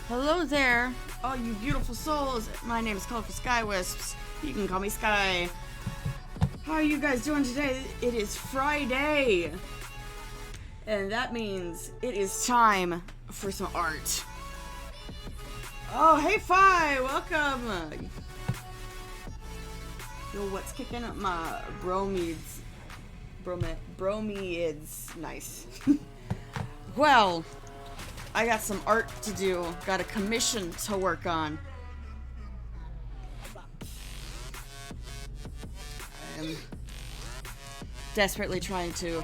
Hello there, all you beautiful souls. My name is Colorful Sky Wisps. You can call me Sky. How are you guys doing today? It is Friday. And that means it is time for some art. Oh, hey Fi, welcome. Yo, what's kicking up my bromids? Bromids. Nice. Well, I got some art to do. Got a commission to work on. I'm desperately trying to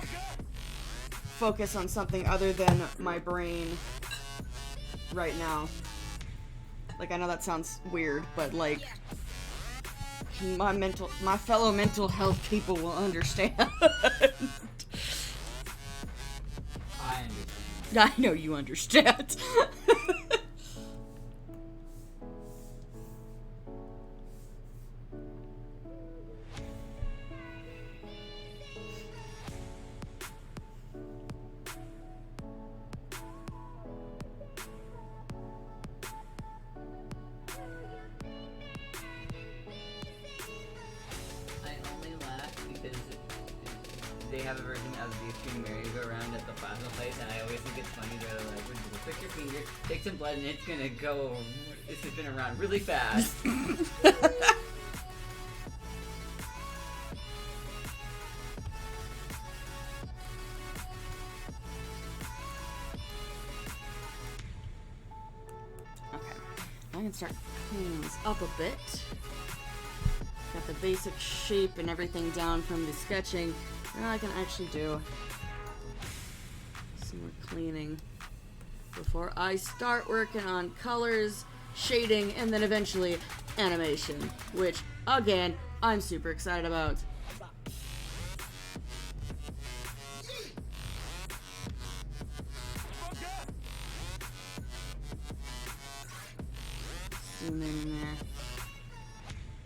focus on something other than my brain right now. Like, I know that sounds weird, but like, my fellow mental health people will understand. I understand. I know you understand. I only laugh because they have a version of the extreme merry-go-round at the plasma place, and I always think it's funny. They're like, when you prick your finger, take some blood, and it's gonna go, it's spin around really fast. Okay, I can start cleaning this up a bit. Got the basic shape and everything down from the sketching. Now I can actually do some more cleaning before I start working on colors, shading, and then eventually animation, which, again, I'm super excited about. Zoom in there.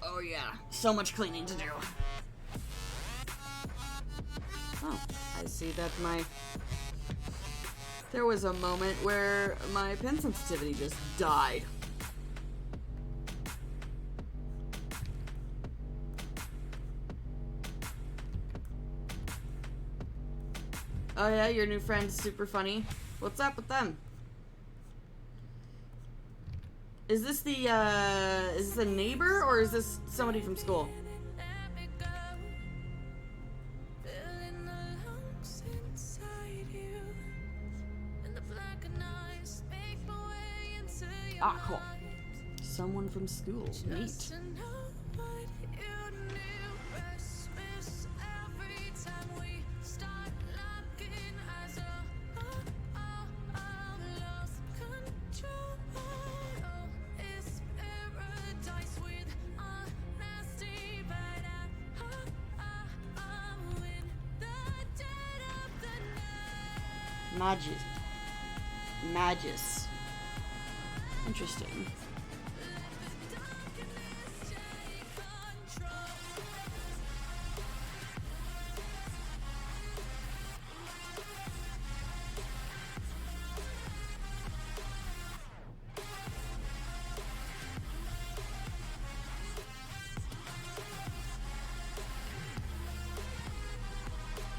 Oh yeah, so much cleaning to do. Oh, I see that there was a moment where my pen sensitivity just died. Oh yeah, your new friend is super funny. What's up with them? Is this a neighbor or is this somebody from school? Ah, cool. Someone from school. Neat. Magus. Interesting.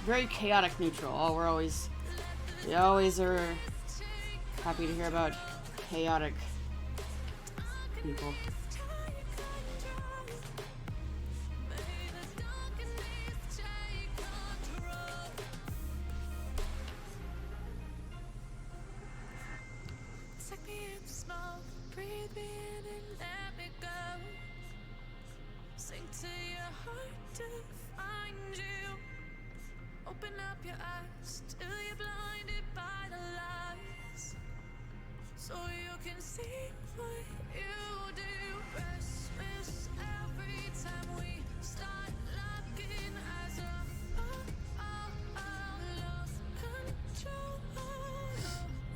Very chaotic neutral. Oh, we always are happy to hear about chaotic people. Open up your eyes till you're blinded by the lies, so you can see what you do. Restless every time we start locking eyes up, lost control.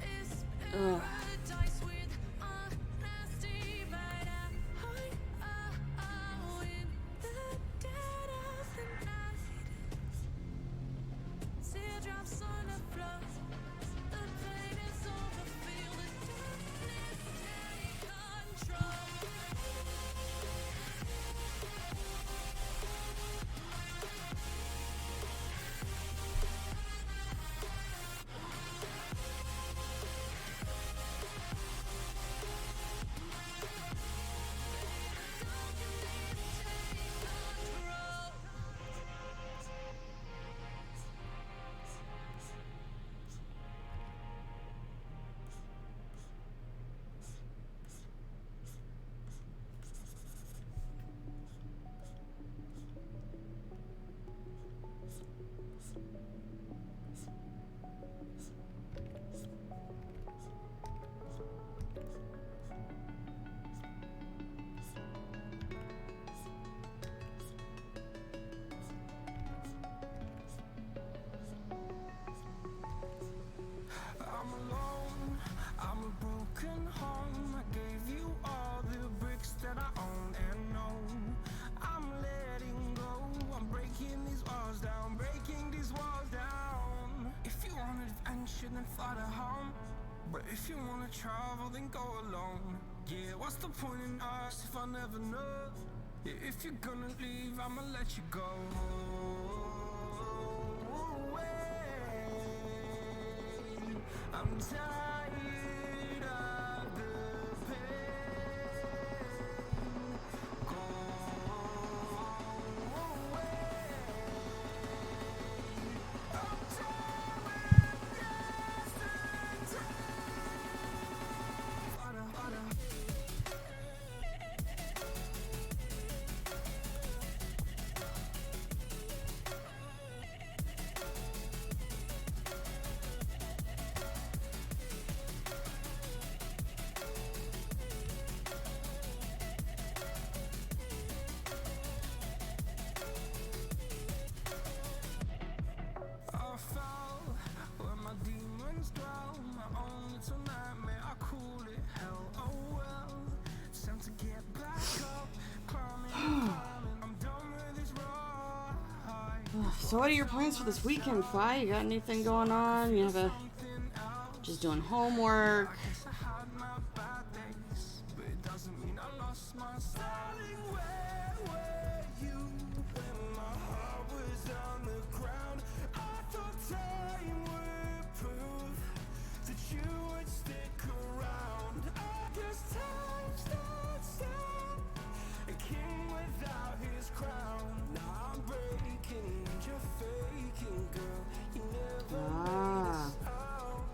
It's paradise with honesty, but I'm in the dead of the night. Teardrops on the floor, the pain is over, feel the darkness. If you wanna travel, then go alone. Yeah, what's the point in us if I never know? Yeah, if you're gonna leave, I'ma let you go. I'm tired of the pain. Go away. I'm tired with yesterday. I fell where my demons dwell. My own little nightmare, I call it hell. Oh well, it's time to get back up. Climbing, I'm done with this ride. So what are your plans for this weekend, Fi? You got anything going on? You have a just doing homework? I had my bad days, but it doesn't mean I lost my styling. Where were you when my heart was on the ground? I thought time would prove that you would stick around. I guess time stood still, a king without his crown. Now I'm breaking and you're faking, girl. You never made us out.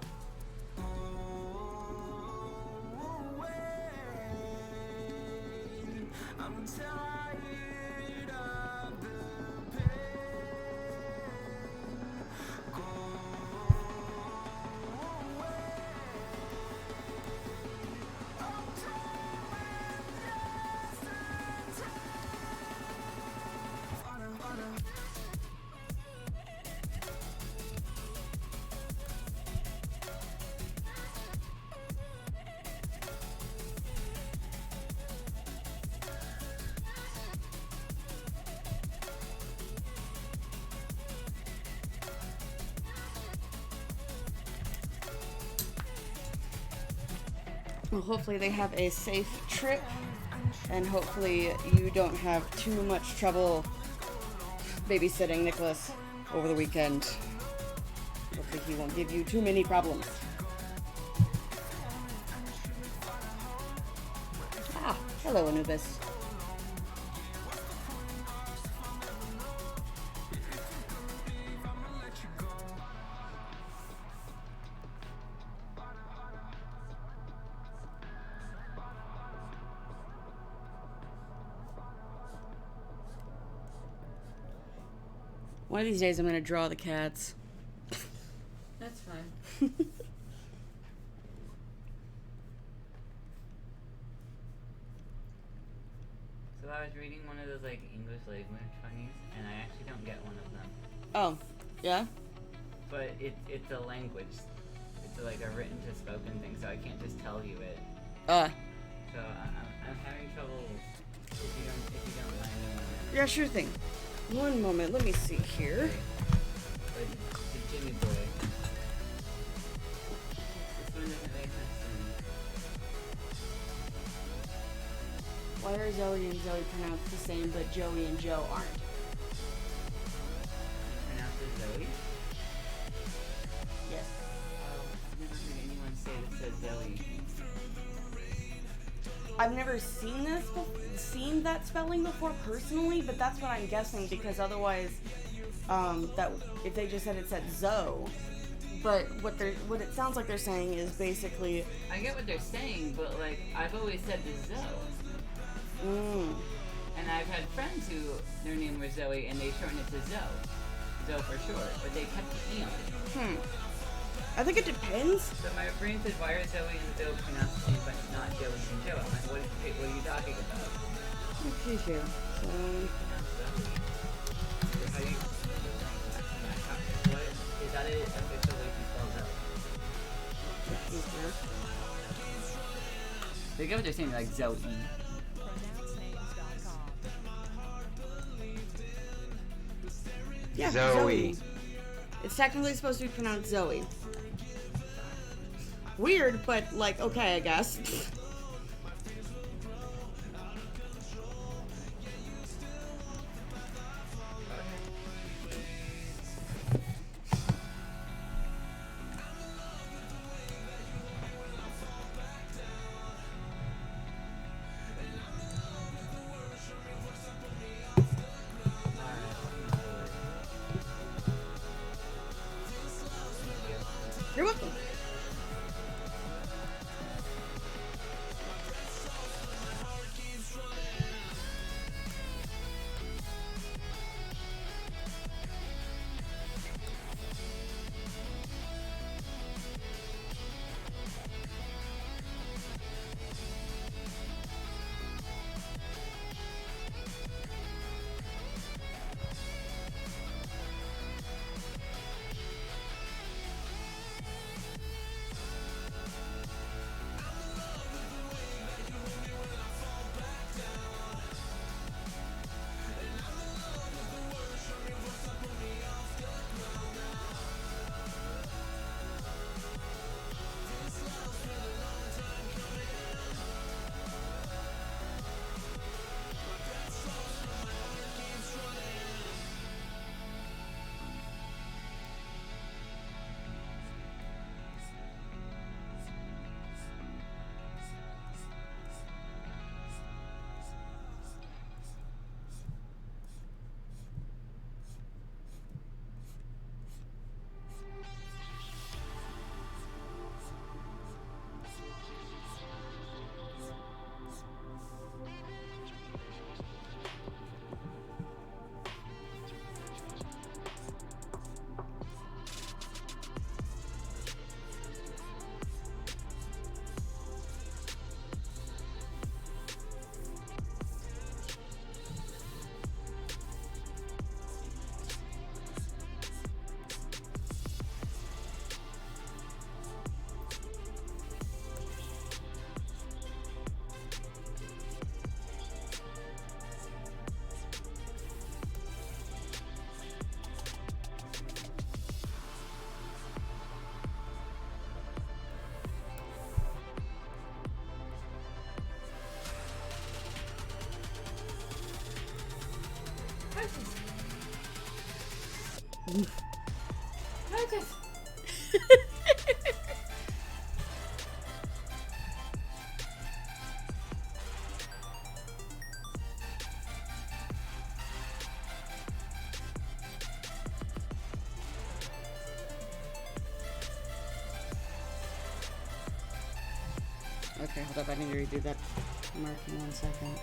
I'm tired of the pain. Go away. I'm tired with yesterday. Well, hopefully they have a safe trip, and hopefully you don't have too much trouble babysitting Nicholas over the weekend. Hopefully he won't give you too many problems. Ah, hello Anubis. One of these days I'm gonna draw the cats. That's fine. So I was reading one of those like English language funnies, and I actually don't get one of them. Oh, yeah? But it's a language. It's like a written to spoken thing, so I can't just tell you it. Uh, So I'm having trouble. If you don't mind me on it. yeah, sure thing. One moment, let me see here. But the Jimmy boy. This one doesn't make sense to me. Why are Zoe and Zoe pronounced the same, but Joey and Joe aren't? Pronounced as Zoe? Yes. I've never heard anyone say that says Zoe. I've never seen seen that spelling before personally, but that's what I'm guessing because otherwise, that if they just said it said Zoe, but what it sounds like they're saying is basically, I get what they're saying, but like I've always said the Zoe. And I've had friends who their name was Zoe and they shortened it to Zoe. Zoe for short, but they kept the E on it. I think it depends. So my brain said, why are Zoe and Zoe pronounced the same but not Joey and Joe? I'm like, what are you talking about? Okay, here. So, Pronounced Zoe. How do you, what, is that an official way to spell Zoe? here. They get what they're saying, like Zoe. Yeah, Zoe. It's technically supposed to be pronounced Zoe. Weird, but like, okay, I guess. You're welcome. Okay, hold up. I need to redo that marking 1 second.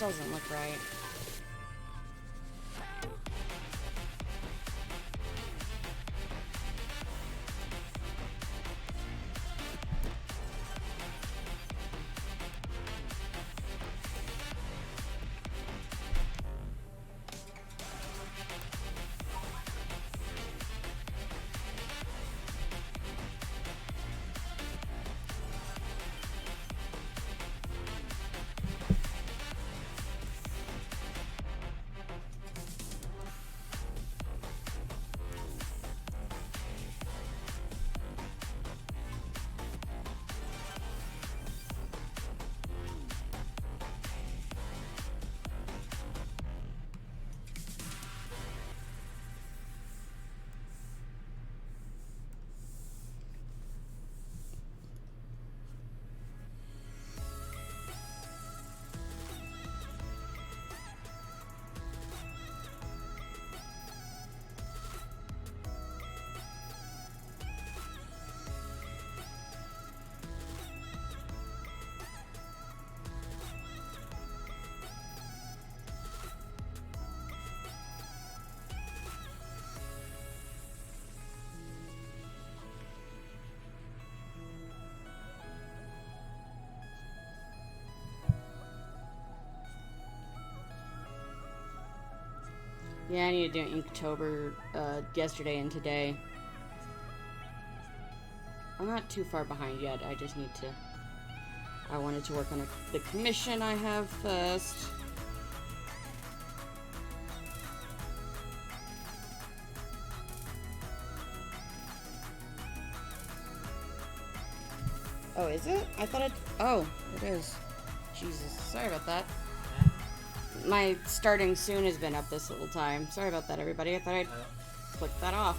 doesn't look right. Yeah, I need to do Inktober yesterday and today. I'm not too far behind yet. I just need to... I wanted to work on the commission I have first. Oh, is it? I thought it... Oh, it is. Jesus, sorry about that. My starting soon has been up this little time. Sorry about that, everybody. I thought I'd click that off.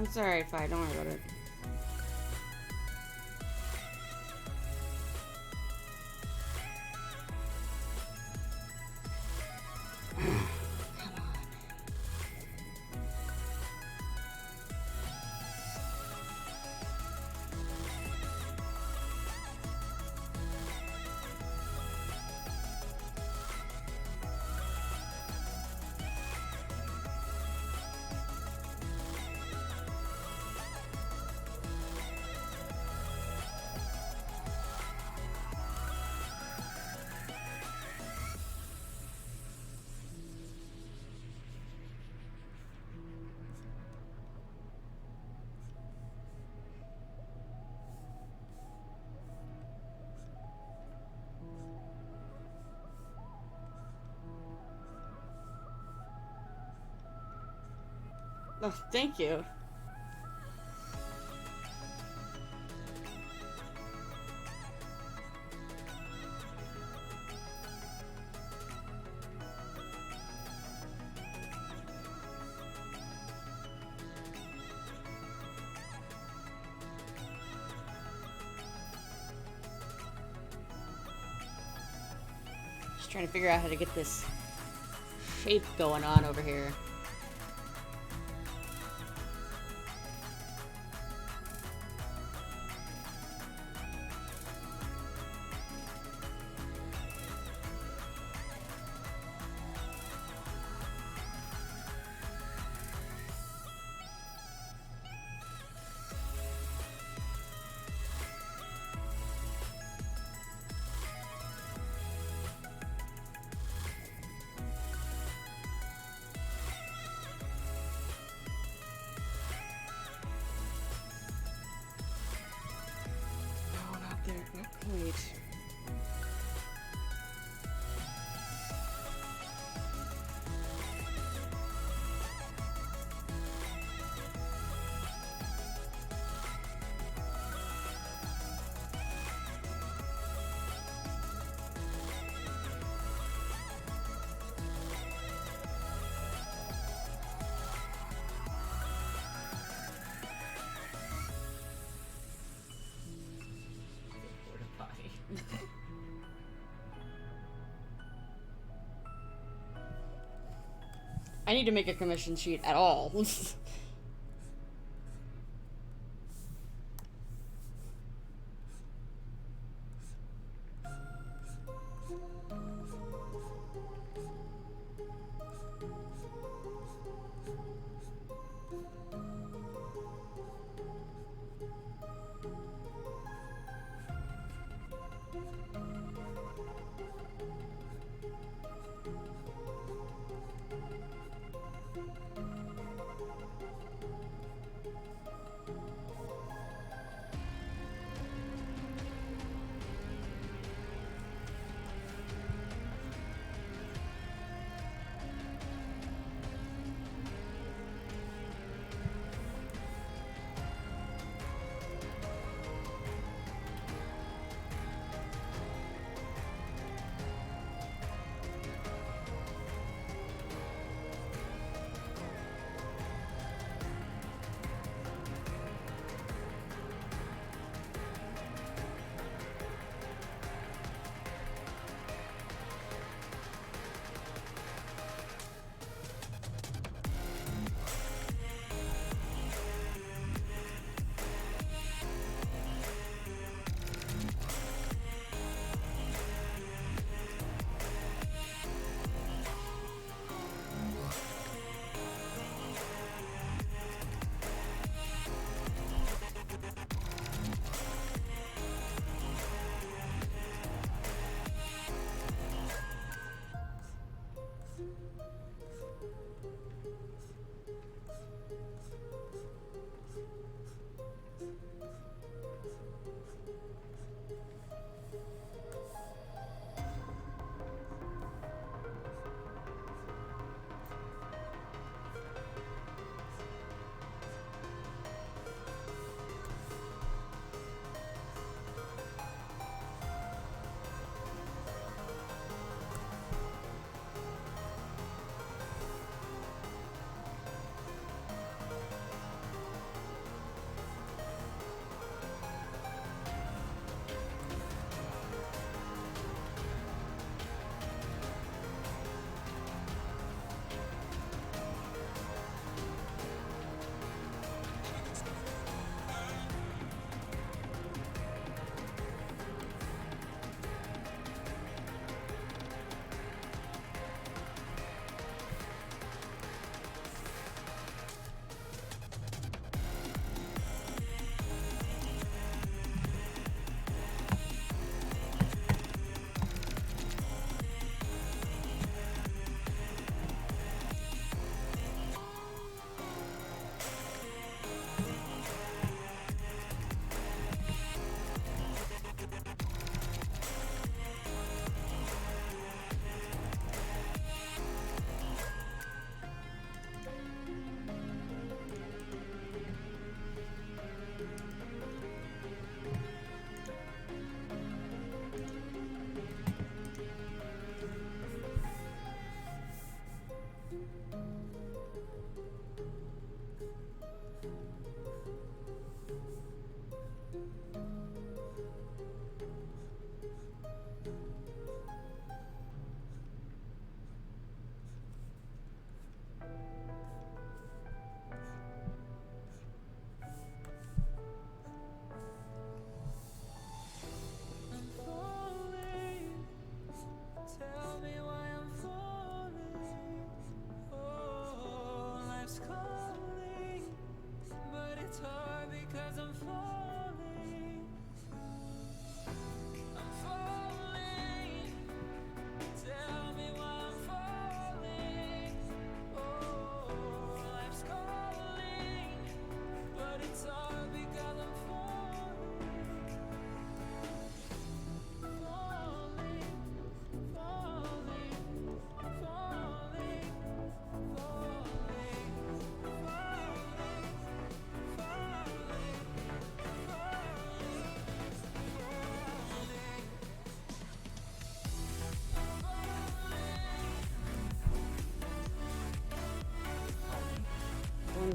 It's alright, fine. Don't worry about it. Oh, thank you. Just trying to figure out how to get this shape going on over here. There, not quite. I need to make a commission sheet at all.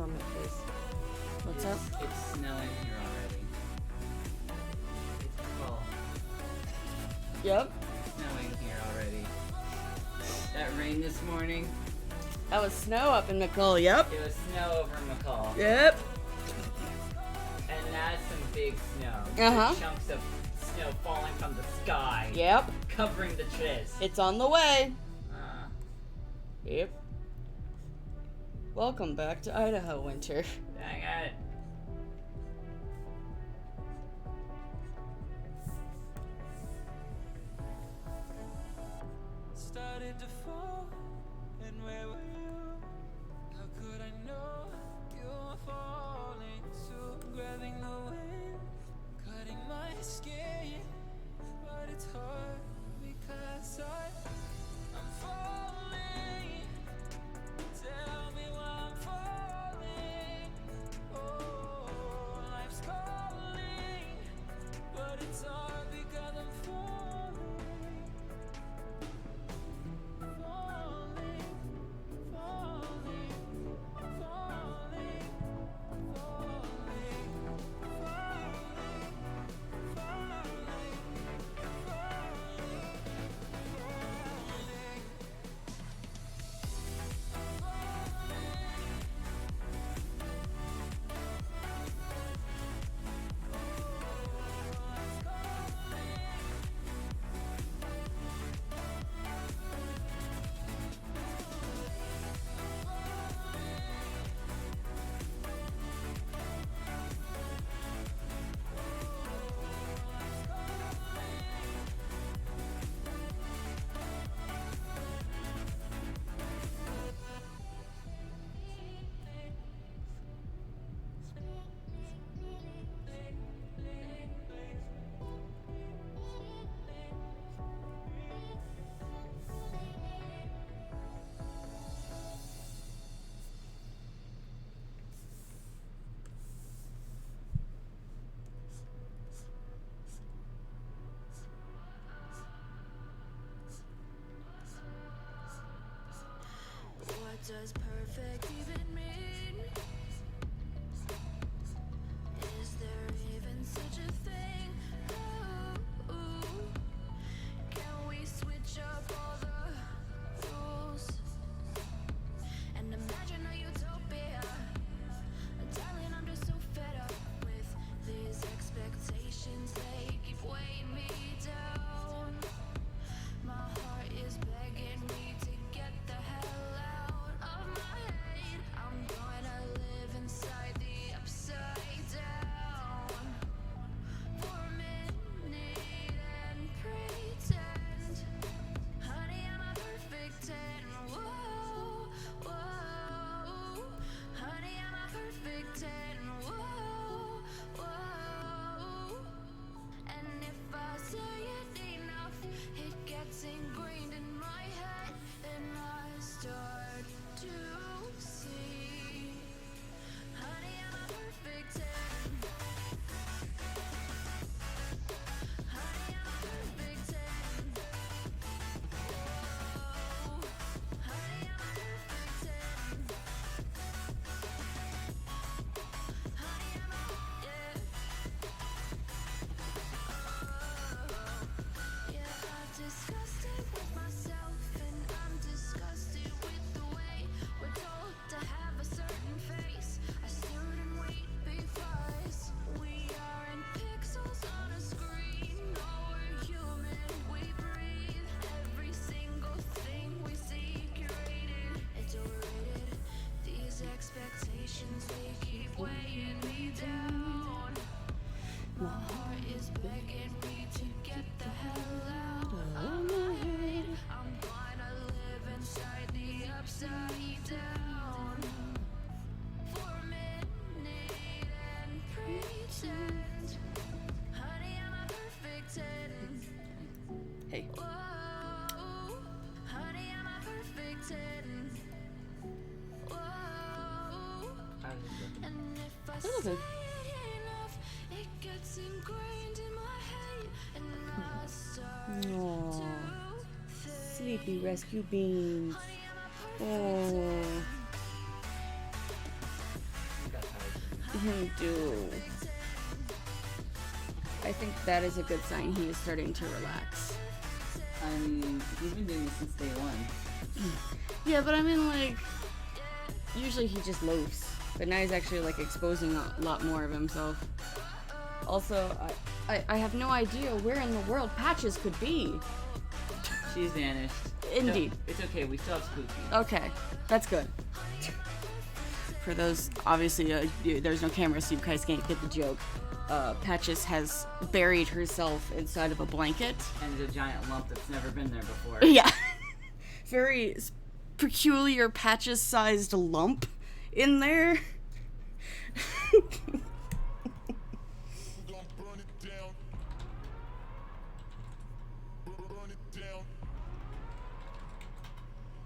on my face. What's up? It's snowing here already. It's fall. Yep. Snowing here already. That rain this morning, That was snow up in McCall. Yep. it was snow over McCall. Yep. And that's some big snow. Uh-huh. Big chunks of snow falling from the sky. Yep. Covering the trees. It's on the way. Uh, Yep. Welcome back to Idaho winter. dang it. Started to fall, and where were you? How could I know you were falling too? Grabbing the wind, cutting my skin, but it's hard because I'm falling. Tell me why I'm falling. Oh, life's calling, but it's hard because I'm falling. What does perfect even mean? Is there even such a thing? Ooh, can we switch up all the rules and imagine a utopia? Darling, I'm just so fed up with these expectations. They keep weighing me down. My heart is begging me to get the hell out of my head. I'm gonna live inside the upside down for a minute and pretend, honey, I'm a perfect 10. Whoa, whoa, honey, I'm a perfect 10. Whoa, whoa, and if I say it enough, it gets ingrained in my head, and I start to see, honey, I'm a perfect 10. Honey, I'm a perfect 10. Whoa, honey, I'm a perfect 10. Honey, I'm a, yeah. Yeah, I'm disgusted with myself, and I'm disgusted with the way we're told to have a certain face, a certain weight, because we aren't pixels on a screen. No, we're human, we breathe. Every single thing we see curated, it's overrated. These expectations, they keep weighing me down. My heart is begging me to get the hell out of my head. I'm gonna live inside the upside down for a minute and pretend, honey, I'm a perfect 10. Hey. Whoa, honey, I'm a perfect 10. Whoa, I was just looking. and if I That say was a- it enough, it gets ingrained in my head, and I start Aw. to think, Sleepy rescue beans. honey, I'm a perfect Oh. him do. I think that is a good sign he is starting to relax. I mean, he's been doing this since day one. Yeah, but I mean, like, usually he just loafs. But now he's actually, like, exposing a lot more of himself. Also, I have no idea where in the world Patches could be. She's vanished. Indeed. So, it's okay, we still have Spooky. Okay, that's good. For those, obviously, there's no camera, so you guys can't get the joke. Patches has buried herself inside of a blanket. And there's a giant lump that's never been there before. Yeah. Very peculiar Patches-sized lump in there. We gon' burn it down. Burn it down.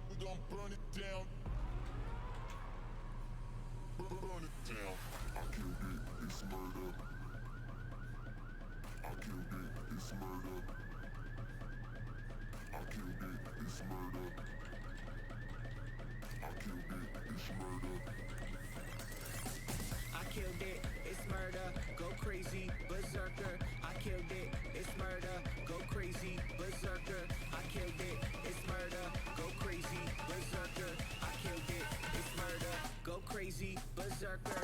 We gon' burn it down. Burn it down. I killed it. It's murder. I killed it. It's murder. I killed it. It's murder. I killed it. It's murder. I killed it, it's murder, go crazy, berserker. I killed it, it's murder, go crazy, berserker. I killed it, it's murder, go crazy, berserker. I killed it, it's murder, go crazy, berserker.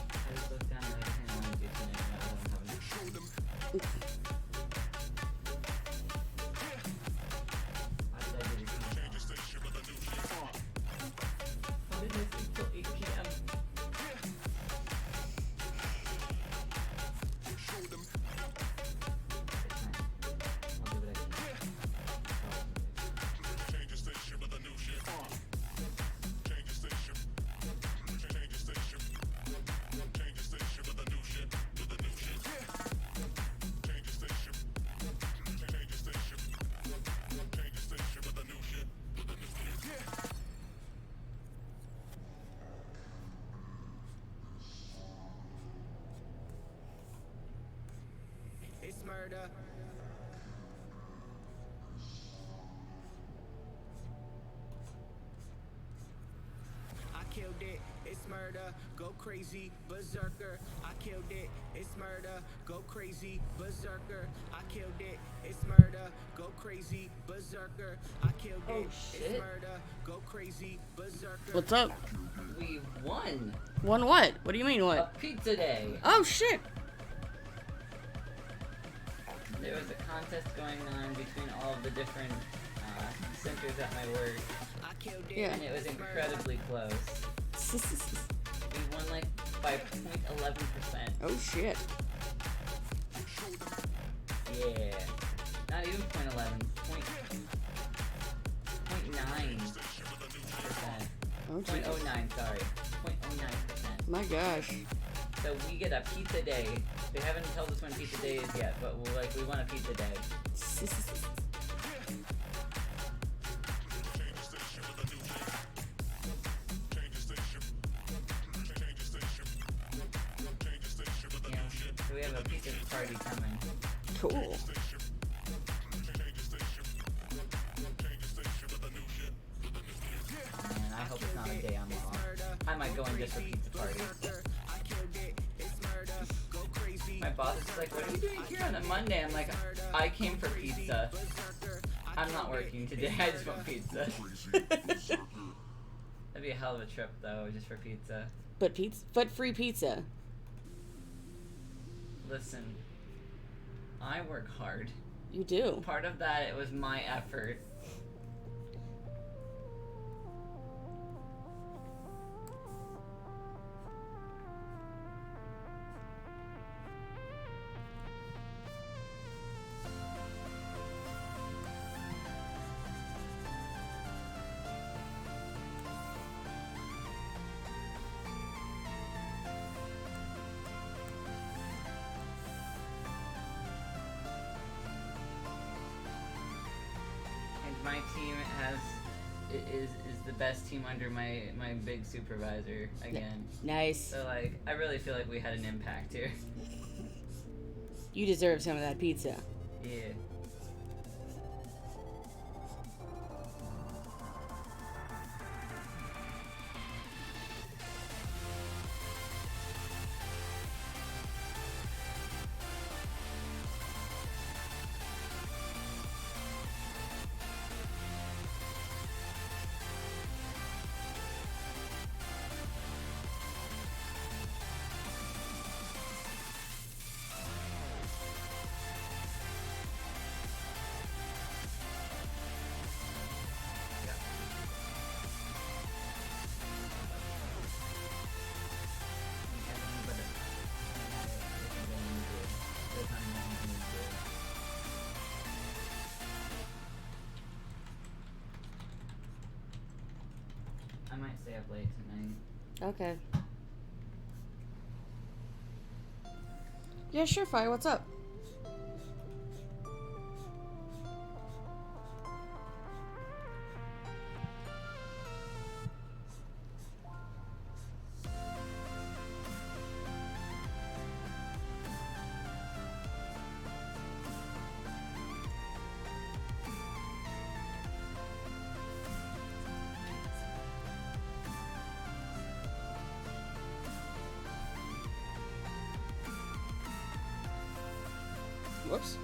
I just looked down and I didn't want to do tonight. I don't have any. Show them. Why did I do this? Change the station with a new shit. How did this until 8 p.m.? Show them. It's fine. I'll do what I can. Change the station with a new shit. Change the station. Change the station. Change the station with a new shit. With a new shit. Change the station. Change the station. Change the station with a new shit. With a new shit. It's murder. I killed it, it's murder, go crazy, berserker. I killed it, it's murder, go crazy, berserker. I killed it, it's murder, go crazy, berserker. I killed it, Oh, it's shit. murder, go crazy, berserker. What's up? We won Won what? What do you mean a what? pizza day. Oh shit! There was a contest going on between all of the different centers at my work, I killed it, Yeah. and it was incredibly close. We won like by 0.11%. Oh shit. Yeah. Not even 0.11. 0.9%. Oh jeez. 0.09, sorry. 0.09%. My gosh. So we get a pizza day. They haven't told us when pizza day is yet, but we want a pizza day. Yeah. So we have a pizza party coming. Cool. Man, I hope it's not a day I'm off. I might go in just for pizza party. I killed it, it's murder, go crazy. My boss is like, what are you doing here on a Monday? I'm like, I came for pizza. I'm not working today, I just want pizza. That'd be a hell of a trip though, just for pizza. But free pizza. Listen, I work hard. You do. Part of that, it was my effort. My team is the best team under my big supervisor again. Nice. So like, I really feel like we had an impact here. You deserve some of that pizza. Yeah. might stay up late tonight. Okay. Yeah, sure, Fi. What's up? Whoops.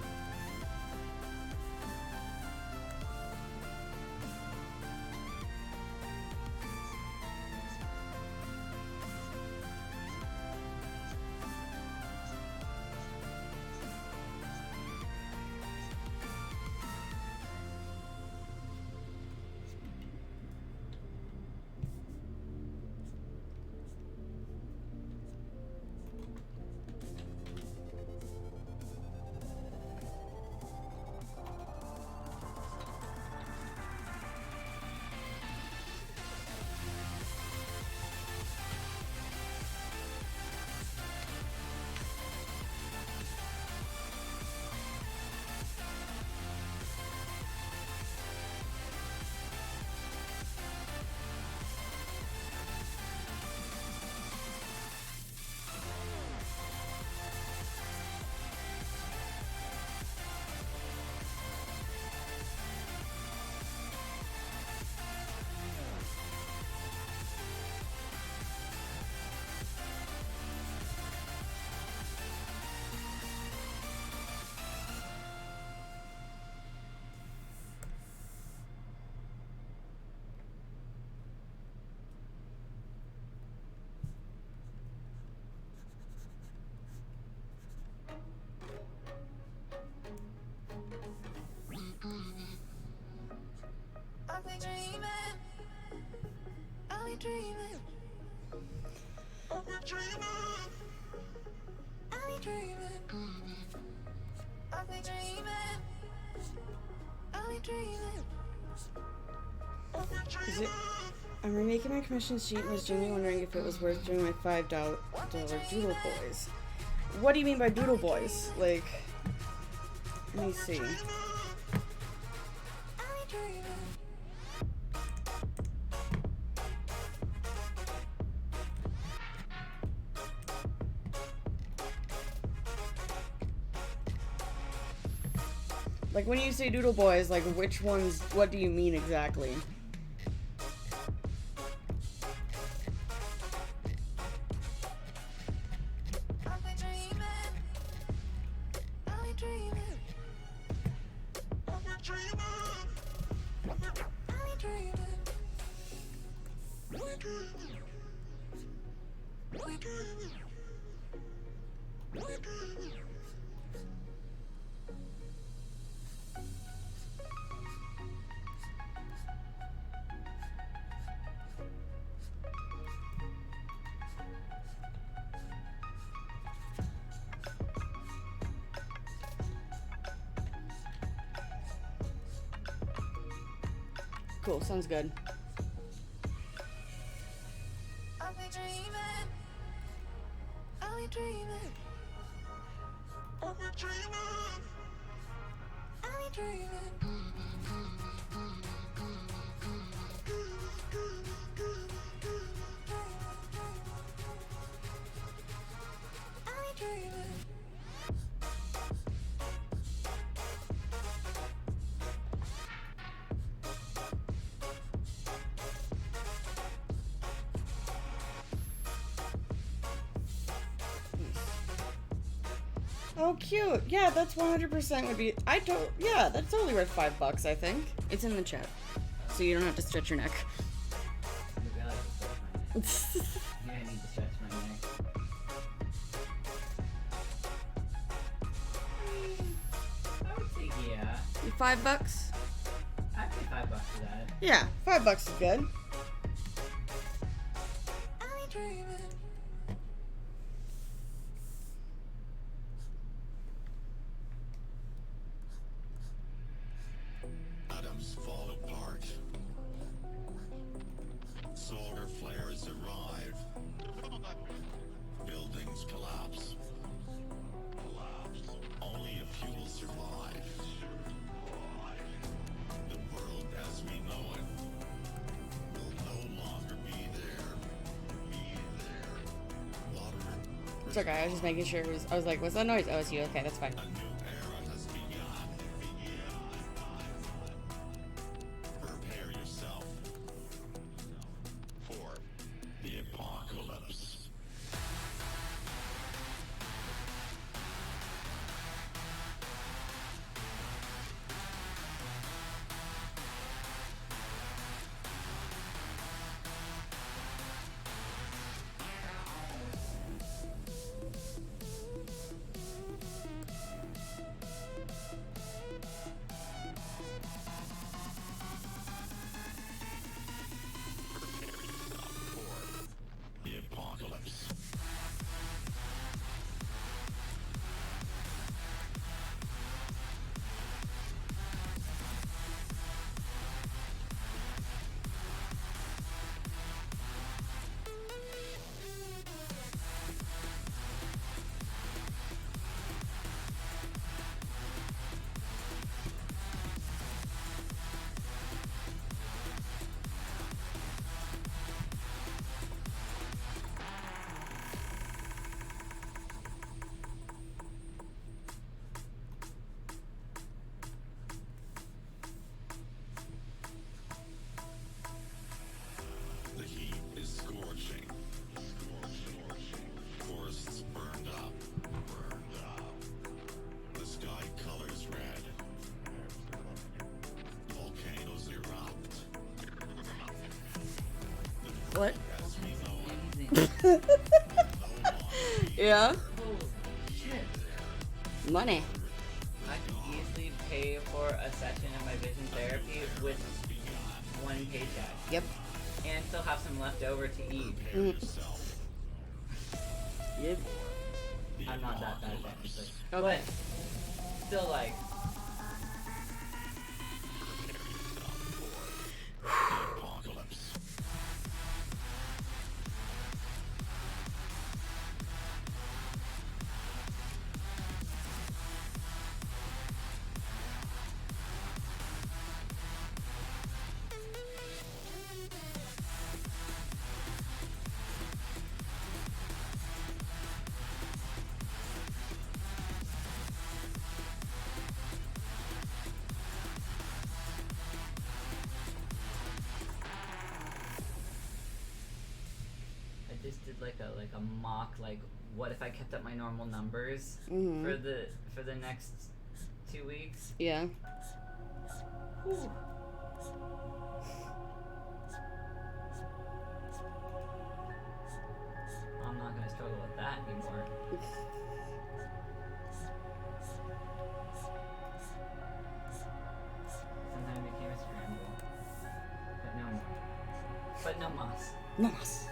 I'll be dreaming. I'll be dreaming. I'll be dreaming. I'll be dreaming. I'll be dreaming. I'll be dreaming. Is it? I'm remaking my commission sheet and was genuinely wondering if it was worth doing my $5 Doodle Boys. What do you mean by Doodle Boys? Like, let me see. Like, when you say Doodle Boys, like, which ones, what do you mean exactly? Cool, sounds good. I'll be dreaming. I'll be dreaming. I'll be dreaming. I'll be dreaming. I'll be dreaming. Oh, cute. Yeah, that's 100% would be. Yeah, that's totally worth $5, I think. It's in the chat, so you don't have to stretch your neck. Maybe I'll have to stretch my neck. Yeah, I need to stretch my neck. I would say yeah. $5? I'd say $5 for that. Yeah, $5 is good. I'll be dreaming. Atoms fall apart. Solar okay. I was just making sure it was. I was like, what's that noise? Oh, it's you. Okay, that's fine. Prepare yourself for the apocalypse. For the apocalypse. The heat is scorching. Forests burned up. The sky colors red. Volcanoes erupt. What? Amazing. Yeah. Holy shit. Money. I could easily pay for a session of my vision therapy with one paycheck. Yep. And still have some left over to eat. Yep. I'm not that bad technically. Okay. But still like Apocalypse. I just did like a mock like what if I kept up my normal numbers Mhm. for the next 2 weeks. Yeah. Whew. I'm not gonna struggle with that anymore. Sometimes it became a scramble. But no more. But no moss. Nice.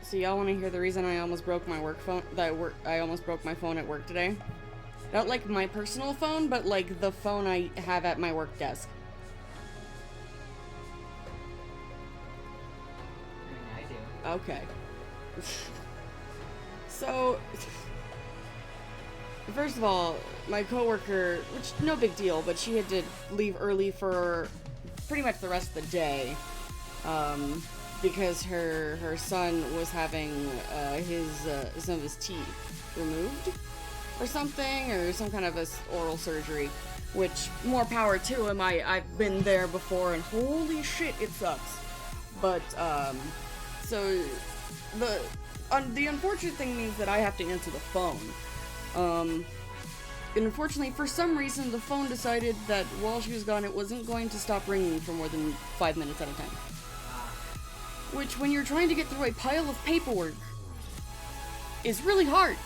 So y'all want to hear the reason I almost broke my work phone? I almost broke my phone at work today. Not like my personal phone, but like the phone I have at my work desk. I mean, I do. Okay. So, first of all, my coworker, which no big deal, but she had to leave early for pretty much the rest of the day, because her son was having some of his teeth removed or something, or some kind of oral surgery. Which, more power to him. I've been there before, and holy shit, it sucks. But so the unfortunate thing means that I have to answer the phone. And unfortunately, for some reason, the phone decided that while she was gone, it wasn't going to stop ringing for more than 5 minutes at a time. Which, when you're trying to get through a pile of paperwork, is really hard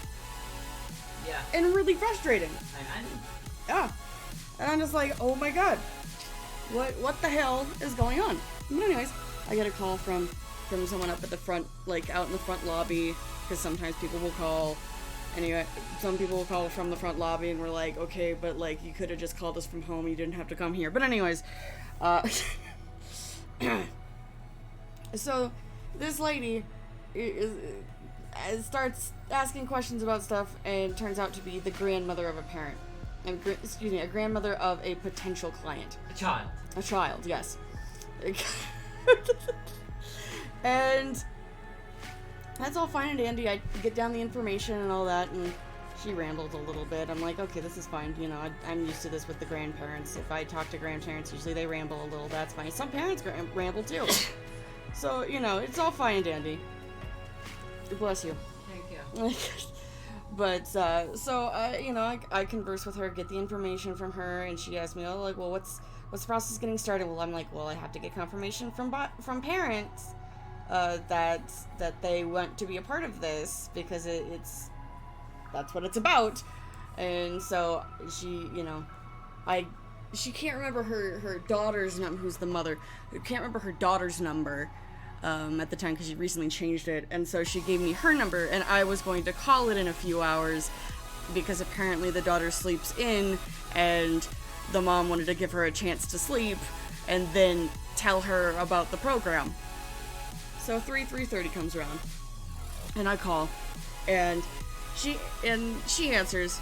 Yeah. and really frustrating. I imagine. Yeah. And I'm just like, oh my god. What the hell is going on? But anyways, I get a call from someone up at the front, like out in the front lobby, because sometimes people will call, Anyway, some people will call from the front lobby and we're like, okay, but like you could have just called us from home. You didn't have to come here. But anyways, so this lady starts asking questions about stuff and turns out to be the grandmother of a parent. A grandmother of a potential client. A child. A child, yes. And that's all fine and dandy. I get down the information and all that, and she rambled a little bit. I'm like, okay, this is fine. You know, I'm used to this with the grandparents. If I talk to grandparents, usually they ramble a little. That's fine. Some parents ramble too. So, you know, it's all fine and dandy. Bless you. Thank you. But, you know, I converse with her, get the information from her, and she asked me, oh, like, well, what's the process getting started? Well, I'm like, well, I have to get confirmation from parents that they want to be a part of this, because that's what it's about. And so she, you know, she can't remember her daughter's number, who's the mother, can't remember her daughter's number at the time because she recently changed it, and so she gave me her number, and I was going to call it in a few hours because apparently the daughter sleeps in, and the mom wanted to give her a chance to sleep and then tell her about the program. So 3:30 comes around, and I call, and she answers.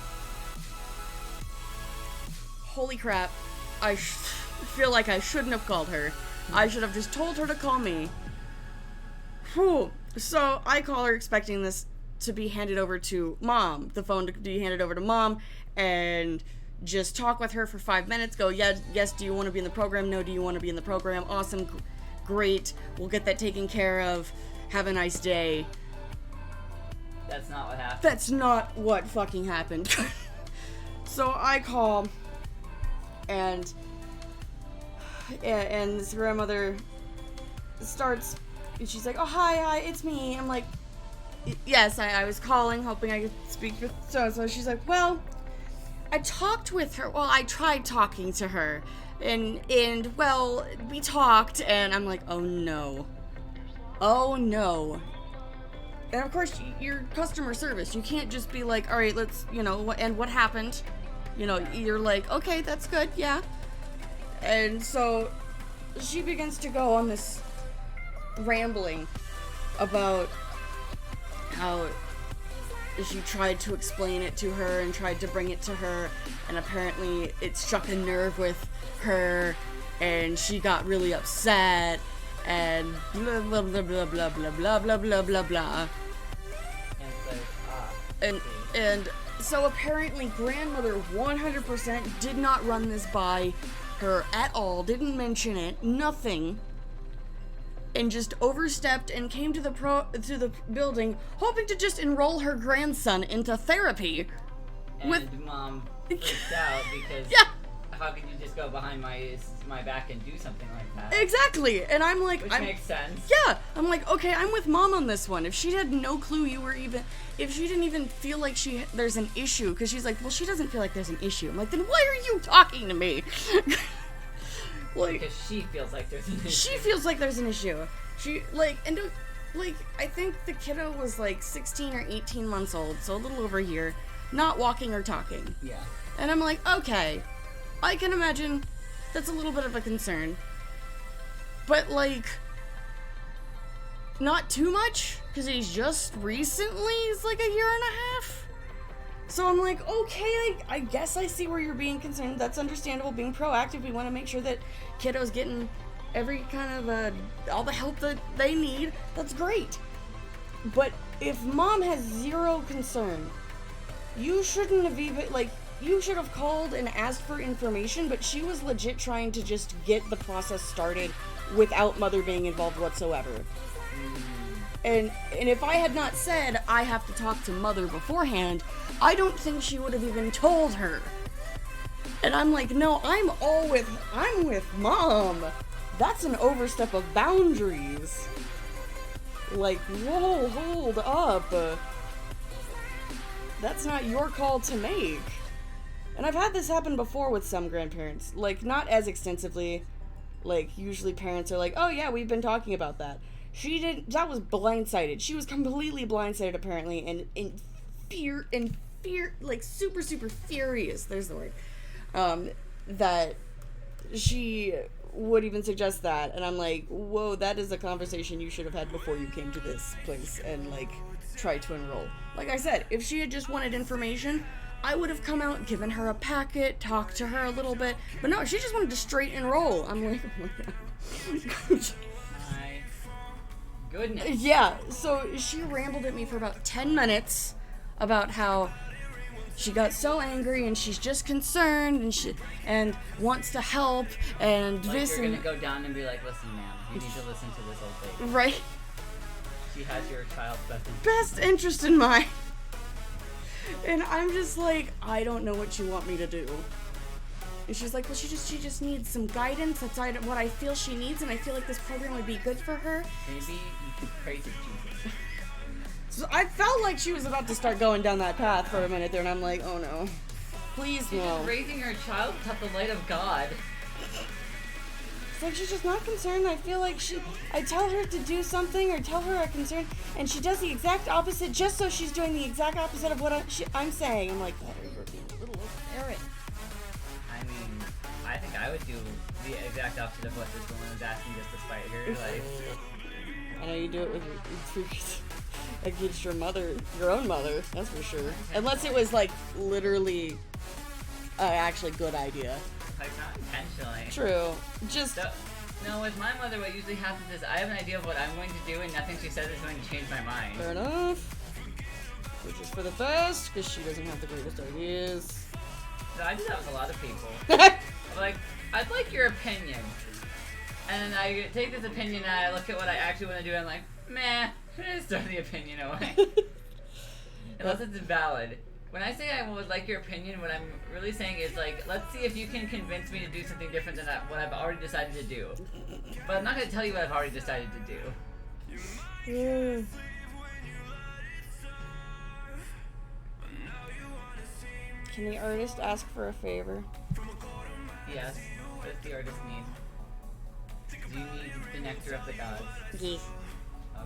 Holy crap, I feel like I shouldn't have called her. I should have just told her to call me. Whew. So I call her expecting this to be handed over to mom, the phone to be handed over to mom, and just talk with her for 5 minutes, go, yes, do you want to be in the program? No, do you want to be in the program? Awesome, great, we'll get that taken care of, have a nice day. That's not what happened. That's not what fucking happened. So I call, and this grandmother starts, and she's like, oh, hi, it's me. I'm like, yes, I was calling, hoping I could speak with so-and-so. She's like, well, I talked with her. Well, I tried talking to her, and well, we talked, and I'm like, oh no. And of course, you're customer service. You can't just be like, all right, let's, you know, and what happened? You know, you're like, okay, that's good, yeah. And so she begins to go on this rambling about how she tried to explain it to her and tried to bring it to her, and apparently it struck a nerve with her, and she got really upset, and blah blah blah blah blah blah blah blah blah blah blah. And so apparently grandmother 100% did not run this by her at all, didn't mention it, nothing, and just overstepped and came to the building hoping to just enroll her grandson into therapy. And mom freaked out because how could you just go behind my back and do something like that? Exactly. And I'm like, Which makes sense. Yeah. I'm like, okay, I'm with mom on this one. If she had no clue if she didn't even feel like there's an issue, because she's like, well, she doesn't feel like there's an issue. I'm like, then why are you talking to me? Like, because she feels like there's an issue. She feels like there's an issue. I think the kiddo was like 16 or 18 months old, so a little over here, not walking or talking. Yeah. And I'm like, okay, I can imagine that's a little bit of a concern. But, like, not too much, because he's like a year and a half. So I'm like, okay, I guess I see where you're being concerned. That's understandable, being proactive. We want to make sure that kiddo's getting every kind of, all the help that they need. That's great. But if mom has zero concern, you shouldn't have even, you should have called and asked for information, but she was legit trying to just get the process started without mother being involved whatsoever. And if I had not said I have to talk to mother beforehand, I don't think she would have even told her. And I'm like, no, I'm with mom. That's an overstep of boundaries. Like, whoa, hold up. That's not your call to make. And I've had this happen before with some grandparents. Like, not as extensively. Like, usually parents are like, oh yeah, we've been talking about that. She didn't, that was blindsided. She was completely blindsided apparently, and like super furious. There's the word. That she would even suggest that, and I'm like, whoa, that is a conversation you should have had before you came to this place and like tried to enroll. Like I said, if she had just wanted information, I would have come out, given her a packet, talked to her a little bit, but no, she just wanted to straight enroll. I'm like, oh my god. My goodness. Yeah, so she rambled at me for about 10 minutes about how she got so angry and she's just concerned and wants to help and Like this you're and gonna go down and be like, listen, ma'am, you need to listen to this old lady. right, She has your child's best interest in mind. And I'm just like, I don't know what you want me to do. And she's like, well, she just needs some guidance. That's what I feel she needs, and I feel like this program would be good for her. Maybe you could pray to Jesus. So I felt like she was about to start going down that path for a minute there, and I'm like, oh no. Please, She's no. just raising her child without the light of God. It's like she's just not concerned. I feel like I tell her to do something or tell her a concern, and she does the exact opposite just so she's doing the exact opposite of what I'm saying. I'm like, better, you're being a little overbearing. I mean, I think I would do the exact opposite of what this woman was asking just to spite her. Like, I know you do it against your mother, your own mother, that's for sure. Unless it was like literally actually good idea. like not intentionally. True. Just So, no, with my mother, what usually happens is I have an idea of what I'm going to do, and nothing she says is going to change my mind. fair enough. Which is for the best, because she doesn't have the greatest ideas. So I do that with a lot of people. I'm like, I'd like your opinion. And then I take this opinion and I look at what I actually want to do and I'm like, meh, just throw the opinion away. Unless it's valid. When I say I would like your opinion, what I'm really saying is like, let's see if you can convince me to do something different than what I've already decided to do. But I'm not going to tell you what I've already decided to do. Can the artist ask for a favor? Yes, what does the artist need? Do you need the nectar of the gods? Yes. Okay.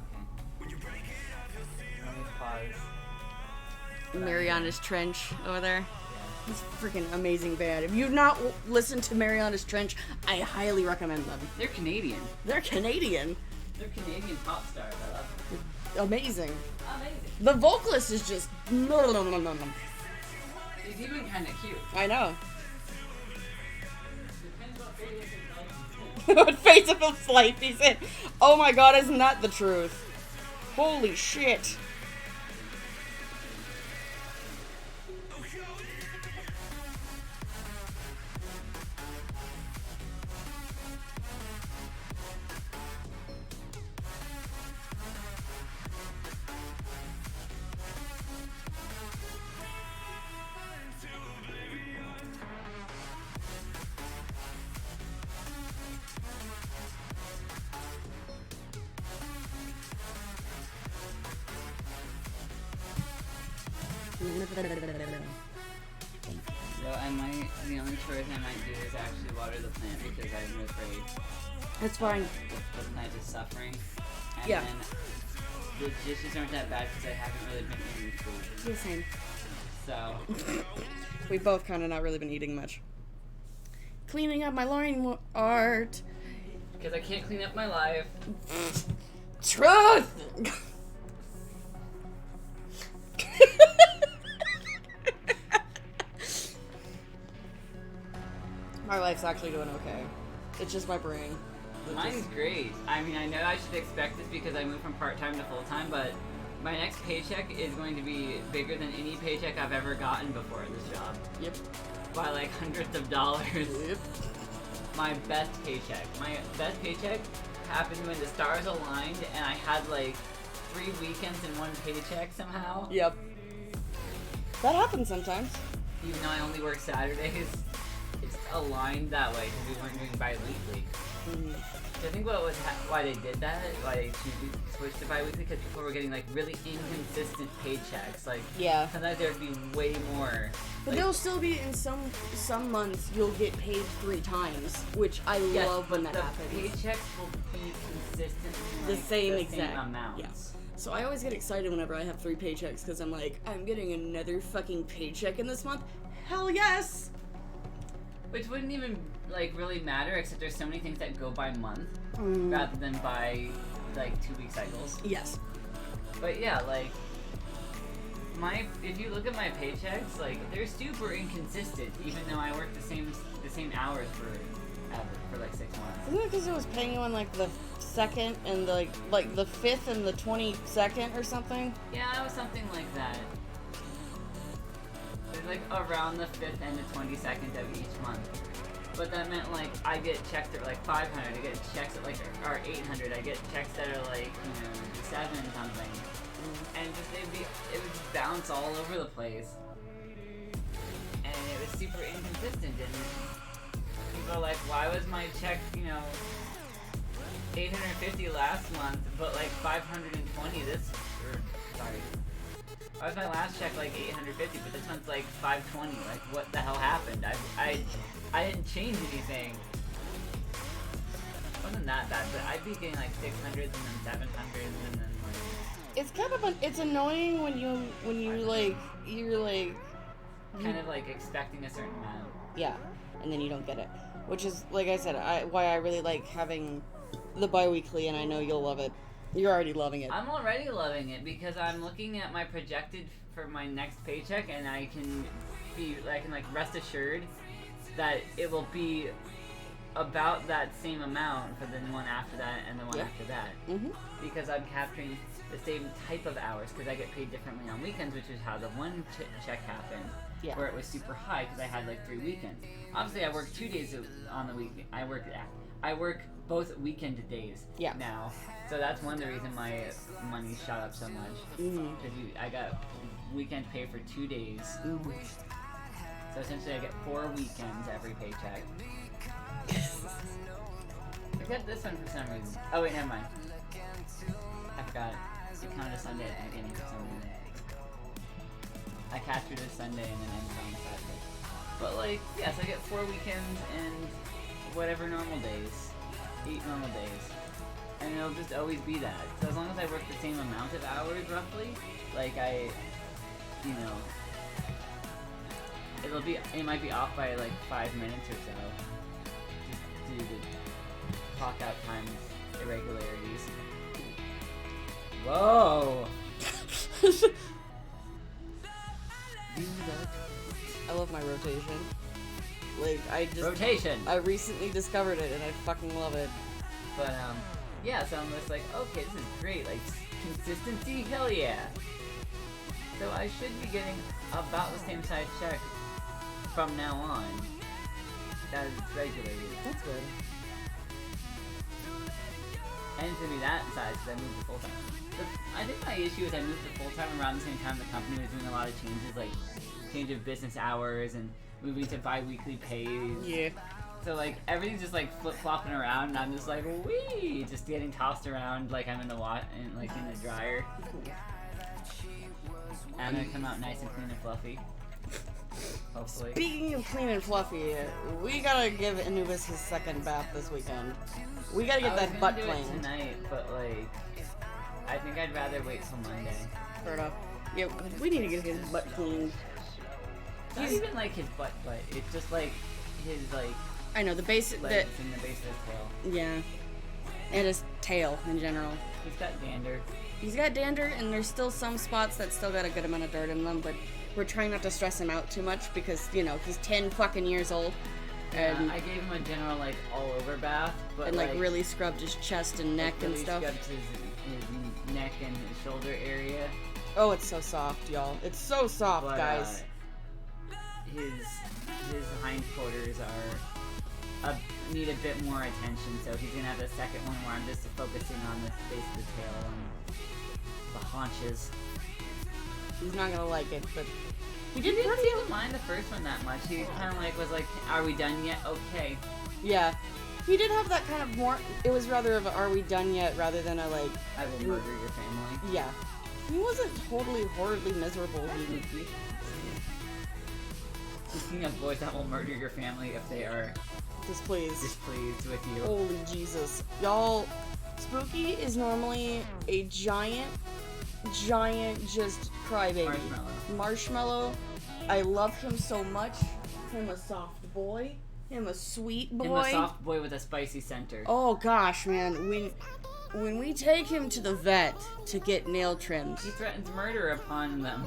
Let me pause. Mariana's Trench over there. Yeah. It's a freaking amazing band. If you've not listened to Mariana's Trench, I highly recommend them. They're Canadian. They're Canadian. They're Canadian pop stars. I love them. Amazing. Amazing. The vocalist is just... He's even kind of cute. I know. Depends what video you like. What phase of his life he's in. Oh my god, isn't that the truth? Holy shit. So the only chores I might do is actually water the plant because I'm afraid That's fine. the plant is suffering. And Yeah. then the dishes aren't that bad because I haven't really been eating food. The same. So, We've both kind of not really been eating much. Cleaning up my line art. because I can't clean up my life. Truth! My life's actually doing okay. It's just my brain. It Mine's just- great. I mean, I know I should expect this because I moved from part-time to full-time, but my next paycheck is going to be bigger than any paycheck I've ever gotten before at this job. Yep. By like hundreds of dollars. Yep. My best paycheck. My best paycheck happened when the stars aligned and I had like 3 weekends in one paycheck somehow. Yep. That happens sometimes. Even though I only work Saturdays, it's aligned that way because we weren't doing bi-weekly. So I think why they did that, why they switched to bi-weekly, because people were getting like really inconsistent paychecks. Like Yeah. sometimes there'd be way more. But like, there'll still be in some months you'll get paid 3 times, which I yes, love when but that the happens. paychecks will be consistently The like, same the exact same amounts. Yes. So I always get excited whenever I have 3 paychecks because I'm like, I'm getting another fucking paycheck in this month. Hell yes! Which wouldn't even like really matter, except there's so many things that go by month rather than by like 2-week cycles. Yes. But yeah, like if you look at my paychecks, like they're super inconsistent, even though I work the same hours for like 6 months. Isn't it because it was paying you on like the 2nd and the, like the 5th and the 22nd or something? Yeah, it was something like that. It was like around the 5th and the 22nd of each month. But that meant like I get checks that are like 500, I get checks that like are 800, I get checks that are like, 7 something. And just it would just bounce all over the place. And it was super inconsistent, and people are like, why was my check, 850 last month, but like 520 this, sorry. Why was my last check like 850, but this month's like 520? Like, what the hell happened? I didn't change anything. It wasn't that bad, but I'd be getting like 600s and then 700s and then like... It's kind of it's annoying when you're like kind of like expecting a certain amount. yeah, and then you don't get it, which is like I said, why I really like having the bi-weekly, and I know you'll love it. You're already loving it. I'm already loving it because I'm looking at my projected for my next paycheck, and I can rest assured that it will be about that same amount for the one after that and the one after that. Mm-hmm. Because I'm capturing the same type of hours, because I get paid differently on weekends, which is how the one check happened, where it was super high because I had like 3 weekends. Obviously, I work 2 days on the week. I work both weekend days now, so that's one of the reasons my money shot up so much. Because I got weekend pay for 2 days, so essentially I get 4 weekends every paycheck. I got this one for some reason. Oh wait, never mind. I forgot. It counted a Sunday at the beginning for some reason. I captured a Sunday and then ended on Saturday. But like, yes, I get 4 weekends and whatever normal days. 8 normal days. And it'll just always be that. So as long as I work the same amount of hours roughly, like it might be off by like 5 minutes or so. Just due to clock out times irregularities. Whoa! I love my rotation. Like, Rotation! I recently discovered it and I fucking love it. But, yeah, so I'm just like, okay, this is great. Like, consistency? Hell yeah! So I should be getting about the same size check from now on. That is regulated. That's good. And it's gonna be that size because I moved to full-time. I think my issue is I moved to full-time around the same time the company was doing a lot of changes, like change of business hours and moving to bi-weekly pays. Yeah. So like everything's just like flip-flopping around, and I'm just like, wee, just getting tossed around like I'm in the in the dryer. And I'm gonna come out nice and clean and fluffy. Hopefully. Speaking of clean and fluffy, we gotta give Anubis his second bath this weekend. We gotta get that butt I was gonna do it cleaned. tonight, but like, I think I'd rather wait till Monday. Fair enough. Yeah, we need to get his butt cleaned. It's not even like his butt, it's just like his like I know the base. legs and the base of his tail. Yeah, and his tail in general. He's got dander. He's got dander, and there's still some spots that still got a good amount of dirt in them, but we're trying not to stress him out too much because, he's 10 fucking years old. And, I gave him a general, like, all-over bath, but, and really scrubbed his chest and neck really and stuff. scrubbed his neck and his shoulder area. Oh, it's so soft, y'all. It's so soft, But, guys. His hindquarters need a bit more attention, so he's gonna have a second one where I'm just focusing on the base of the tail and the haunches. He's not gonna like it, but he He did didn't pretty seem to mind the first one that much. He kind of was like, are we done yet? Okay. Yeah. He did have that kind of more, it was rather of a, are we done yet, rather than a, like, I will murder your family. yeah. He wasn't totally horribly miserable. Speaking of boys that will murder your family if they are Displeased. displeased with you. Holy Jesus. Y'all, Spooky is normally a giant giant just crybaby. Marshmallow. I love him so much. Him a soft boy. Him a sweet boy. Him a soft boy with a spicy center. Oh gosh, man. When we take him to the vet to get nail trimmed, He threatens murder upon them.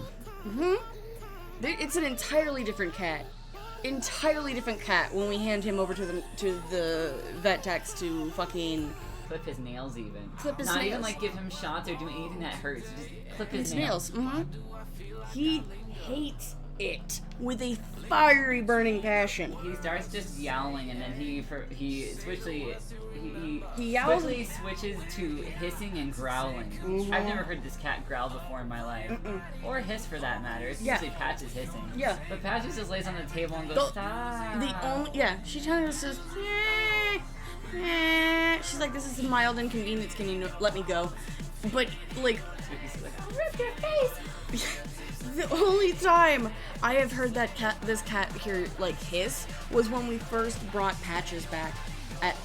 it's an entirely different cat. Entirely different cat when we hand him over to the vet techs to fucking Clip his nails even. Clip his Not even nails. like give him shots or do anything that hurts. Just clip his his nails. nails. He hates it with a fiery burning passion. He starts just yowling and then he yowls- quickly switches to hissing and growling. I've never heard this cat growl before in my life. Or hiss for that matter. It's Yeah. usually Patches hissing. Yeah. But Patches just lays on the table and goes, stop. She kind of says, she's like, this is a mild inconvenience, can you let me go? But, like, Spooky's like, I'll rip your face! The only time I have heard this cat here, like, hiss was when we first brought Patches back at,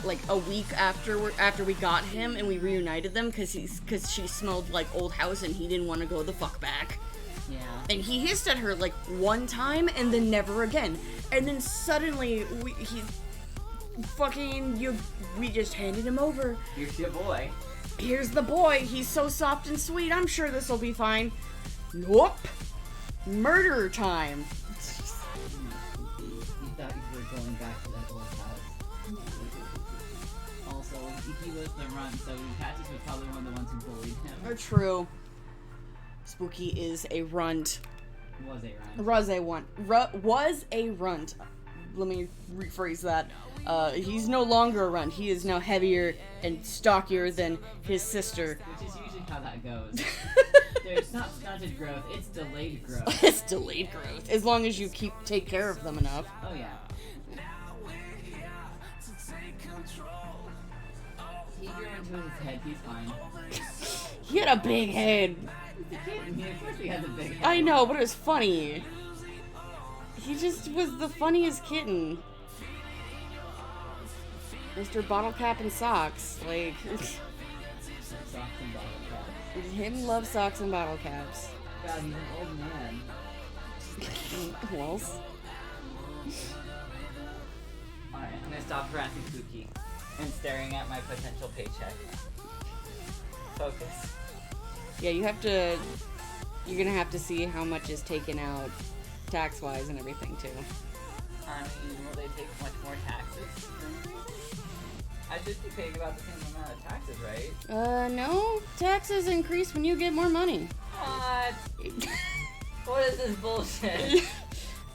like, a week after we got him and we reunited them because she smelled like old house and he didn't want to go the fuck back. yeah. And he hissed at her like one time and then never again. And then suddenly we just handed him over. Here's your boy. Here's the boy. He's so soft and sweet. I'm sure this will be fine. Nope. Murder time. You thought you were going back to that old house. Also, he was the runt, so Patches was probably one of the ones who bullied him. True. Spooky is a runt. Was a runt. Was a runt. Let me rephrase that. He's no longer a runt. He is now heavier and stockier than his sister. Which is usually how that goes. There's not stunted growth, it's delayed growth. It's delayed growth. As long as you take care of them enough. Oh yeah. He grew into his head, he's fine. He had a big head. He's a kid, and of course he has a big head. I know, but it was funny. He just was the funniest kitten. Mr. Bottle Cap and Socks. Like, Socks and bottle caps. him love socks and bottle caps. God, he's an old man. Well, Alright, I'm gonna stop harassing Spooky and staring at my potential paycheck. Focus. yeah, you're gonna have to see how much is taken out tax-wise and everything, too. I mean, will they take much more taxes? I should be paying about the same amount of taxes, right? No. Taxes increase when you get more money. What? What is this bullshit?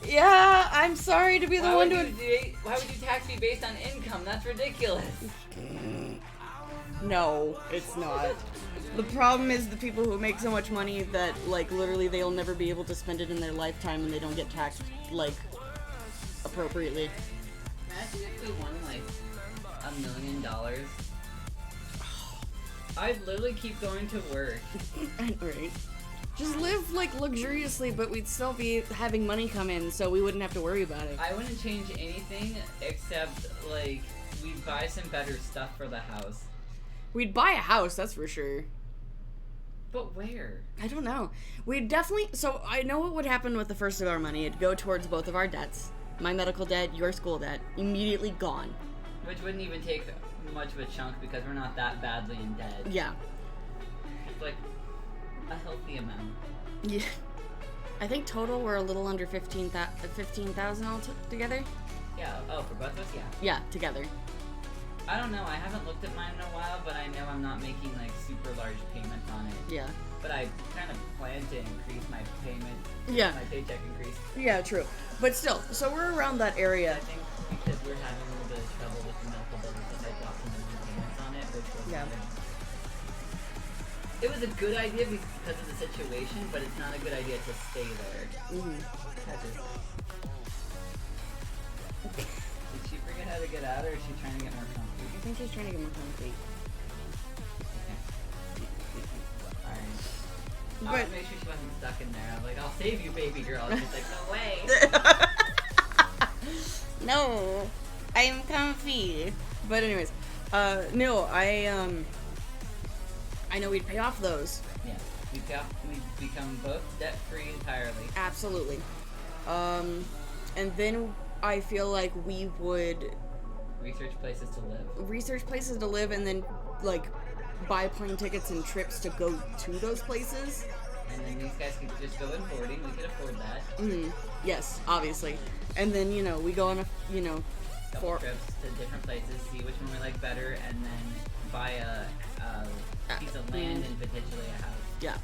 Yeah, I'm sorry to be the Why one would, to... why would you tax me based on income? That's ridiculous. No, it's not. The problem is the people who make so much money that, like, literally they'll never be able to spend it in their lifetime and they don't get taxed, like, appropriately. Imagine if we won, like, $1 million. I'd literally keep going to work. Right. Just live, like, luxuriously, but we'd still be having money come in, so we wouldn't have to worry about it. I wouldn't change anything except, like, we'd buy some better stuff for the house. We'd buy a house, that's for sure. But where? I don't know. We'd definitely... So, I know what would happen with the first of our money. It'd go towards both of our debts. My medical debt, your school debt. Immediately gone. Which wouldn't even take much of a chunk because we're not that badly in debt. Yeah. It's like a healthy amount. Yeah. I think total we're a little under 15,000 all together. Yeah, oh, for both of us? Yeah. Yeah, together. I don't know, I haven't looked at mine in a while, but I know I'm not making, like, super large payments on it. Yeah. But I kind of plan to increase my payment, Yeah. my paycheck increase. Yeah, true. But still, so we're around that area. I think because we're having a little bit of trouble with the medical bill because I dropped some monthly payments on it, which was Yeah. It was a good idea because of the situation, but it's not a good idea to stay there. Did she forget how to get out, or is she trying to get more comfy? I think she's trying to get more comfy. Alright. I But- would make sure she wasn't stuck in there. I'm like, I'll save you, baby girl. And she's like, no way. No, I'm comfy. But anyways, no, I know we'd pay off those. Yeah. we become both debt-free entirely. Absolutely. And then I feel like we would Research places to live. research places to live and then, like, buy plane tickets and trips to go to those places. And then these guys could just go in boarding. We could afford that. Mm-hmm. Yes, obviously. And then, you know, we go on a, you know, Couple trips to different places, see which one we like better, and then buy a piece of land and potentially a house. yeah.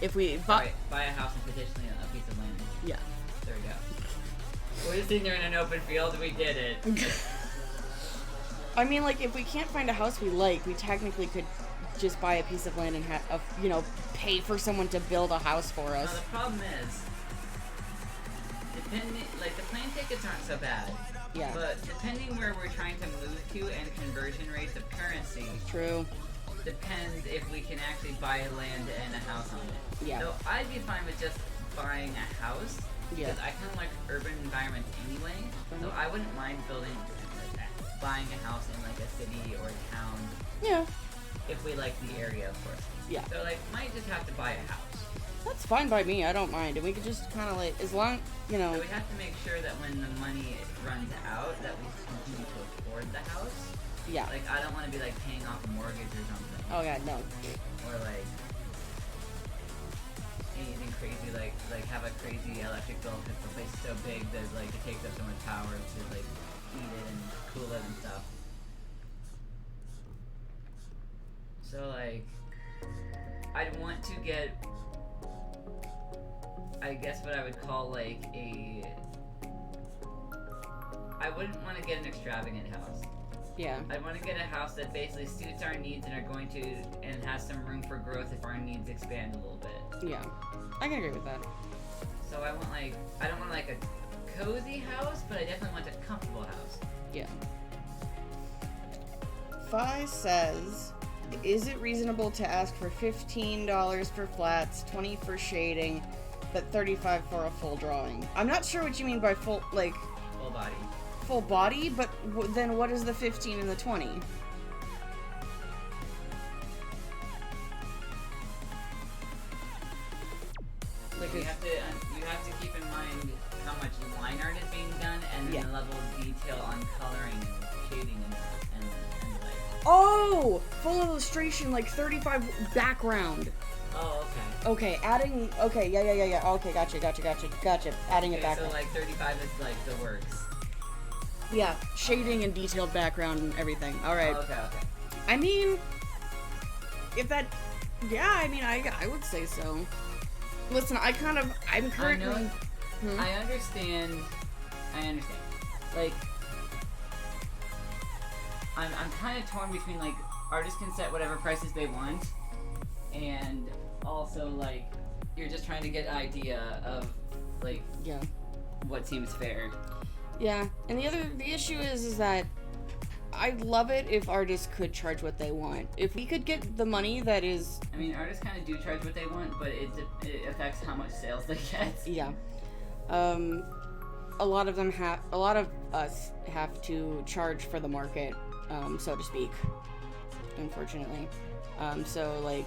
If we Sorry, buy a house and potentially a piece of land. yeah. There we go. We're just sitting there in an open field. We did it. I mean, like, if we can't find a house we like, we technically could just buy a piece of land and you know, pay for someone to build a house for Now us. the problem is, depending, like the plane tickets aren't so bad. Yeah. But depending where we're trying to move to and conversion rates of currency, True. depends if we can actually buy land and a house on it. Yeah. So I'd be fine with just buying a house. Yeah. Because I kind of like urban environments anyway. So Mhm. I wouldn't mind buying a house in like a city or a town Yeah. if we like the area, of course. Yeah. So like, might just have to buy a house. That's fine by me. I don't mind. And we could just kind of like, as long, you know. So we have to make sure that when the money runs out, that we continue to afford the house. Yeah. Like, I don't want to be like paying off a mortgage or something. Oh god, no. Or like anything crazy, like have a crazy electric bill because the place is so big that like it takes up so much power to like heat it and cool it and stuff. So like, I'd want to get, I guess what I would call like I wouldn't want to get an extravagant house. Yeah. I want to get a house that basically suits our needs and are going to, and has some room for growth if our needs expand a little bit. Yeah. I can agree with that. So I want like, I don't want like a cozy house, but I definitely want a comfortable house. Yeah. Fi says, is it reasonable to ask for $15 for flats, $20 for shading, but $35 for a full drawing? I'm not sure what you mean by full, like, Full body. full body, but then what is the 15 and the 20? Like, You have to keep in mind how much line art is being done and then Yeah. the level of detail on coloring and shading and like. oh, full illustration, like 35 background. Oh, okay. Okay, adding, okay, yeah. Okay, gotcha. Adding it Okay, back. so like 35 is like the works. Yeah, shading and detailed background and everything. All right. Oh, okay. I mean, if that, yeah, I mean, I would say so. Listen, I'm currently. I know. Hmm? I understand. Like, I'm kind of torn between like artists can set whatever prices they want, and also like you're just trying to get an idea of like Yeah. what seems fair. Yeah, and the issue is that I'd love it if artists could charge what they want. If we could get the money that is, I mean, artists kind of do charge what they want, but it affects how much sales they get. yeah, a lot of us have to charge for the market, so to speak, unfortunately. So like,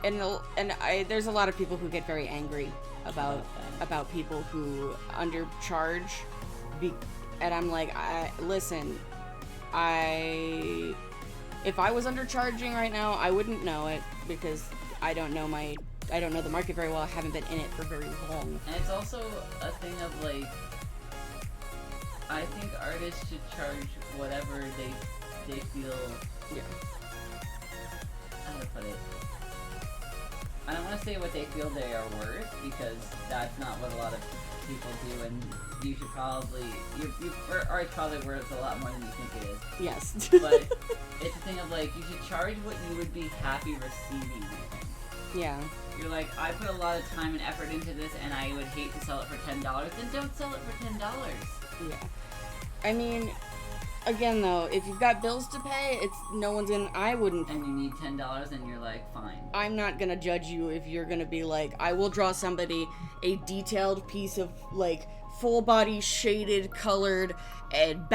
there's a lot of people who get very angry about people who undercharge, and I'm like, listen, if I was undercharging right now, I wouldn't know it because I don't know the market very well. I haven't been in it for very long. And it's also a thing of like, I think artists should charge whatever they feel. Yeah. How do I put it? I don't want to say what they feel they are worth because that's not what a lot of people do, and you should probably your art's probably worth a lot more than you think it is. Yes. But it's a thing of like, you should charge what you would be happy receiving. I think. Yeah. You're like, I put a lot of time and effort into this, and I would hate to sell it for $10. Then don't sell it for $10. Yeah. I mean, again though, if you've got bills to pay, I wouldn't. And you need $10, and you're like, fine. I'm not gonna judge you if you're gonna be like, I will draw somebody a detailed piece of like full body shaded, colored, and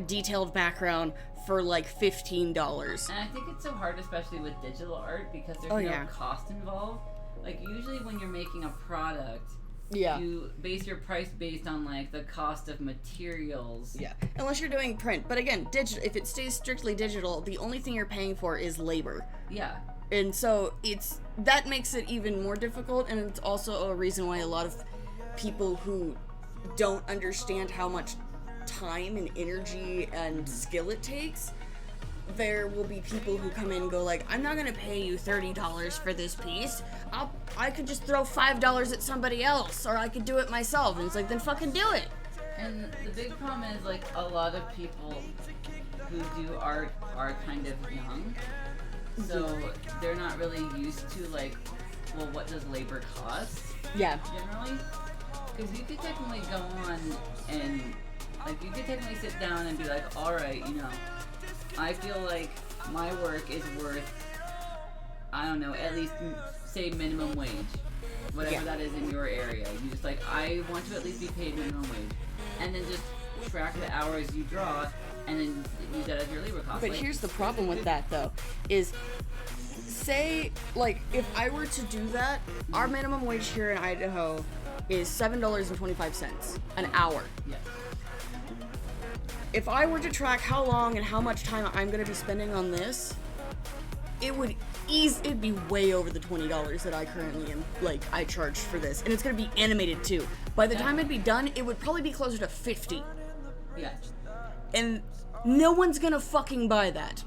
detailed background for like $15. And I think it's so hard, especially with digital art, because there's Oh, no yeah. cost involved. Like, usually when you're making a product, Yeah. you base your price based on, like, the cost of materials. Yeah, unless you're doing print. But again, if it stays strictly digital, the only thing you're paying for is labor. Yeah. And so that makes it even more difficult, and it's also a reason why a lot of people who don't understand how much time and energy and skill it takes, there will be people who come in and go like, I'm not gonna pay you $30 for this piece. I could just throw $5 at somebody else, or I could do it myself. And it's like, then fucking do it. And the big problem is, like, a lot of people who do art are kind of young. So they're not really used to, like, well, what does labor cost, Yeah. generally? Because you could technically go on and, like, you could technically sit down and be like, alright, you know, I feel like my work is worth, I don't know, at least, say, minimum wage. Whatever Yeah. that is in your area. You just, like, I want to at least be paid minimum wage. And then just track the hours you draw, and then use that as your labor cost. But Like, here's the problem with that, though, is say, like, if I were to do that, our minimum wage here in Idaho is $7.25 an hour. yeah. If I were to track how long and how much time I'm going to be spending on this, it'd be way over the $20 that I currently am, like, I charge for this. And it's going to be animated, too. By the time it'd be done, it would probably be closer to 50. Yeah. And no one's gonna fucking buy that.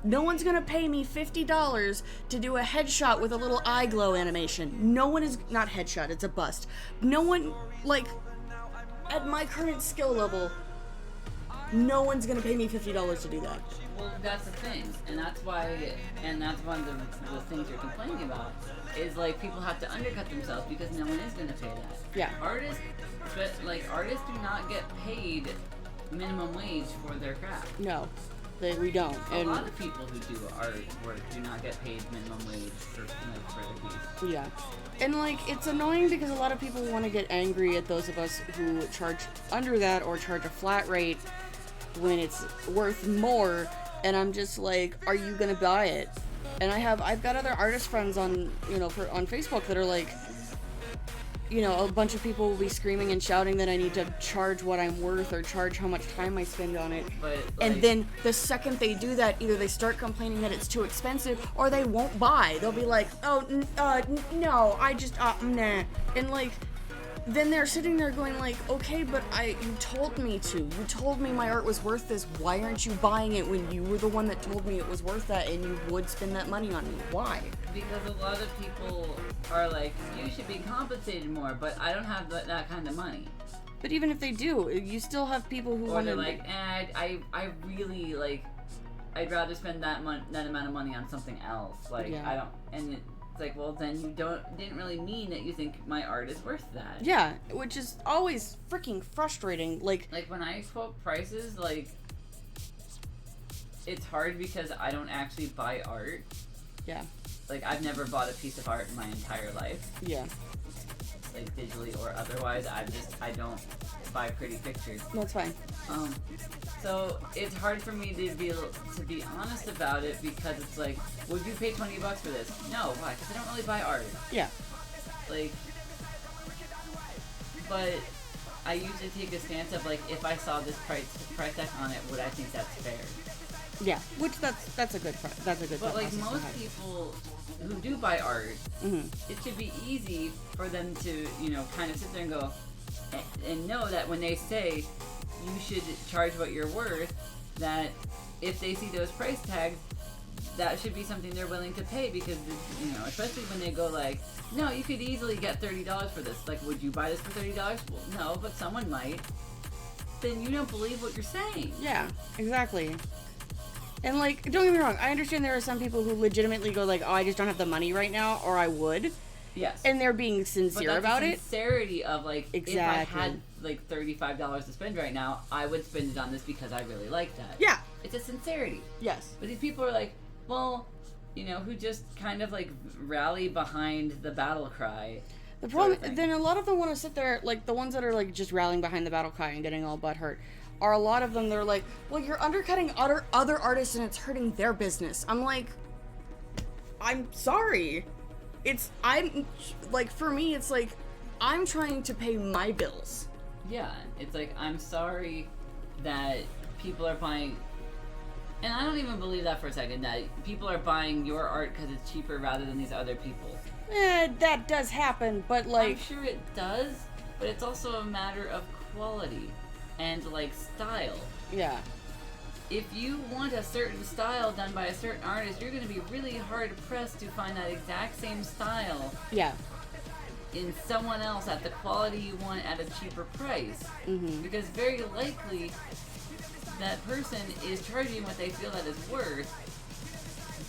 No one's gonna pay me $50 to do a headshot with a little eye glow animation. No one is, not headshot, it's a bust. No one, like, at my current skill level, no one's gonna pay me $50 to do that. Well, that's the thing, and that's why, and that's one of the things you're complaining about, is like people have to undercut themselves because no one is gonna pay that. Yeah. Artists, but like artists do not get paid minimum wage for their craft. No, we don't. A lot of people who do artwork do not get paid minimum wage for their piece. Yeah. And, like, it's annoying because a lot of people want to get angry at those of us who charge under that or charge a flat rate when it's worth more, and I'm just like, are you gonna buy it? And I've got other artist friends on, on Facebook that are like, a bunch of people will be screaming and shouting that I need to charge what I'm worth or charge how much time I spend on it. But And like, then the second they do that, either they start complaining that it's too expensive or they won't buy. They'll be like, no, I just, nah. And like, then they're sitting there going like, okay, but you told me to. You told me my art was worth this. Why aren't you buying it when you were the one that told me it was worth that and you would spend that money on me? Why? because a lot of people are like, you should be compensated more, but I don't have that kind of money. But even if they do, you still have people who Or want they're to like, I really like, I'd rather spend that amount of money on something else. Like, Yeah. I don't, and it's like, well, then you didn't really mean that you think my art is worth that. Yeah, which is always freaking frustrating. Like, When I quote prices, like, it's hard because I don't actually buy art. yeah, Like, I've never bought a piece of art in my entire life, yeah, like digitally or otherwise. I don't buy pretty pictures. that's fine. So it's hard for me to be honest about it because it's like, would you pay $20 for this? No, why? Because I don't really buy art. Yeah, Like, but I usually take a stance of like, if I saw this price tag on it, would I think that's fair? yeah, which that's a good that's a good. But thought like process to most have. people who do buy art, Mhm. it should be easy for them to, kind of sit there and go, and know that when they say you should charge what you're worth, that if they see those price tags, that should be something they're willing to pay because, especially when they go like, no, you could easily get $30 for this. Like, would you buy this for $30? Well, no, but someone might. Then you don't believe what you're saying. Yeah, exactly. And like, don't get me wrong, I understand there are some people who legitimately go like, oh, I just don't have the money right now, or I would, Yes. and they're being But sincere that's about the it. sincerity of like, Exactly. if I had like $35 to spend right now, I would spend it on this because I really like that. Yeah. It's a sincerity. Yes. But these people are like, well, who just kind of like rally behind the battle cry. The problem, sort of thing. then a lot of them want to sit there, like the ones that are like just rallying behind the battle cry and getting all butthurt, are a lot of them. They're like, well, you're undercutting other artists and it's hurting their business. I'm like, I'm sorry. I'm like, for me, it's like, I'm trying to pay my bills. Yeah, it's like, I'm sorry that people are buying, and I don't even believe that for a second, that people are buying your art because it's cheaper rather than these other people. That does happen, but like, I'm sure it does, but it's also a matter of quality and like style. yeah, If you want a certain style done by a certain artist, you're going to be really hard pressed to find that exact same style yeah, in someone else at the quality you want at a cheaper price. Because very likely that person is charging what they feel that is worth,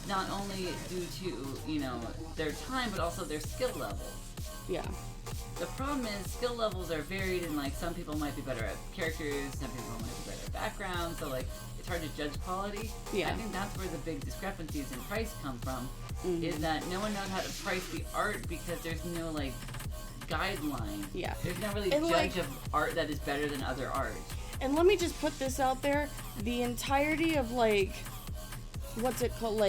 not only due to, you know, their time, but also their skill level. yeah, The problem is skill levels are varied, and like some people might be better at characters, some people might be better at background, so like it's hard to judge quality. Yeah. I think that's where the big discrepancies in price come from, is that no one knows how to price the art because there's no like guideline. Yeah. There's no really And, judge like- of art that is better than other art. And let me just put this out there: the entirety of like, what's it called?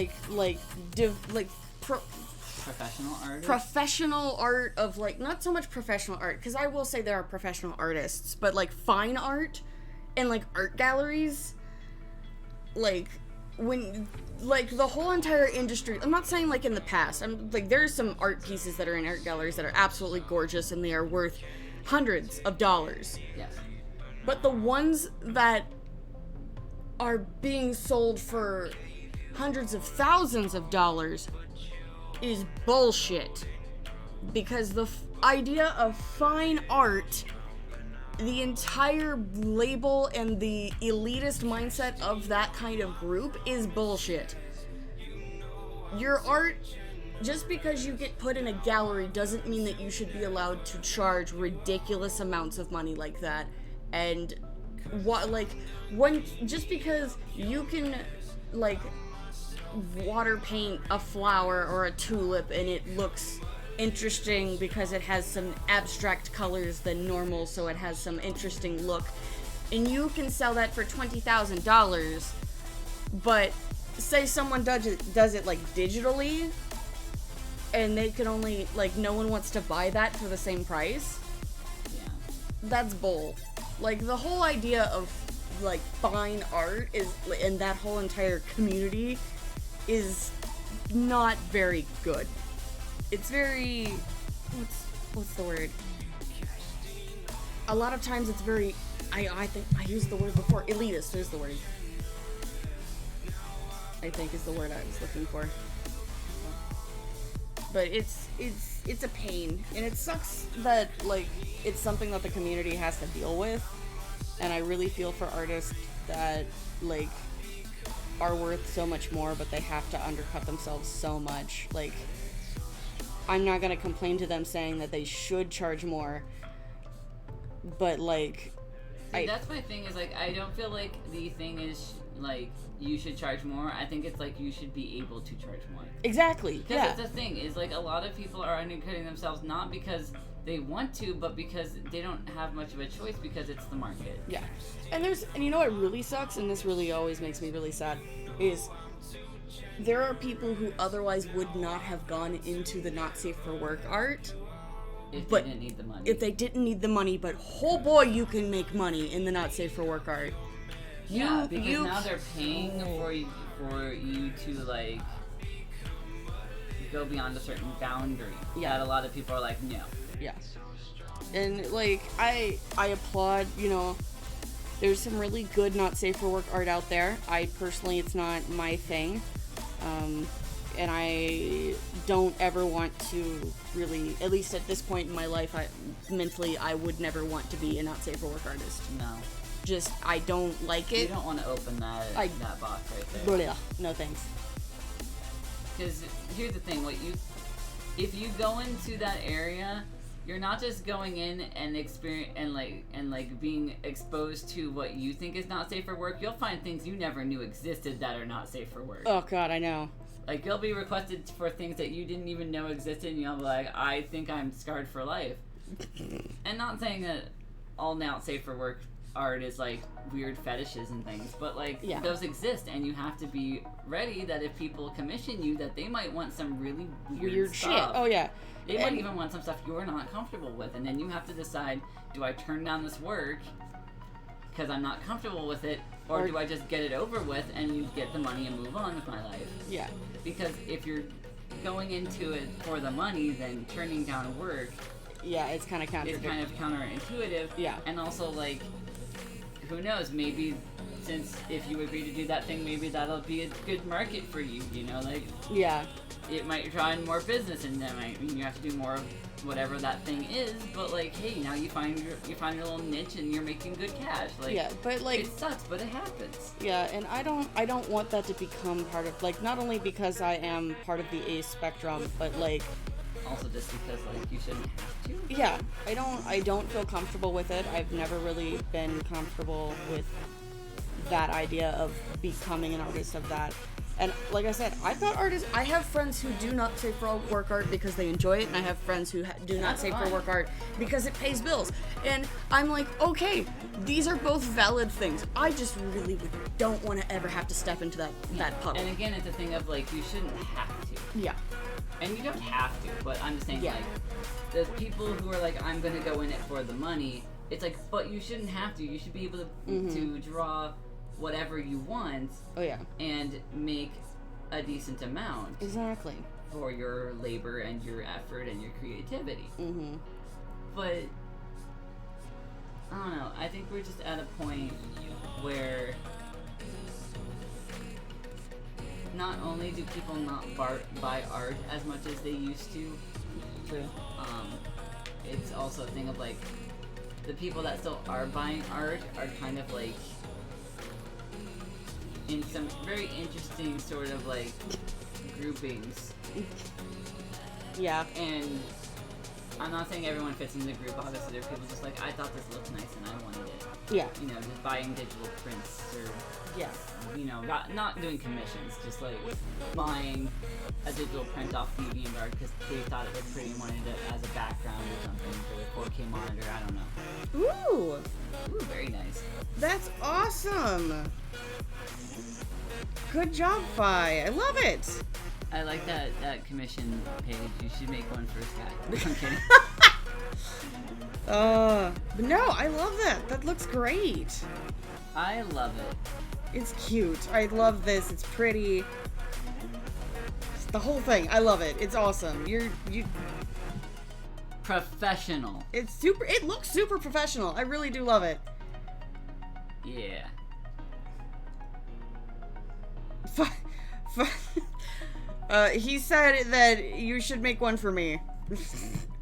Professional artists. Professional art of like, not so much professional art, because I will say there are professional artists, but like fine art and like art galleries, like when like the whole entire industry, I'm not saying like in the past, I'm like, there's some art pieces that are in art galleries that are absolutely gorgeous and they are worth hundreds of dollars, Yes. but the ones that are being sold for hundreds of thousands of dollars is bullshit. Because the idea of fine art, the entire label and the elitist mindset of that kind of group is bullshit. Your art, just because you get put in a gallery doesn't mean that you should be allowed to charge ridiculous amounts of money like that. And what, like, when, just because you can like water paint a flower or a tulip and it looks interesting because it has some abstract colors than normal, so it has some interesting look, and you can sell that for $20,000, but say someone does it like digitally and they can only, like, no one wants to buy that for the same price, Yeah. that's bull. Like, the whole idea of like fine art is, and that whole entire community is not very good. It's very, what's the word? A lot of times it's very, I think I used the word before, elitist is the word. I think is the word I was looking for. But it's a pain, and it sucks that like it's something that the community has to deal with. And I really feel for artists that like are worth so much more, but they have to undercut themselves so much. Like, I'm not gonna complain to them saying that they should charge more, but like, See, that's my thing, is like, I don't feel like the thing is like you should charge more. I think it's like you should be able to charge more. exactly, Because yeah, that's the thing, is like a lot of people are undercutting themselves not because they want to, but because they don't have much of a choice because it's the market. yeah. And you know what really sucks, and this really always makes me really sad, is there are people who otherwise would not have gone into the not safe for work art If But they didn't need the money. if they didn't need the money, but oh boy, you can make money in the not safe for work art. Yeah, because now they're paying for you to like go beyond a certain boundary. Yeah. That a lot of people are like, no. Yeah. And like I applaud, you know, there's some really good not safe for work art out there. I personally, it's not my thing. And I don't ever want to really, at least at this point in my life, mentally I would never want to be a not safe for work artist. No. Just, I don't like You it. don't want to open that box right there. Blah, no thanks. Because here's the thing, if you go into that area, you're not just going in and experience and like being exposed to what you think is not safe for work. You'll find things you never knew existed that are not safe for work. Oh god, I know. Like, you'll be requested for things that you didn't even know existed, and you'll be like, I think I'm scarred for life. And not saying that all not safe for work art is like weird fetishes and things, but like Yeah. those exist, and you have to be ready that if people commission you, that they might want some really Weird shit. stuff. Oh yeah. They might And- even want some stuff you're not comfortable with, and then you have to decide: do I turn down this work because I'm not comfortable with it, or Or- do I just get it over with and you get the money and move on with my life? Yeah. Because if you're going into it for the money, then turning down work Yeah, it's kind of is contradictory. kind of counterintuitive. Yeah. And also, like, who knows? Maybe since if you agree to do that thing, maybe that'll be a good market for you. You know, like Yeah. it might draw in more business, and that might mean you have to do more of whatever that thing is. But like, hey, now you find your little niche, and you're making good cash. Like, Yeah, but like, it sucks, but it happens. yeah, and I don't want that to become part of, like, not only because I am part of the A spectrum, but like, Also, just because like you shouldn't have to. yeah, I don't feel comfortable with it. I've never really been comfortable with that idea of becoming an artist of that. And like I said, I've got artists. I have friends who do not say for work art because they enjoy it, and I have friends who do not That's say for fine. work art because it pays bills. And I'm like, okay, these are both valid things. I just really don't want to ever have to step into that puddle. And again, it's a thing of like you shouldn't have to. Yeah, And you don't have to, but I'm just saying, Yeah. like, the people who are like, I'm gonna go in it for the money, it's like, but you shouldn't have to. You should be able to draw whatever you want oh yeah, and make a decent amount exactly. for your labor and your effort and your creativity. Mm-hmm. But, I don't know, I think we're just at a point where not only do people not buy art as much as they used to, True. it's also a thing of like the people that still are buying art are kind of like in some very interesting sort of like groupings, Yeah. and I'm not saying everyone fits in the group. Obviously, there are people just like, I thought this looked nice and I wanted it. Yeah. You know, just buying digital prints or Yeah. you know, not doing commissions, just like buying a digital print off DeviantArt because they thought it looked pretty and wanted it as a background or something for the 4K monitor. I don't know. Ooh, Ooh, very nice. that's awesome. Good job, Fi. I love it. I like that commission page. You should make one for Sky. I'm kidding. But no, I love that. That looks great. I love it. It's cute. I love this. It's pretty. It's the whole thing. I love it. It's awesome. You. Professional. It's super. It looks super professional. I really do love it. Yeah. He said that you should make one for me.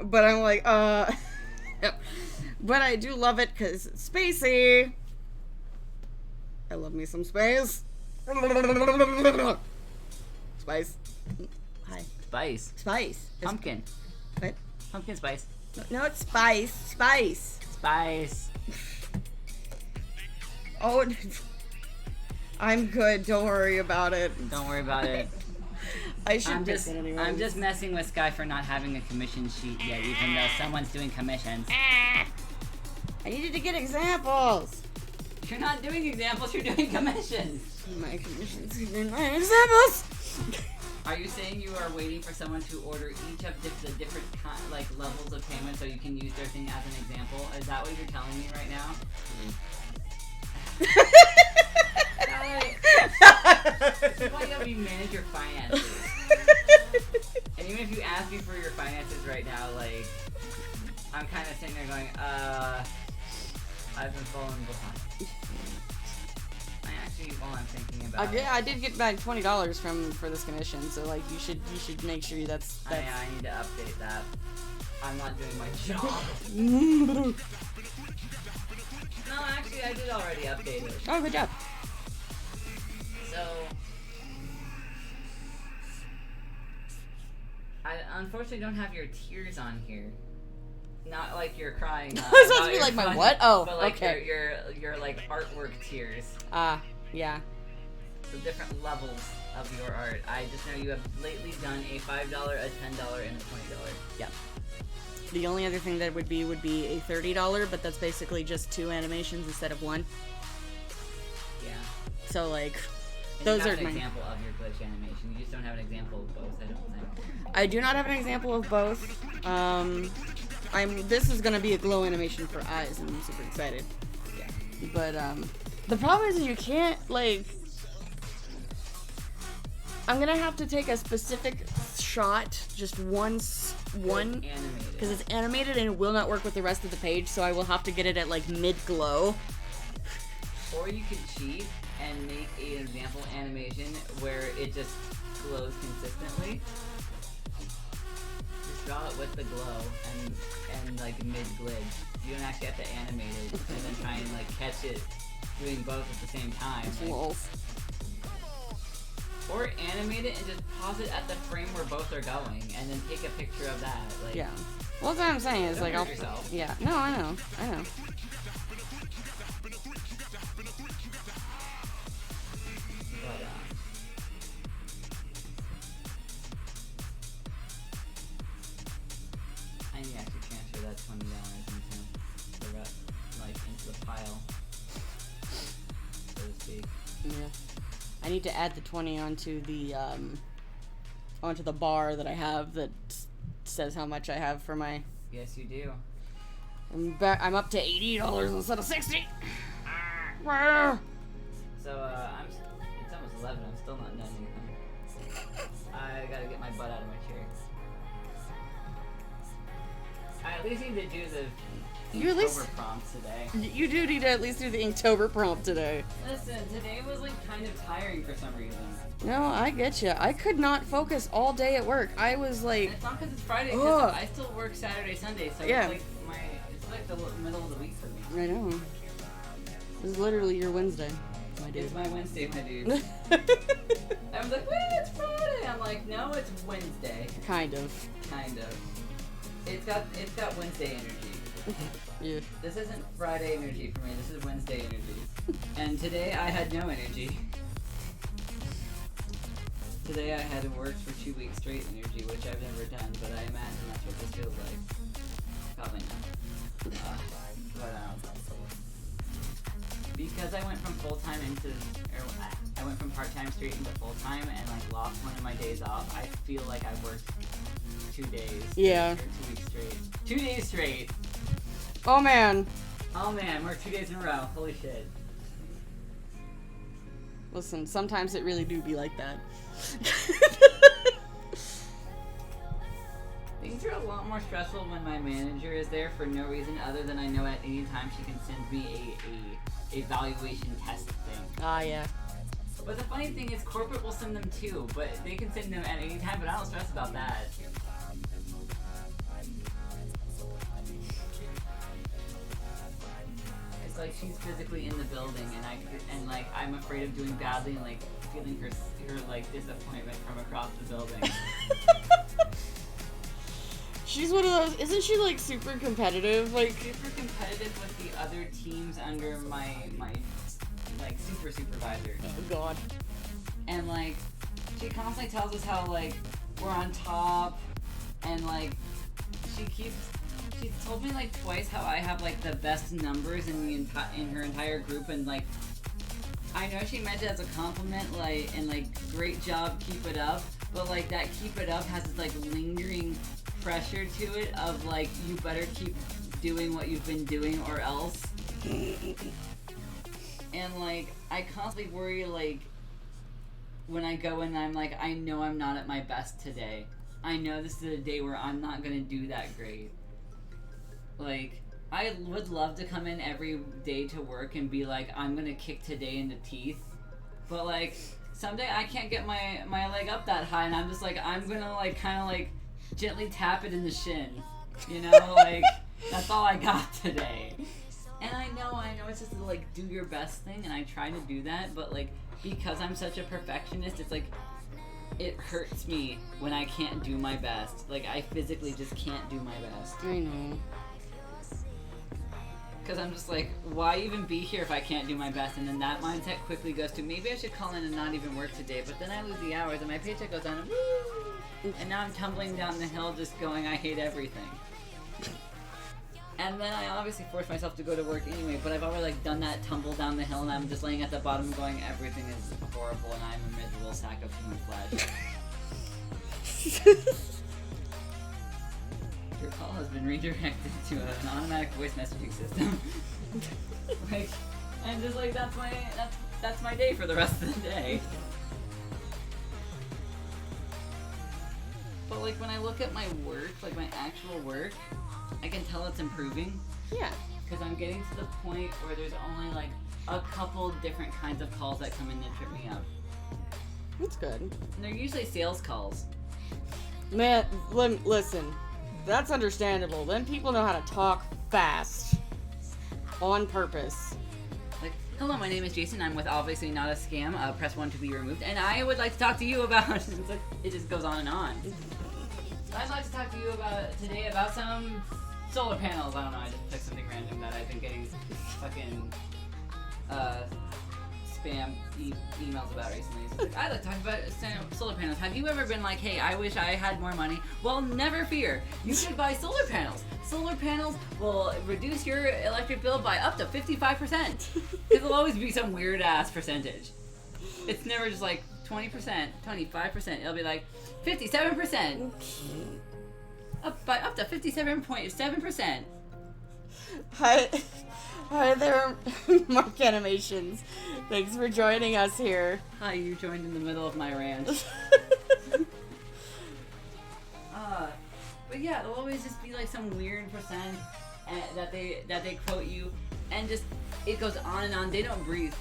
But I'm like, But I do love it because it's spacey. I love me some space. Spice. Hi. Spice. Spice. Pumpkin. What? Pumpkin spice. No, it's spice. Spice. Spice. Oh, I'm good. Don't worry about it. Don't worry about it. I should I'm pick just it anyway. I'm just messing with Sky for not having a commission sheet yet, even though someone's doing commissions. I needed to get examples. You're not doing examples, you're doing commissions. My commissions in my examples. Are you saying you are waiting for someone to order each of the different like levels of payment so you can use their thing as an example? Is that what you're telling me right now? Why you gotta be manage your finances? And even if you ask me for your finances right now, like I'm kind of sitting there going, I've been falling behind. I actually, while I'm thinking about I did get back $20 for this commission, so like you should make sure that's. I need to update that. I'm not doing my job. No, actually, I did already update it. Oh, good job. So, I unfortunately don't have your tears on here. Not like you're crying. I was about about to be your like, my fun- what? Oh, but like okay. your like artwork tears. Yeah. The different levels of your art. I just know you have lately done a $5, a $10, and a $20. Yep. The only other thing that would be a $30, but that's basically just 2 animations instead of 1. Yeah. So like, And those you have are an my. example of your glitch animation. You just don't have an example of both, I don't think. I do not have an example of both. This is gonna be a glow animation for eyes, and I'm super excited. Yeah. But the problem is you can't like. I'm gonna have to take a specific shot, just one, Animated. because it's animated and it will not work with the rest of the page. So I will have to get it at like mid glow. Or you could cheat and make an example animation where it just glows consistently. Just draw it with the glow and like mid glitch. You don't actually have to animate it and then try and like catch it doing both at the same time. Like, Lol. or animate it and just pause it at the frame where both are going and then take a picture of that. Like, Yeah. Well, that's what I'm saying is Don't like hurt I'll. yourself. Yeah. No, I know. But, I need to actually transfer that $20 into the rest, like into the pile, so to speak. Yeah. I need to add the 20 onto the bar that I have that says how much I have for my. Yes, you do. I'm up to $80 instead of 60. Rah. So it's almost 11. I'm still not done anything. I gotta get my butt out of my chair. I at least need to do the You at least- Inktober prompt today. You do need to at least do the Inktober prompt today. Listen, today was like kind of tiring for some reason. No, I get you. I could not focus all day at work. I was like, And it's not because it's Friday, Ugh. because I still work Saturday, Sunday, so Yeah. it's like the middle of the week for me. I know. This is literally your Wednesday, my dude. It's my Wednesday, my dude. I was like, wait, it's Friday. I'm like, no, it's Wednesday. Kind of. Kind of. It's got Wednesday energy. Yeah. This isn't Friday energy for me. This is Wednesday energy. And today I had no energy. Today I had worked for 2 weeks straight energy, which I've never done, but I imagine that's what this feels like. Probably not. Because I went from full-time I went from part-time straight into full-time and like lost one of my days off, I feel like I worked 2 days. Yeah. Or 2 weeks straight. 2 days straight! Oh man. Oh man, worked 2 days in a row. Holy shit. Listen, sometimes it really do be like that. Things are a lot more stressful when my manager is there for no reason other than I know at any time she can send me a evaluation test thing. Ah, yeah. But the funny thing is corporate will send them too, but they can send them at any time, but I don't stress about that. It's like she's physically in the building and like I'm afraid of doing badly and like feeling her like disappointment from across the building. She's one of those. Isn't she like super competitive? Like, Super competitive with the other teams under my like supervisor. oh god. And like she constantly tells us how like we're on top and like she's told me like twice how I have like the best numbers in the in her entire group, and like I know she meant it as a compliment, like, and like great job, keep it up, but like that keep it up has this like lingering pressure to it of like you better keep doing what you've been doing or else. And like I constantly worry like when I go in I'm like, I know I'm not at my best today. I know this is a day where I'm not gonna do that great. Like, I would love to come in every day to work and be like, I'm gonna kick today in the teeth. But like, someday I can't get my leg up that high and I'm just like, I'm gonna like kinda like gently tap it in the shin. You know, like, that's all I got today. And I know it's just a, like, do your best thing, and I try to do that, but, like, because I'm such a perfectionist, it's, like, it hurts me when I can't do my best. Like, I physically just can't do my best. I know. Because I'm just like, why even be here if I can't do my best? And then that mindset quickly goes to, maybe I should call in and not even work today, but then I lose the hours, and my paycheck goes down, and woo! And now I'm tumbling down the hill just going, I hate everything. And then I obviously force myself to go to work anyway, but I've already like done that tumble down the hill and I'm just laying at the bottom going, everything is horrible and I'm a miserable sack of human flesh. Your call has been redirected to an automatic voice messaging system. Like, and just like that's my day for the rest of the day. But like when I look at my work, like my actual work, I can tell it's improving. Yeah. Because I'm getting to the point where there's only like a couple different kinds of calls that come in and trip me up. That's good. And they're usually sales calls. Man, listen. That's understandable. Then people know how to talk fast. On purpose. Like, hello, my name is Jason. I'm with Obviously Not a Scam. Press 1 to be removed. And I would like to talk to you about... It's like, it just goes on and on. I'd like to talk to you today about some solar panels. I don't know, I just picked something random that I've been getting fucking spam emails about recently. So like, I'd like to talk about solar panels. Have you ever been like, hey, I wish I had more money? Well, never fear. You should buy solar panels. Solar panels will reduce your electric bill by up to 55%. Because it'll always be some weird ass percentage. It's never just like 20%, 25%. It'll be like 57%. Up to 57.7%. Hi there, Mark Animations. Thanks for joining us here. Hi, you joined in the middle of my rant. But yeah, it'll always just be like some weird percent that they quote you, and just it goes on and on. They don't breathe.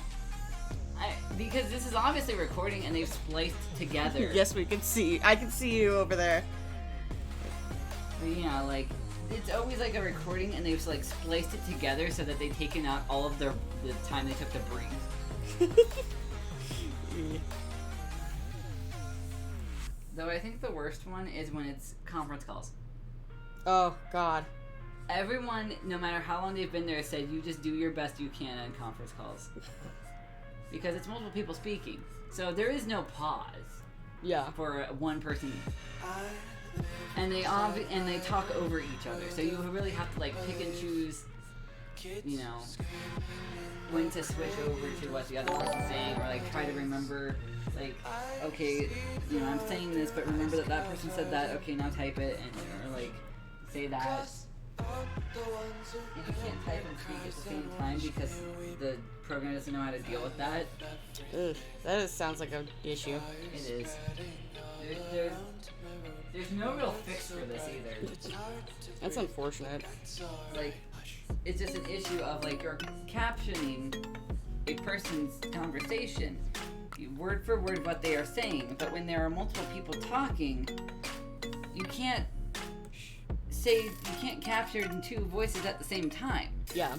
Because this is obviously recording and they've spliced together. Yes, we can see. I can see you over there. But yeah, like it's always like a recording and they've like spliced it together so that they've taken out all of the time they took to breathe. Though I think the worst one is when it's conference calls. Oh, God. Everyone, no matter how long they've been there, said you just do your best you can on conference calls. Because it's multiple people speaking. So there is no pause. Yeah. For one person. And they talk over each other. So you really have to like pick and choose, you know, when to switch over to what the other person's saying, or like try to remember, like, okay, you know, I'm saying this, but remember that person said that. Okay, now type it, and or like say that. If you can't type and speak at the same time because the program doesn't know how to deal with that. Ugh, that sounds like an issue. It is. There's no real fix for this either. That's unfortunate. Like, it's just an issue of like you're captioning a person's conversation, word for word what they are saying, but when there are multiple people talking, you can't capture in two voices at the same time. Yeah.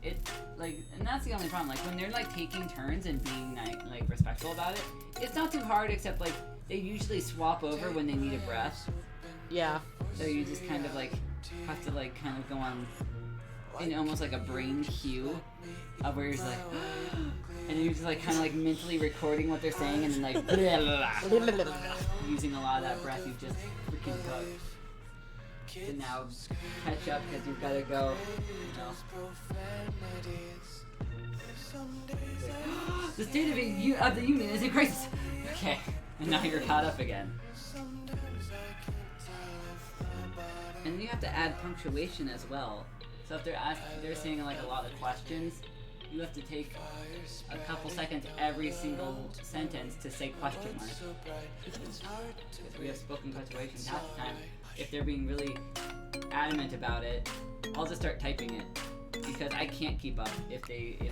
It's like, and that's the only problem. Like when they're like taking turns and being like respectful about it, it's not too hard, except like they usually swap over when they need a breath. Yeah. So you just kind of like have to like kind of go on in almost like a brain cue of where you're just like and you're just like kind of like mentally recording what they're saying and then like using a lot of that breath you've just freaking cooked to now catch up because you've got to go, you know. The state of the union is in crisis. Okay, and now you're caught up again. And you have to add punctuation as well. So if they're saying like a lot of questions, you have to take a couple seconds every single sentence to say question mark. Because we have spoken punctuation half the time. If they're being really adamant about it, I'll just start typing it because I can't keep up if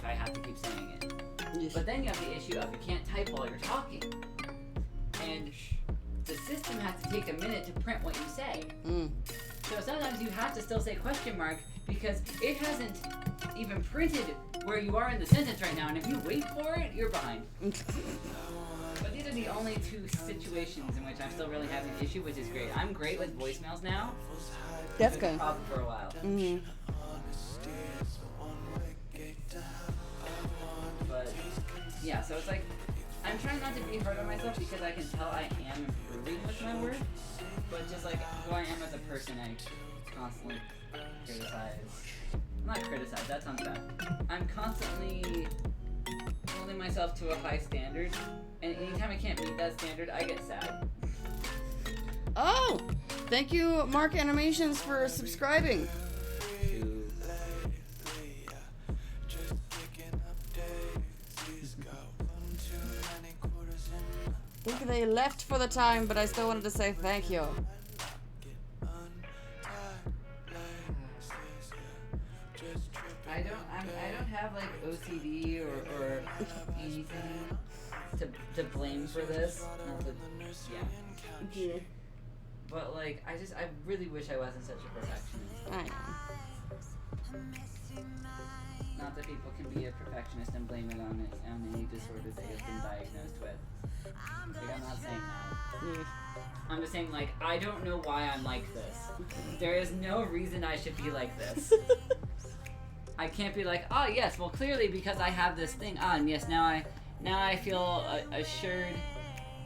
I have to keep saying it. Yes. But then you have the issue of you can't type while you're talking, and the system has to take a minute to print what you say. So sometimes you have to still say question mark because it hasn't even printed where you are in the sentence right now, and if you wait for it, you're behind. But these are the only two situations in which I'm still really having an issue, which is great. I'm great with voicemails now. That's It was a good. problem for a while. But yeah, so it's like I'm trying not to be hard on myself because I can tell I am improving with my work, but just like who I am as a person, constantly criticize. Not criticize, that sounds bad. I'm constantly holding myself to a high standard, and anytime I can't meet that standard, I get sad. Oh! Thank you, Mark Animations, for subscribing. To Just picking up daisies. Got one too many quarters in. I think they left for the time, but I still wanted to say thank you. I don't have like OCD or anything to blame for this. Not that, yeah. But like I really wish I wasn't such a perfectionist. I know. Not that people can be a perfectionist and blame it on any disorder that you've been diagnosed with. Like, I'm not saying that. Yeah. I'm just saying, like, I don't know why I'm like this. There is no reason I should be like this. I can't be like, oh yes, well clearly because I have this thing on. Yes, now I feel assured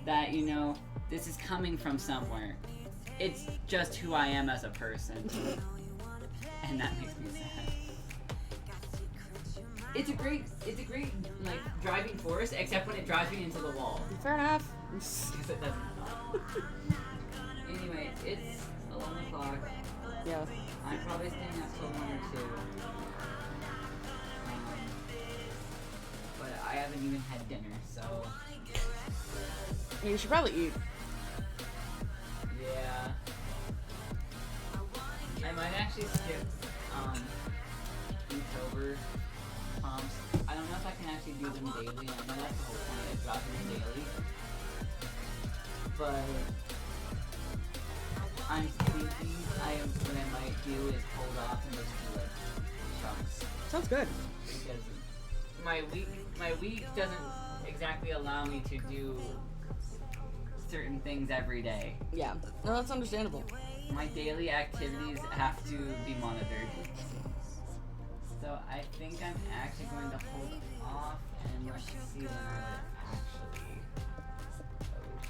that, you know, this is coming from somewhere. It's just who I am as a person. And that makes me sad. It's a great like driving force, except when it drives me into the wall. Fair enough. Because it doesn't. Anyway, it's 11 o'clock. Yeah. I'm probably staying up till 1 or 2. But I haven't even had dinner, so You should probably eat. yeah. I might actually skip Inktober prompts. I don't know if I can actually do them daily. I know that's the whole point of dropping them daily. But I'm thinking what I might do is hold off and just do like chunks. Sounds good. Because my week doesn't exactly allow me to do certain things every day. Yeah. No, that's understandable. My daily activities have to be monitored. So I think I'm actually going to hold off and let's see when I would actually post.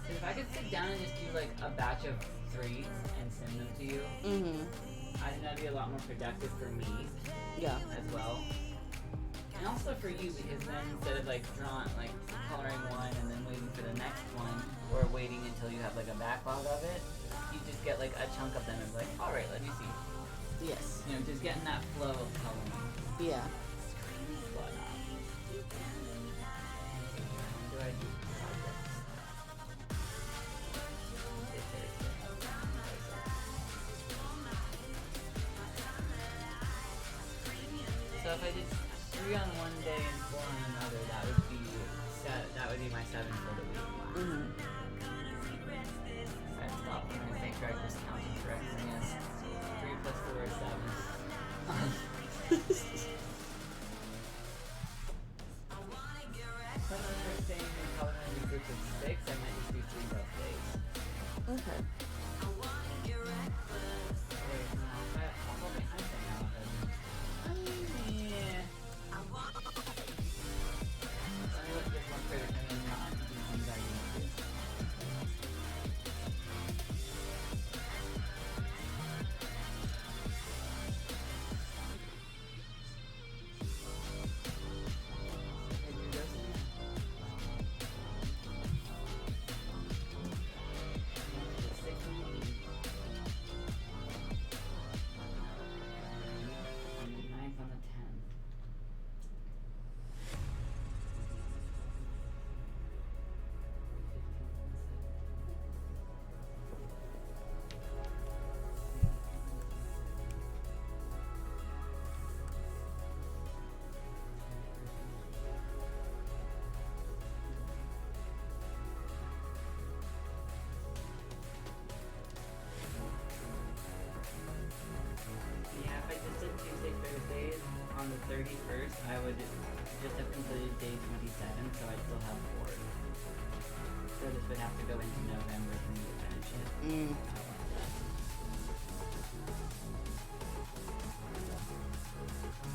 So if I could sit down and just do like a batch of 3 and send them to you, Mm-hmm. I think that'd be a lot more productive for me Yeah. as well. And also for you, because then instead of like coloring one and then waiting for the next one, or waiting until you have like a backlog of it, you just get like a chunk of them and be like, alright, let me see. Yes. You know, just getting that flow of coloring. Yeah. But, when do I do projects? It's Thursday. So if I did 3 on one day and 4 on another, that would be my 7 for the week. Mm-hmm. I stopped when I make sure I was counting correctly. Yes. 3 plus 4 is 7. When we're staying in coloring in groups of 6, I might just do 3 both days. Okay. Wait, no, I'll hold my hand right now. Yeah. Let me look at this one first and then not do things I need to. Hey, do this again. The 6 and the 8. And the 9th on the 10th. Yeah, if I just did Tuesday, Thursdays on the 31st, I would just have completed day 27, so I'd still have 4. So this would have to go into November for me to finish it. Mm.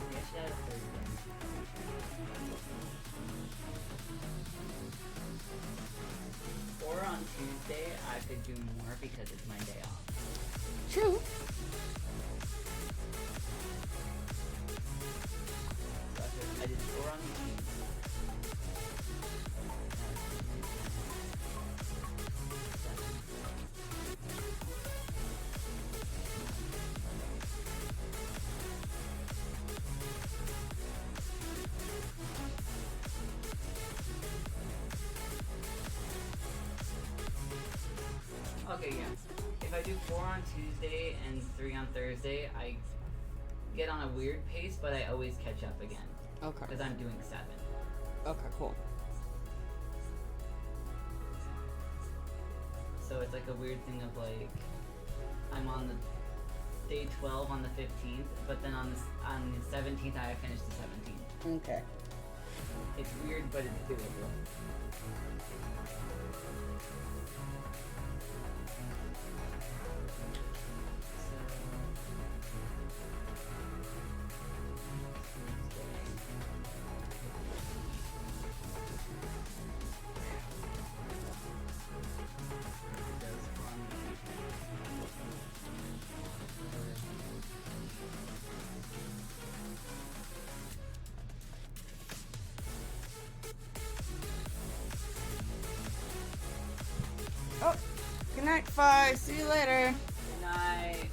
I should have a Thursday. Or on Tuesday, I could do more because it's my day off. True. So I did 4 on the team. Okay, yeah. If I do 4 on Tuesday and 3 on Thursday, I get on a weird pace, but I always catch up again. Okay. Because I'm doing 7. Okay, cool. So it's like a weird thing of like, I'm on the day 12 on the 15th, but then on the 17th I finished the 17th. Okay. It's weird, but it's doable. Oh, good night, Fi. See you later. Good night.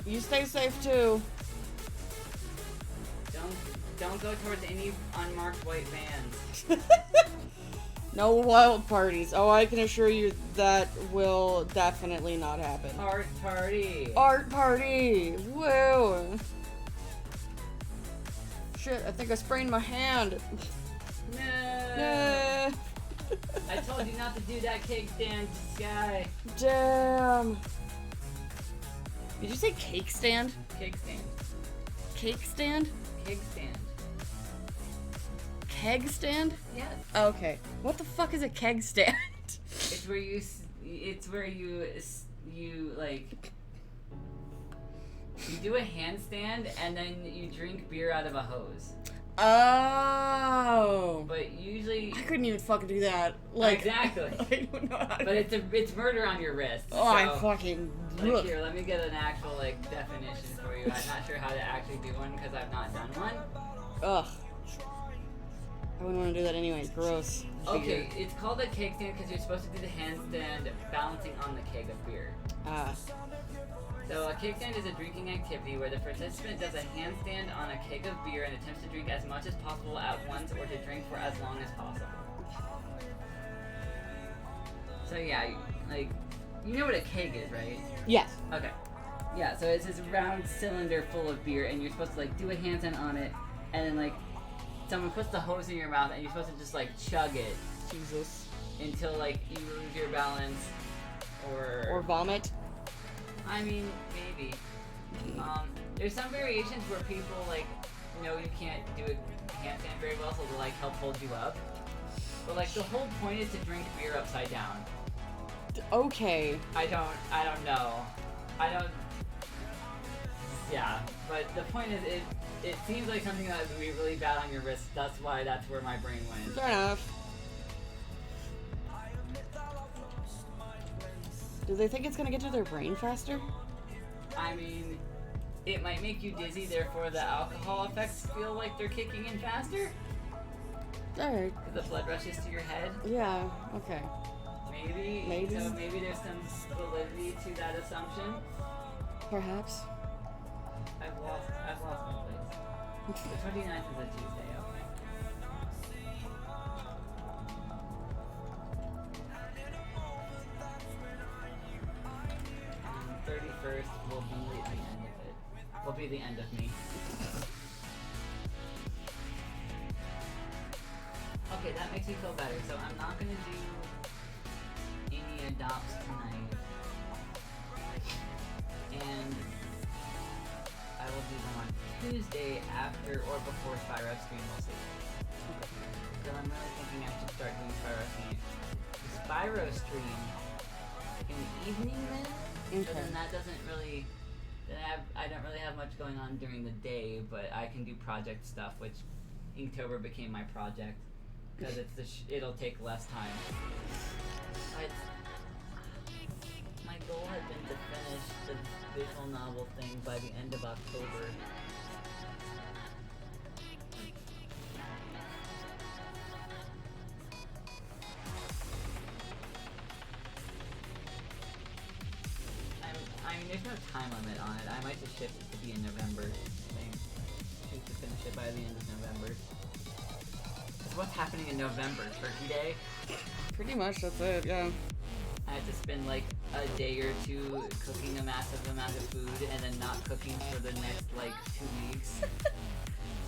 You stay safe too. Don't go towards any unmarked white vans. No wild parties. Oh, I can assure you that will definitely not happen. Art party. Art party! Woo! Shit, I think I sprained my hand. No. Yeah. I told you not to do that cake stand, Sky. Damn. Did you say cake stand? Cake stand. Cake stand? Cake stand. Keg stand? Yes. Okay. What the fuck is a keg stand? It's where you like you do a handstand and then you drink beer out of a hose. Oh. But usually I couldn't even fucking do that. Like exactly. I don't know how to. But it's murder on your wrist. Oh, I so, fucking. like Ugh. here, let me get an actual like definition for you. I'm not sure how to actually do one because I've not done one. Ugh. I wouldn't want to do that anyways. Gross. Okay, it's called a keg stand because you're supposed to do the handstand balancing on the keg of beer. Ah. So a keg stand is a drinking activity where the participant does a handstand on a keg of beer and attempts to drink as much as possible at once or to drink for as long as possible. So yeah, like, you know what a keg is, right? Yes. Okay. Yeah, so it's this round cylinder full of beer and you're supposed to like do a handstand on it and then like someone puts the hose in your mouth and you're supposed to just like chug it Jesus. until like you lose your balance Or vomit. I mean, maybe. There's some variations where people like, you know, you can't do a handstand very well, so they'll like help hold you up. But like the whole point is to drink beer upside down. Okay. I don't know. Yeah, but the point is, it seems like something that would be really bad on your wrist. That's where my brain went. Fair enough. Do they think it's gonna get to their brain faster? I mean, it might make you dizzy, therefore the alcohol effects feel like they're kicking in faster. Alright. Because the blood rushes to your head. Yeah, okay. Maybe. Maybe. So maybe there's some validity to that assumption. Perhaps. I've lost my place. The 29th is a Tuesday, okay. 31st will be the end of it. Will be the end of me. Okay, that makes me feel better. So I'm not gonna do any adopts tonight. And I will do them on Tuesday after or before Spyro stream, we'll see. So I'm really thinking I should start doing Spyro stream. The Spyro stream in the evening then? Okay. So then that doesn't really. Then I don't really have much going on during the day, but I can do project stuff, which Inktober became my project because it'll take less time. My goal had been to finish the visual novel thing by the end of October. I mean, there's no time limit on it. I might just shift it to be a November thing. Choose to finish it by the end of November. 'Cause what's happening in November? Turkey Day? Pretty much, that's it, yeah. I have to spend like a day or two cooking a massive amount of food and then not cooking for the next like 2 weeks.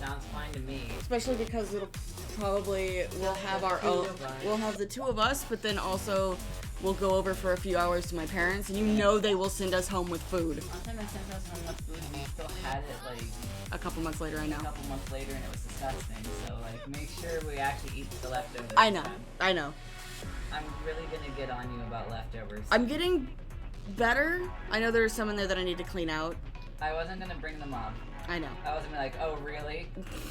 Sounds fine to me. Especially because it'll probably, we'll have our own, we'll have the two of us, but then also we'll go over for a few hours to my parents, and you know they will send us home with food. One time I sent us home with food and we still had it like A couple months later, I know. a couple months later and it was disgusting. So like make sure we actually eat the leftovers. I know, I know. I'm really gonna get on you about leftovers. I'm getting better. I know there's some in there that I need to clean out. I wasn't gonna bring them up. I know. I wasn't gonna be like, oh really?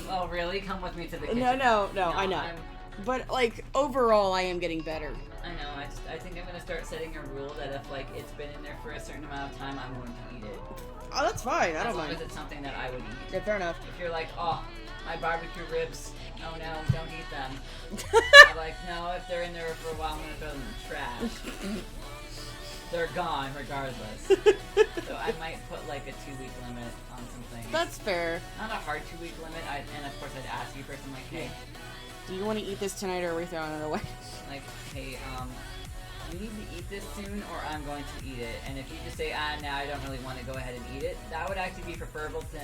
Oh really? Come with me to the kitchen. No, I know. I'm- But, like, overall, I am getting better. I know. I think I'm gonna start setting a rule that if like it's been in there for a certain amount of time, I'm going to eat it. Oh, that's fine. I As don't long mind. as it's something that I would eat. Yeah, fair enough. If you're like, oh, my barbecue ribs, oh no, don't eat them. I'm like, no, if they're in there for a while, I'm gonna throw them in the trash. They're gone regardless. So I might put like a 2-week limit on some things. That's fair. Not a hard 2-week limit. And of course I'd ask you first. I'm like, hey, Do you want to eat this tonight, or are we throwing it away? like, hey, you need to eat this soon, or I'm going to eat it. And if you just say, now I don't really want to go ahead and eat it, that would actually be preferable to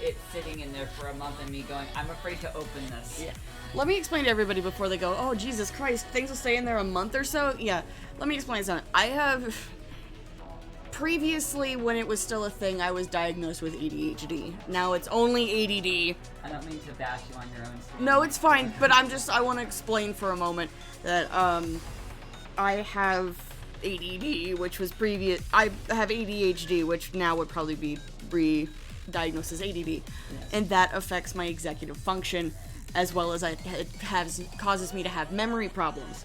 it sitting in there for a month and me going, I'm afraid to open this. Yeah. Let me explain to everybody before they go, oh, Jesus Christ, things will stay in there a month or so? Yeah, let me explain something. I have... Previously, when it was still a thing, I was diagnosed with ADHD. Now it's only ADD. I don't mean to bash you on your own. No, it's fine, but I want to explain for a moment that, I have ADD, which was I have ADHD, which now would probably be re-diagnosed as ADD. Yes. And that affects my executive function, as well as it causes me to have memory problems.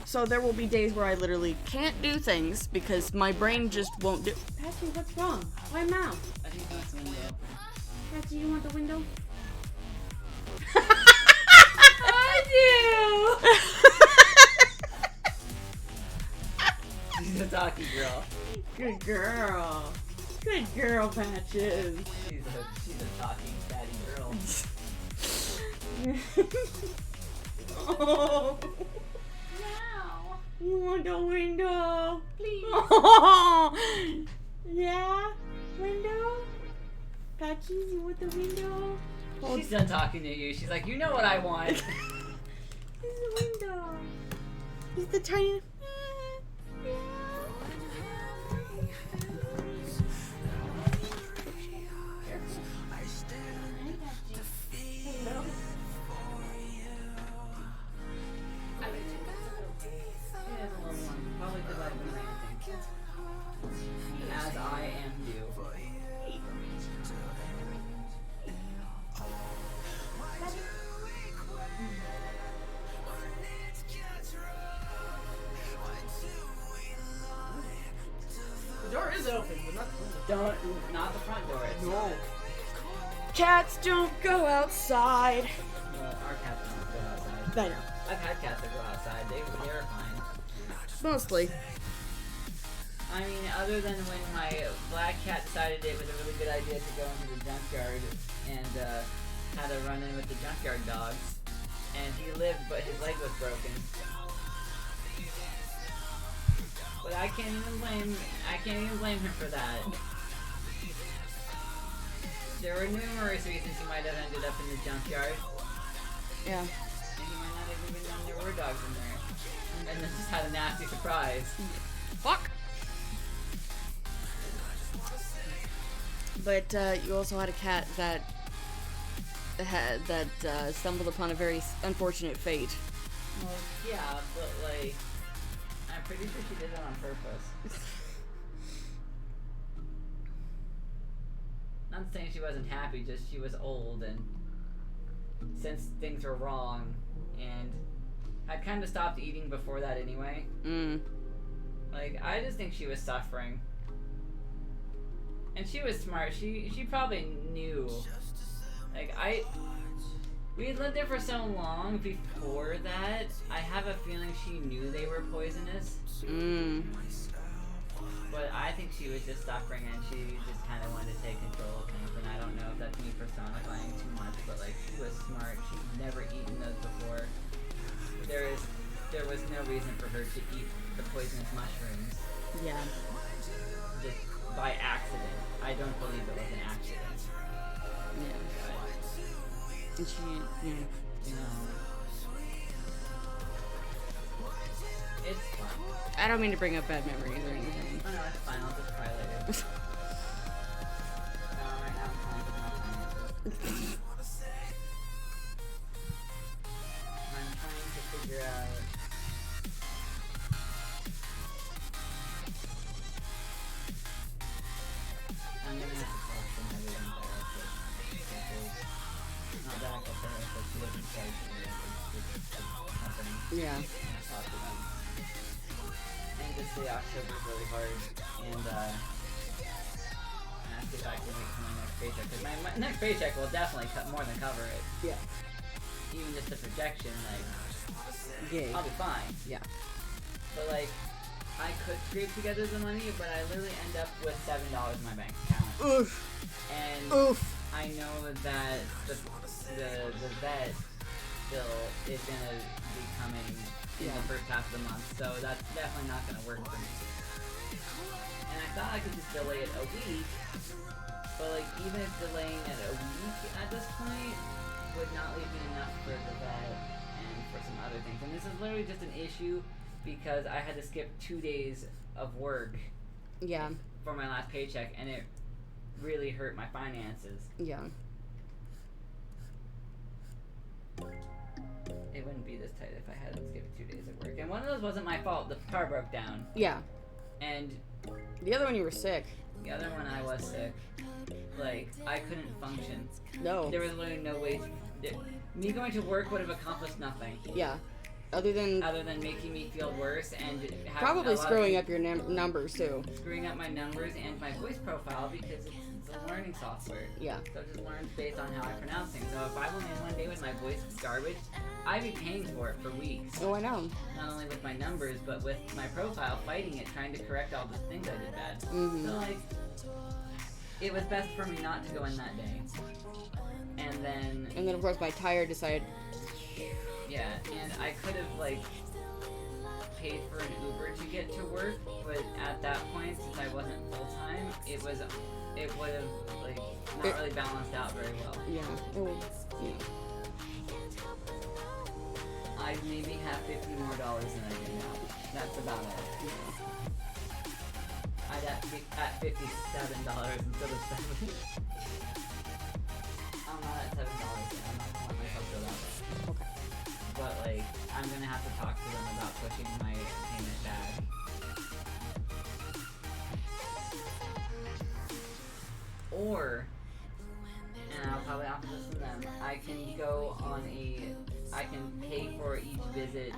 So there will be days where I literally can't do things because my brain just won't do. Patsy, what's wrong? Why mouth? I think that's the window. Patsy, you want the window? I do! She's a talky girl. Good girl. Good girl, Patches. She's a talking fatty girl. Oh. Wow. You want the window? Please. Yeah? Window? Patches, you want the window? She's done talking to you. She's like, you know what I want. Here's the window. Here's the tiny... Probably because I've been ranting. As I am due. The door is open, but not the window. Not the front door. It's No. Cats don't go outside. Our cats don't go outside. I know. I've had cats that go outside. They're fine. Mostly. I mean, other than when my black cat decided it was a really good idea to go into the junkyard and had a run-in with the junkyard dogs. And he lived, but his leg was broken. But I can't even blame him for that. There were numerous reasons he might have ended up in the junkyard. Yeah. And he might not have even known there were dogs in there. And then just had a nasty surprise. Fuck. But you also had a cat that stumbled upon a very unfortunate fate. Well, yeah, but like, I'm pretty sure she did it on purpose. not saying she wasn't happy, just she was old and since things were wrong, and I'd kind of stopped eating before that anyway. Like, I just think she was suffering. And she was smart. She probably knew. Like, we had lived there for so long before that, I have a feeling she knew they were poisonous. But I think she was just suffering and she just kind of wanted to take control of things. And I don't know if that's me personifying too much, but like, she was smart. She'd never eaten those before. There was no reason for her to eat the poisonous mushrooms. Yeah. Just by accident. I don't believe it was an accident. Yeah. But, And she, yeah. you know, it's fun. I don't mean to bring up bad memories or anything. Oh no, it's fine. I'll just cry later. No, right now I'm fine with my finances. I'm trying to figure out. I'm gonna have to talk to my living therapist. Not that I could therapist, she doesn't say to me, it's company. Yeah. Talk to them. And just say October's really hard, and ask if I can make my next paycheck, because my next paycheck will definitely more than cover it. Yeah. Even just the projection, like, Yeah. I'll be fine. Yeah. But like, I could scrape together the money, but I literally end up with $7 in my bank account. Oof. And Oof. I know that the vet bill is gonna be coming in Yeah. the first half of the month, so that's definitely not gonna work for me. And I thought I could just delay it a week, but like, even if delaying it a week at this point would not leave me enough for the vet and for some other things. And this is literally just an issue because I had to skip 2 days of work Yeah. for my last paycheck, and it really hurt my finances. Yeah. It wouldn't be this tight if I hadn't skipped 2 days of work. And one of those wasn't my fault. The car broke down. Yeah. And The other one you were sick. the other one I was sick. Like, I couldn't function. No. There was literally no way me going to work would have accomplished nothing. Yeah. Other than Other than making me feel worse and having probably a lot screwing of up your numbers too. screwing up my numbers and my voice profile because it's a learning software. Yeah. So it just learns based on how I pronounce things. So if I went in one day with my voice garbage, I'd be paying for it for weeks. Oh, I know. Not only with my numbers, but with my profile, fighting it, trying to correct all the things I did bad. Mhm. So like, it was best for me not to go in that day. And then, And then of course my tire decided. yeah, and I could have like paid for an Uber to get to work, but at that point, since I wasn't full time, it would have like not really balanced out very well. Yeah. Oh, yeah. I maybe have $50 more than I do now. That's about it. I'd at $57 instead of $7. I'm not at $7 yet. I'm not gonna let myself go that way. Okay. But like, I'm gonna have to talk to them about pushing my payment back. Or, and I'll probably offer this to them, I can go on I can pay for each visit.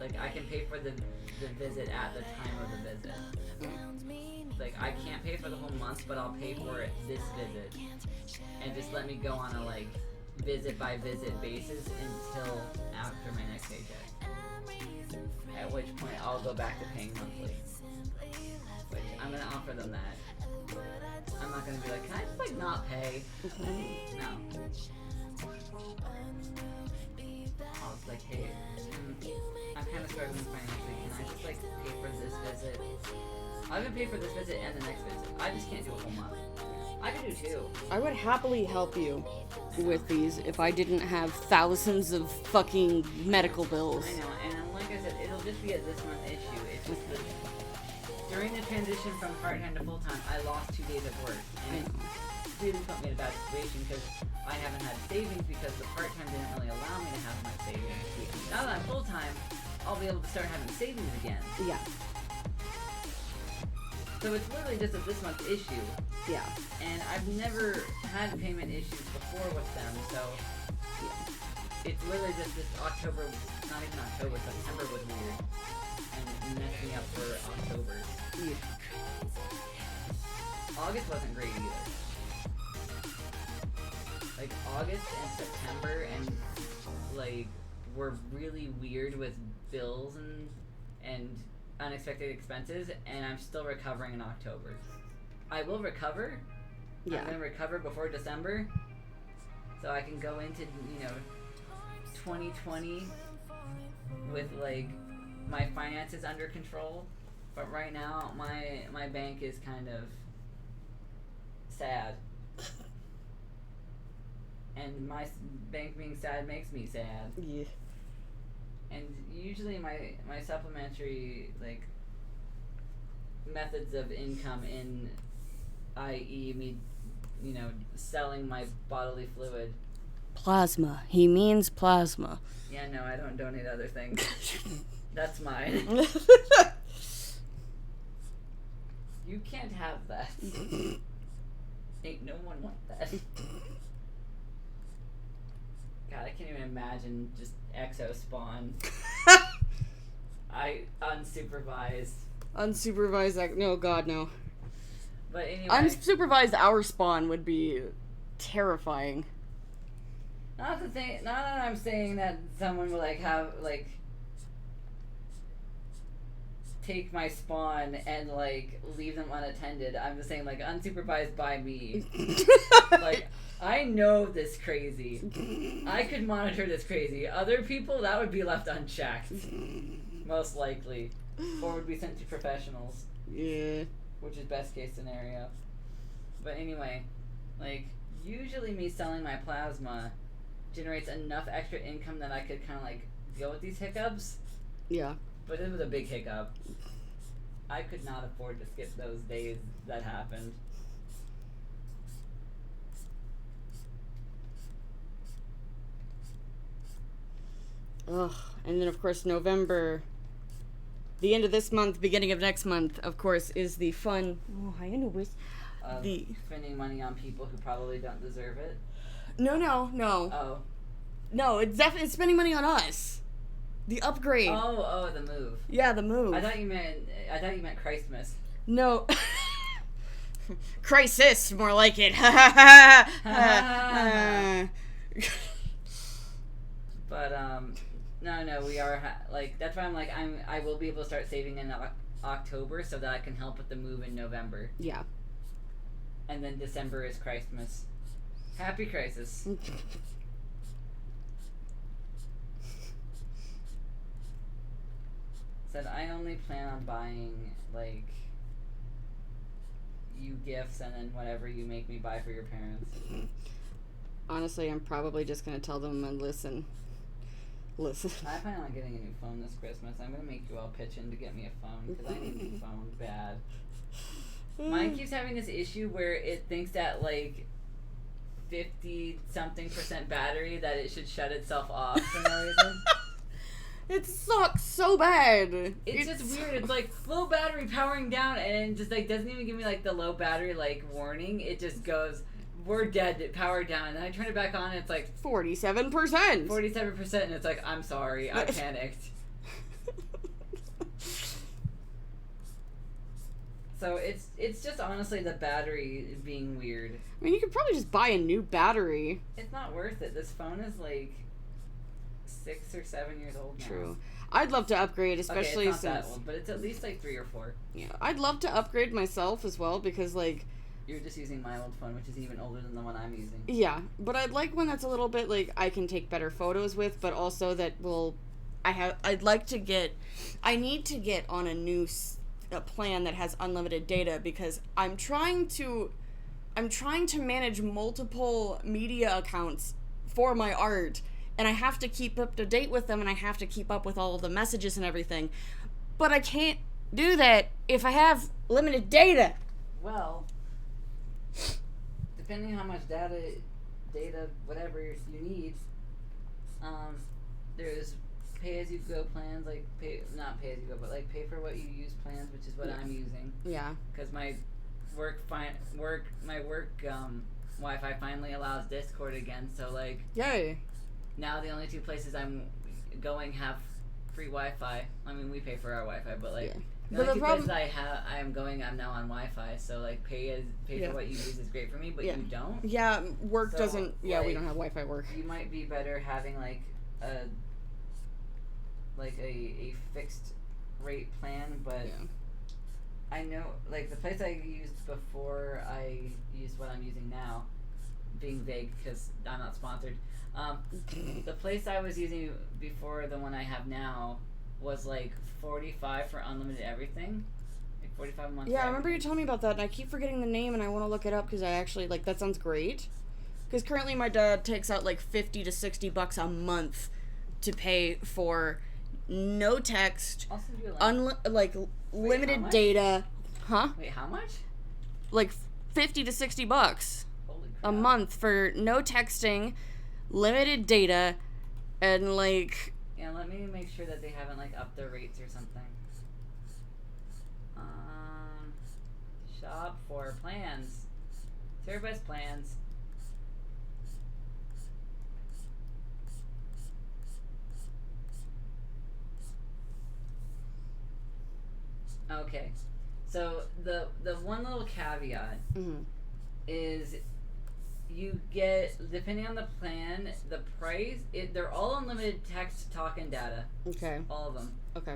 Like, I can pay for the visit at the time of the visit. Like, I can't pay for the whole month, but I'll pay for it this visit. And just let me go on a, like, visit by visit basis until after my next paycheck. At which point I'll go back to paying monthly. Which I'm gonna offer them that. I'm not gonna be like, can I just like not pay? No. I'll just like, hey, I'm kind of struggling financially. Can I just like pay for this visit? I'll even pay for this visit and the next visit. I just can't do a whole month. I can do 2. I would happily help you with these if I didn't have thousands of fucking medical bills. I know, and like I said, it'll just be a this month issue. It's just that during the transition from part-time to full-time, I lost 2 days of work, and it really put me in a bad situation because I haven't had savings because the part-time didn't really allow me to have much savings. Now that I'm full-time, I'll be able to start having savings again. Yeah. So it's literally just a this month issue. Yeah. And I've never had payment issues before with them, so it's literally just this October, not even October, September was weird. And it messed me up for October. Yeah. August wasn't great either. Like, August and September and, like, were really weird with bills and unexpected expenses, and I'm still recovering in October. I will recover. Yeah. I'm gonna recover before December, so I can go into 2020 with like my finances under control. But right now, my bank is kind of sad, and my bank being sad makes me sad. Yeah. And usually my supplementary like methods of income in i.e. me selling my bodily fluid. Plasma. He means plasma. Yeah, no, I don't donate other things. That's mine. You can't have that. Ain't no one want that. God, I can't even imagine just exo spawn. Unsupervised. Unsupervised. No, God, no. But anyway. Unsupervised hour spawn would be terrifying. Not that I'm saying that someone will take my spawn and leave them unattended. I'm just saying unsupervised by me. I know this crazy. I could monitor this crazy. Other people, that would be left unchecked. Most likely. Or would be sent to professionals. Yeah. Which is best case scenario. But anyway, usually me selling my plasma generates enough extra income that I could kind of go with these hiccups. Yeah. But it was a big hiccup. I could not afford to skip those days that happened. Ugh. And then, of course, November, the end of this month, beginning of next month, of course, is the fun. Oh, I know. Spending money on people who probably don't deserve it. No. Oh. No, it's definitely spending money on us. The upgrade. Oh, the move. Yeah, the move. I thought you meant Christmas. No. Crisis, more like it. But no, we are that's why I will be able to start saving in October so that I can help with the move in November. Yeah. And then December is Christmas. Happy Crisis. Said I only plan on buying you gifts and then whatever you make me buy for your parents. Honestly, I'm probably just gonna tell them and listen. I plan on getting a new phone this Christmas. I'm gonna make you all pitch in to get me a phone because I need a new phone bad. Mine keeps having this issue where it thinks that 50-something% battery that it should shut itself off for no reason. It sucks so bad. It's just weird. It's low battery powering down and just doesn't even give me the low battery warning. It just goes, we're dead, power down. And I turn it back on and it's 47%. 47% and it's I'm sorry, I panicked. So it's just honestly the battery being weird. I mean, you could probably just buy a new battery. It's not worth it. This phone is 6 or 7 years old now. True. I'd love to upgrade, especially it's not since that old, but it's at least 3 or 4. Yeah, I'd love to upgrade myself as well because you're just using my old phone, which is even older than the one I'm using. Yeah, but I'd like one that's a little bit I can take better photos with, but also that I need to get on a plan that has unlimited data because I'm trying to manage multiple media accounts for my art, and I have to keep up to date with them, and I have to keep up with all of the messages and everything. But I can't do that if I have limited data. Well, depending on how much data, whatever you need, there's pay-as-you-go plans, like not pay-as-you-go, but like pay for what you use plans, which is what I'm using. Yeah. Because my work Wi-Fi finally allows Discord again. So like Yay. now the only 2 places I'm going have free Wi-Fi. I mean, we pay for our Wi-Fi, but like. Yeah. The But only the 2 problem- places I'm now on Wi-Fi, so like pay Yeah. for what you use is great for me, but Yeah. you don't. Yeah, work So, doesn't. Yeah, we like, don't have Wi-Fi work. You might be better having like a fixed rate plan, but Yeah. I know like the place I used before I used what I'm using now, being vague because I'm not sponsored. The place I was using before the one I have now was like $45 for unlimited everything, like $45 a month. Yeah, for I remember you everything. telling me about that, and I keep forgetting the name, and I want to look it up because I actually like that sounds great. Because currently my dad takes out like $50 to $60 a month to pay for no text, I'll send you a link. limited much? data, huh? Wait, how much? Like $50 to $60 Holy crap! a month for no texting, limited data, and like Yeah, let me make sure that they haven't like upped their rates or something. Shop for plans. Service plans. Okay. So the one little caveat mhm. is you get, depending on the plan, the price, they're all unlimited text, talk, and data. Okay. All of them. Okay.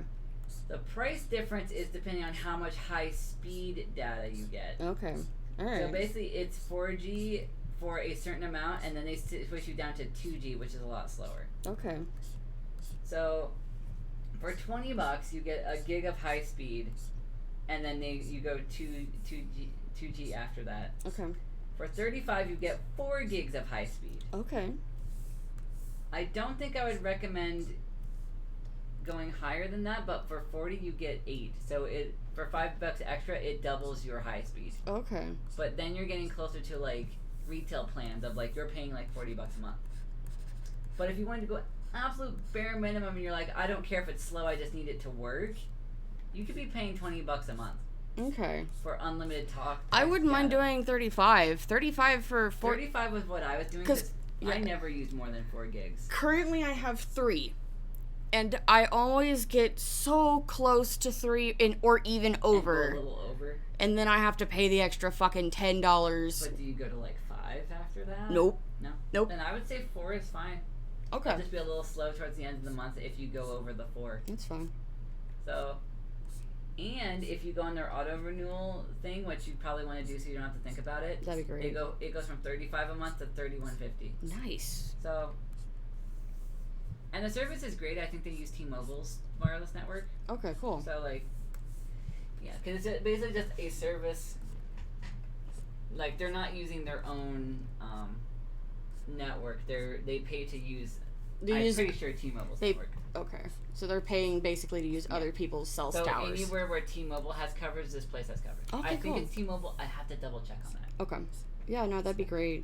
The price difference is depending on how much high speed data you get. Okay. All right. So basically, it's 4G for a certain amount, and then they switch you down to 2G, which is a lot slower. Okay. So for $20, you get a gig of high speed, and then you go 2G after that. Okay. For $35, you get 4 gigs of high speed. Okay. I don't think I would recommend going higher than that, but for $40 you get 8. So for $5 extra, it doubles your high speed. Okay. But then you're getting closer to like retail plans of like you're paying like $40 a month. But if you wanted to go absolute bare minimum and you're like, I don't care if it's slow, I just need it to work, you could be paying $20 a month Okay. for unlimited talk. I text, wouldn't mind data. doing 35. 35 for 35 was what I was doing 'Cause- because I yeah. never used more than 4 gigs. Currently, I have 3. And I always get so close to 3 or even And go over. a little over. And then I have to pay the extra fucking $10. But do you go to like 5 after that? Nope. No. Nope. Then I would say 4 is fine. Okay. It'll just be a little slow towards the end of the month if you go over the 4. That's fine. So, and if you go on their auto renewal thing, which you probably want to do so you don't have to think about it, That'd be great. it goes from $35 a month to $31.50. Nice. So, and the service is great. I think they use T-Mobile's wireless network. Okay, cool. So like, yeah, because it's basically just a service. Like they're not using their own network. They pay to use. I'm pretty sure T-Mobile's they- network. Okay. So they're paying basically to use other people's cell So towers. anywhere where T-Mobile has coverage, this place has coverage. Okay, I think cool. it's T-Mobile. I have to double check on that. Okay. Yeah, no, that'd be great.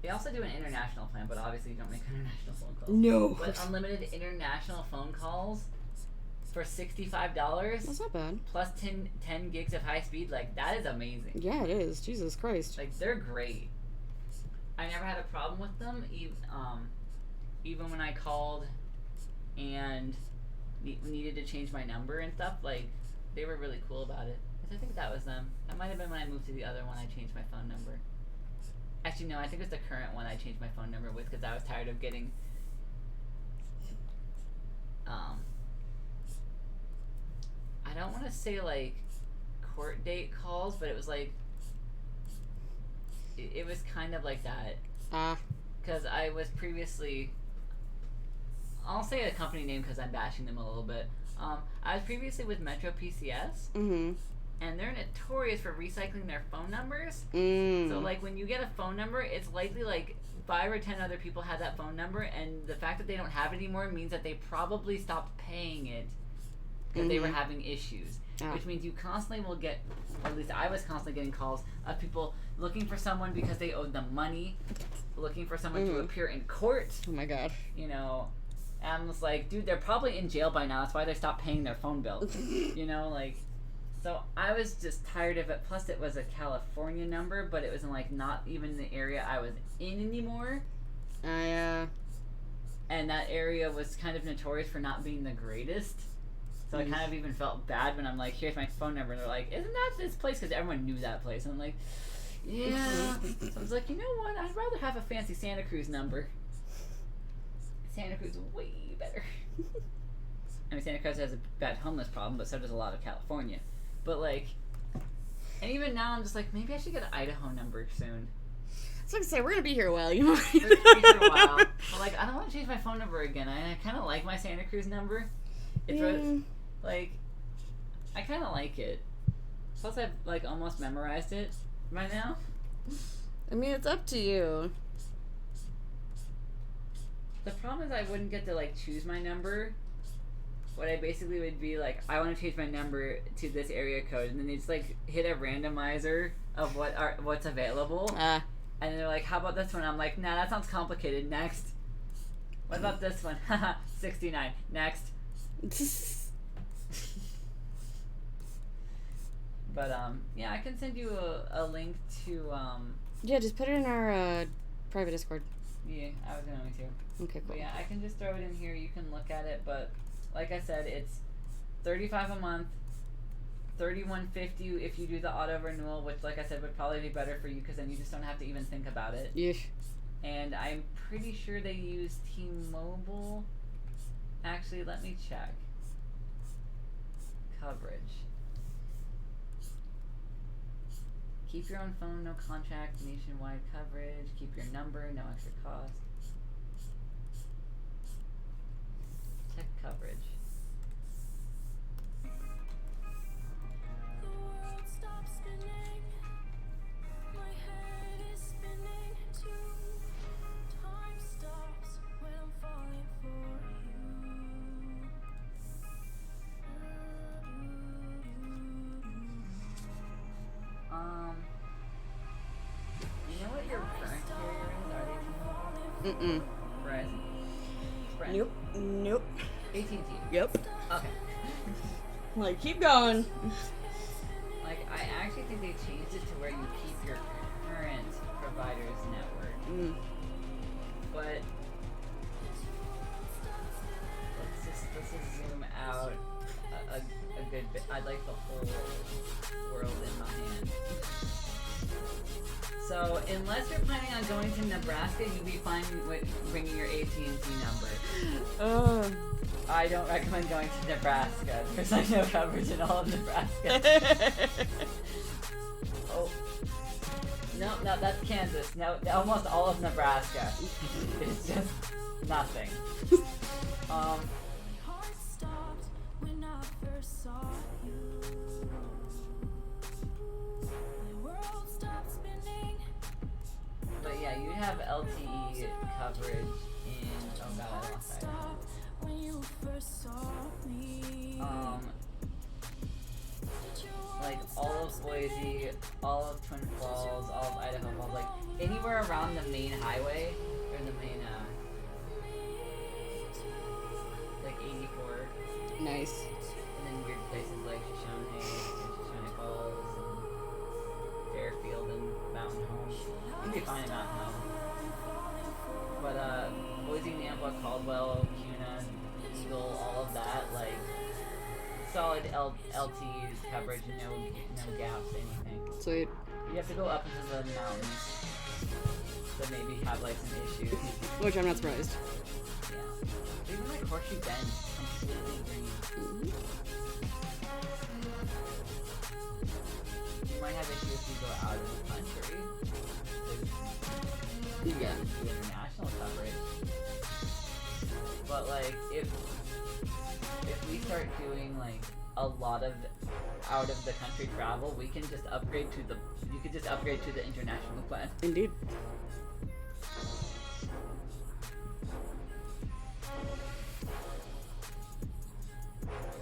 They also do an international plan, but obviously you don't make international phone calls. No. But unlimited international phone calls for $65 That's not bad. plus 10 gigs of high speed, like that is amazing. Yeah, it is. Jesus Christ. Like they're great. I never had a problem with them, even when I called and needed to change my number and stuff. Like they were really cool about it. I think that was them. That might have been when I moved to the other one. I changed my phone number. Actually, no. I think it was the current one I changed my phone number with because I was tired of getting I don't want to say like court date calls, but it was like it was kind of like that Ah. because I was previously, I'll say a company name because I'm bashing them a little bit. I was previously with Metro PCS, Mm-hmm. and they're notorious for recycling their phone numbers. Mm. So like when you get a phone number, it's likely like 5 or 10 other people have that phone number, and the fact that they don't have it anymore means that they probably stopped paying it because they were Mhm. having issues. Ah. Which means you constantly will get, or at least I was constantly getting calls of people looking for someone because they owed them money, looking for someone to Mhm. appear in court, Oh my god. you know, And I'm just like, dude, they're probably in jail by now. That's why they stopped paying their phone bill. You know, like, so I was just tired of it. Plus, it was a California number, but it was in, like, not even the area I was in anymore. And that area was kind of notorious for not being the greatest. So I kind of even felt bad when I'm like, here's my phone number. And they're like, isn't that this place? Because everyone knew that place. And I'm like, yeah. So I was like, you know what? I'd rather have a fancy Santa Cruz number. Santa Cruz is way better. I mean, Santa Cruz has a bad homeless problem, but so does a lot of California. But, like, and even now I'm just like, maybe I should get an Idaho number soon. So I was gonna say, we're gonna be here a while, you might. We're gonna be here a while. But, like, I don't want to change my phone number again. I kind of like my Santa Cruz number. It's like, I kind of like it. Plus, I've, like, almost memorized it by now. I mean, it's up to you. The problem is I wouldn't get to, like, choose my number. What I basically would be like, I want to change my number to this area code, and then they just, like, hit a randomizer of what's available. And they're like, how about this one? I'm like, nah, that sounds complicated. Next. What about this one? Haha, 69. Next. But, yeah, I can send you a link to, Yeah, just put it in our private Discord. yeah, I was going to. Okay, cool. But yeah, I can just throw it in here. You can look at it, but like I said, it's $35 a month, $31.50 if you do the auto renewal, which, like I said, would probably be better for you because then you just don't have to even think about it. Yeah. And I'm pretty sure they use T-Mobile. Actually, let me check. Coverage. Keep your own phone, no contract, nationwide coverage. Keep your number, no extra cost. Tech coverage. The world stops spinning. My head is spinning too. Time stops when I'm falling for You know what your current carrier is? Are they T-Mobile? Verizon? Sprint? Nope. AT&T? Yep. Okay. Like, keep going. Like, I actually think they changed it to where you keep your current provider's network. But let's just zoom out a good bit. I'd like the whole world in my hand. So, unless you're planning on going to Nebraska, you'd be fine with bringing your AT&T number. I don't recommend going to Nebraska. There's like no coverage in all of Nebraska. Oh. No, that's Kansas. No, almost all of Nebraska. It's just nothing. heart stopped when I first saw you. My world stopped spinning. But yeah, you have LTE coverage in. Oh god, I Heart lost that. stopped when you first saw me. Like all of Boise, all of Twin Falls, all of Idaho Falls, like anywhere around the main highway or the main, like 84. Nice. And then weird places like Shoshone Falls, and Fairfield, and Mountain Home. You'd be fine in Mountain Home. But Boise, Nampa, Caldwell, Cuna, Eagle, all of that, like solid LTE coverage, no gaps, anything. Sweet. You have to go up into the mountains to maybe have like some issues. Which I'm not surprised. Yeah. Even like Horseshoe Bend, completely green. You might have issues if you go out of the country. You get the international coverage. But like if we start doing like a lot of out of the country travel, we can just upgrade to you could just upgrade to the international plan. Indeed.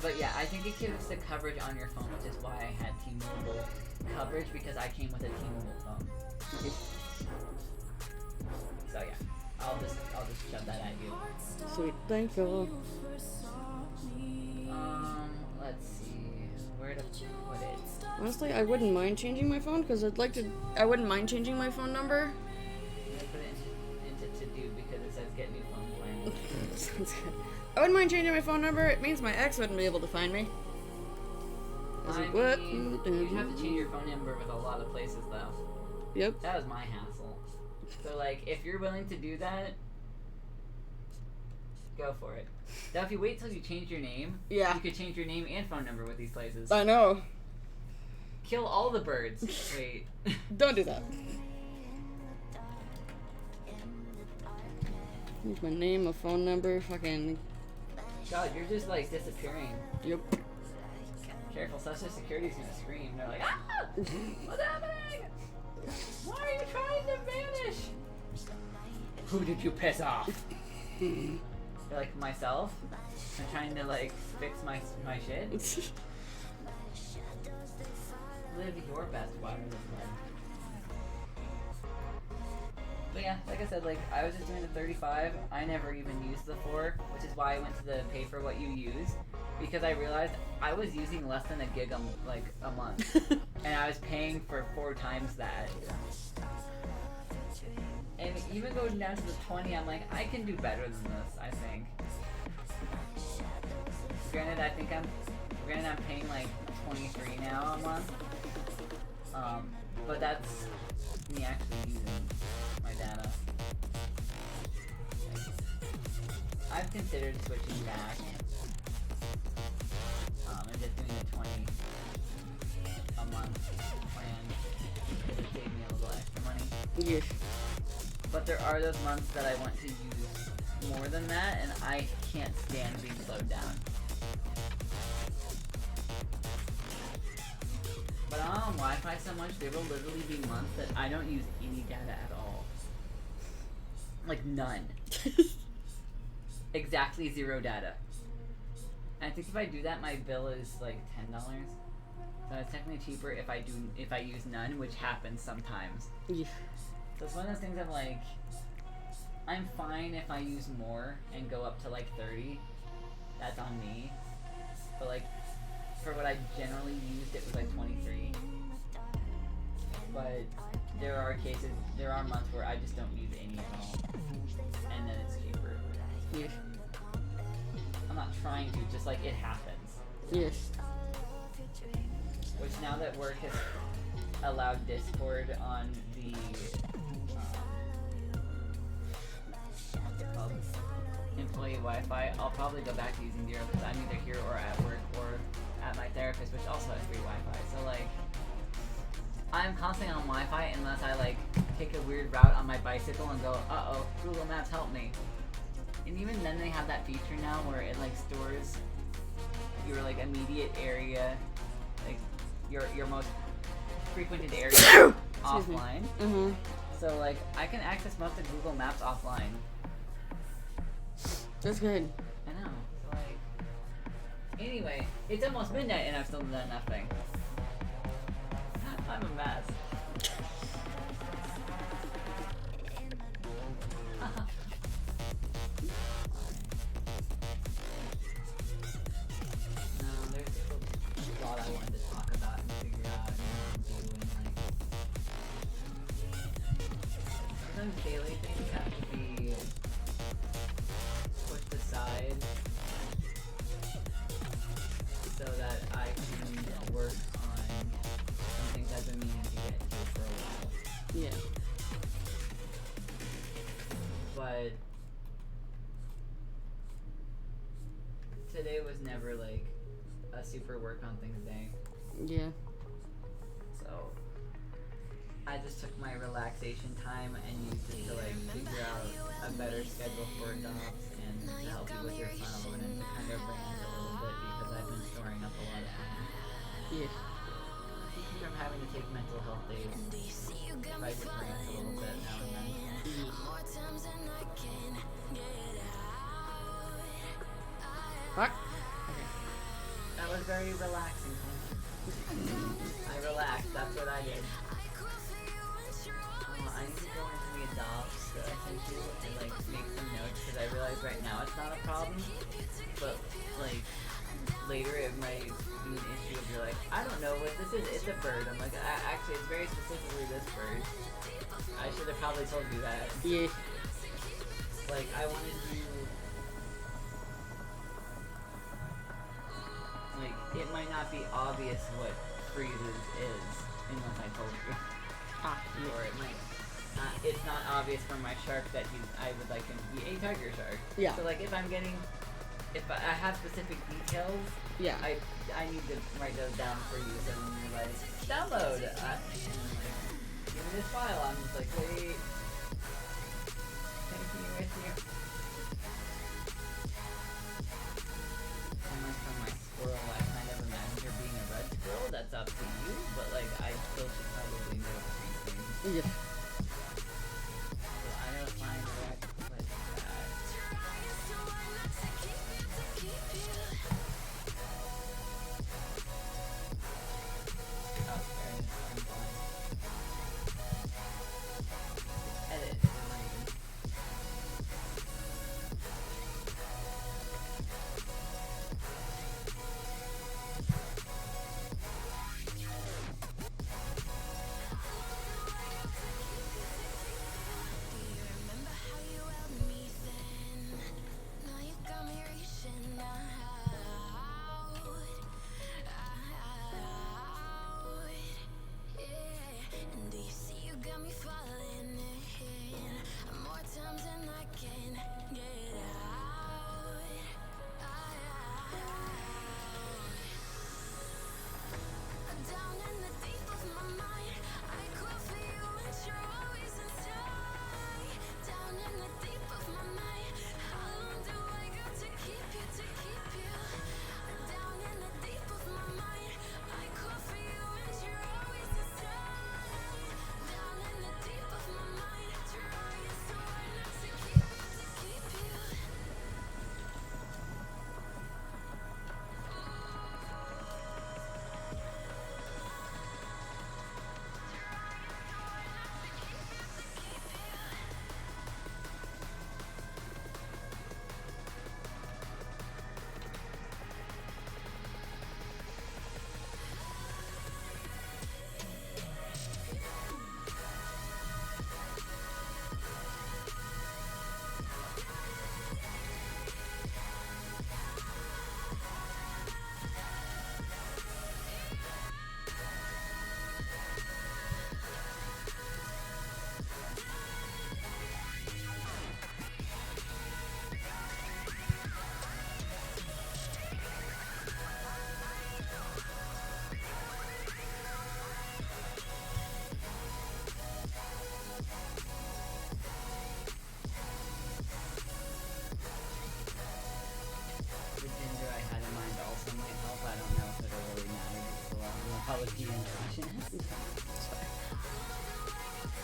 But yeah, I think it gives the coverage on your phone, which is why I had T-Mobile coverage because I came with a T-Mobile phone. So yeah. I'll just shove that at you. Sweet, thank you. Let's see where to put it. Honestly, I wouldn't mind changing my phone because I wouldn't mind changing my phone number. I'm gonna put it into to do because it says get new phone plan. Sounds good. I wouldn't mind changing my phone number. It means my ex wouldn't be able to find me. I was like, what? You'd have to change your phone number with a lot of places though. Yep. That was my hassle. So like, if you're willing to do that, go for it. Now, if you wait till you change your name, Yeah. you could change your name and phone number with these places. I know. Kill all the birds. Wait. Don't do that. Here's my name, my phone number, fucking. God, you're just like disappearing. Yep. Careful, Social Security's gonna scream. They're like, ah! What's happening? Why are you trying to vanish? Who did you piss off? You're like, myself? I'm trying to like fix my shit? Live your best wireless life. But yeah, like I said, like I was just doing the 35. I never even used the 4, which is why I went to the pay for what you use, because I realized I was using less than a gig a month, and I was paying for 4 times that. And even going down to the 20, I'm like, I can do better than this. I think. Granted, I'm paying like 23 now a month. But that's me actually using my data. I've considered switching back and just doing a 20 a month plan because it saved me a little extra money. Yes. But there are those months that I want to use more than that, and I can't stand being slowed down. But I'm on Wi-Fi so much, there will literally be months that I don't use any data at all. Like none. Exactly 0 data. And I think if I do that, my bill is like $10. So it's technically cheaper if I use none, which happens sometimes. Yeah. So it's one of those things I'm like, I'm fine if I use more and go up to like 30. That's on me. But like, for what I generally used, it was like 23. But there are months where I just don't use any at all. And then it's cheaper. Yes. I'm not trying to, just like it happens. Yes. Which now that work has allowed Discord on the what's it called? Employee Wi-Fi, I'll probably go back to using Zero because I'm either here or at work or at my therapist, which also has free Wi-Fi. So like, I'm constantly on Wi-Fi unless I like take a weird route on my bicycle and go, uh-oh, Google Maps help me. And even then they have that feature now where it like stores your like immediate area, like your most frequented area offline. Mm-hmm. So like I can access most of Google Maps offline. That's good. I know. So like, anyway, it's almost midnight and I've still done nothing. I'm a mess. No, there's a lot I wanted to talk about and figure out and do and like. Sometimes daily things have to be pushed aside so that I can work on some things I've been meaning to get to for a while. Yeah. But today was never like a super work on things day. Yeah. So I just took my relaxation time and used it to like figure out a better schedule for adopts and to help you with your funnel and to kind of rant a little bit because I've been storing up a lot of time. Yeah. I think I'm having to take mental health days. I just rant a little bit now and then. Fuck. That was very relaxing. I relaxed, that's what I did. I need to go into the adopts so I can into and like make some notes because I realize right now it's not a problem, but like later it might be an issue if you're like, I don't know what this is. It's a bird. I'm like, actually, it's very specifically this bird. I should have probably told you that. Yeah. Like, I wanted to. Like, it might not be obvious what freezes is unless I told you. Or it might. It's not obvious for my shark that I would like him to be a tiger shark. Yeah. So like, if I have specific details, Yeah. I need to write those down for you. So when you're like, download, and like, give me this file. I'm just like, wait. Take me with you. And like from my squirrel, I kind of imagine her being a red squirrel. That's up to you, but like, I still should probably know these things. Yeah. So I gotta find where I can put that. Oh, there it is. I'm blind. Edit. Green. Do you remember how you held me then? Now you got me reaching out. Yeah. And do you see you got me falling in more times than I can get out. Down in the deep of my mind, I crawl for you and you're always inside. Down in the deep of my mind, how long do I got to keep you, to keep you? Down in the deep of my mind, I crawl for you and you're always inside. Down in the deep of my mind, trying so hard not to keep you, to keep you. The ginger I had in mind also might help. I don't know if it'll really matter because a lot of them will probably be androgynous.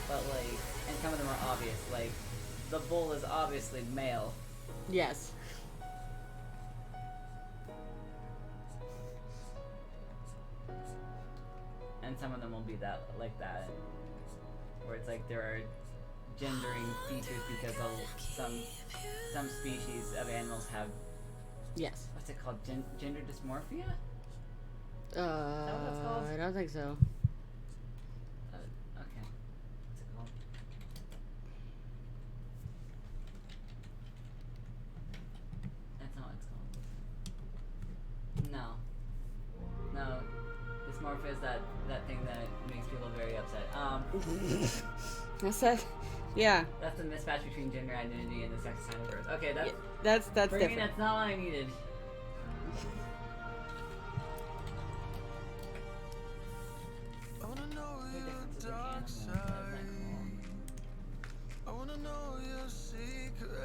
But like, and some of them are obvious. Like, the bull is obviously male. Yes. And some of them will be that, like that. Where it's like there are gendering features because some species of animals have, Yes. what's it called? Gender dysmorphia? that what it's called? I don't think so. Okay. What's it called? That's not what it's called. No. Dysmorphia is that thing that makes people very upset. That's that. Yeah. That's the mismatch between gender identity and the sex sign of birth. Okay, that's That's for me. different. That's not what I needed. I wanna know The your difference is in dark animals, side. that's not I wanna know your secrets.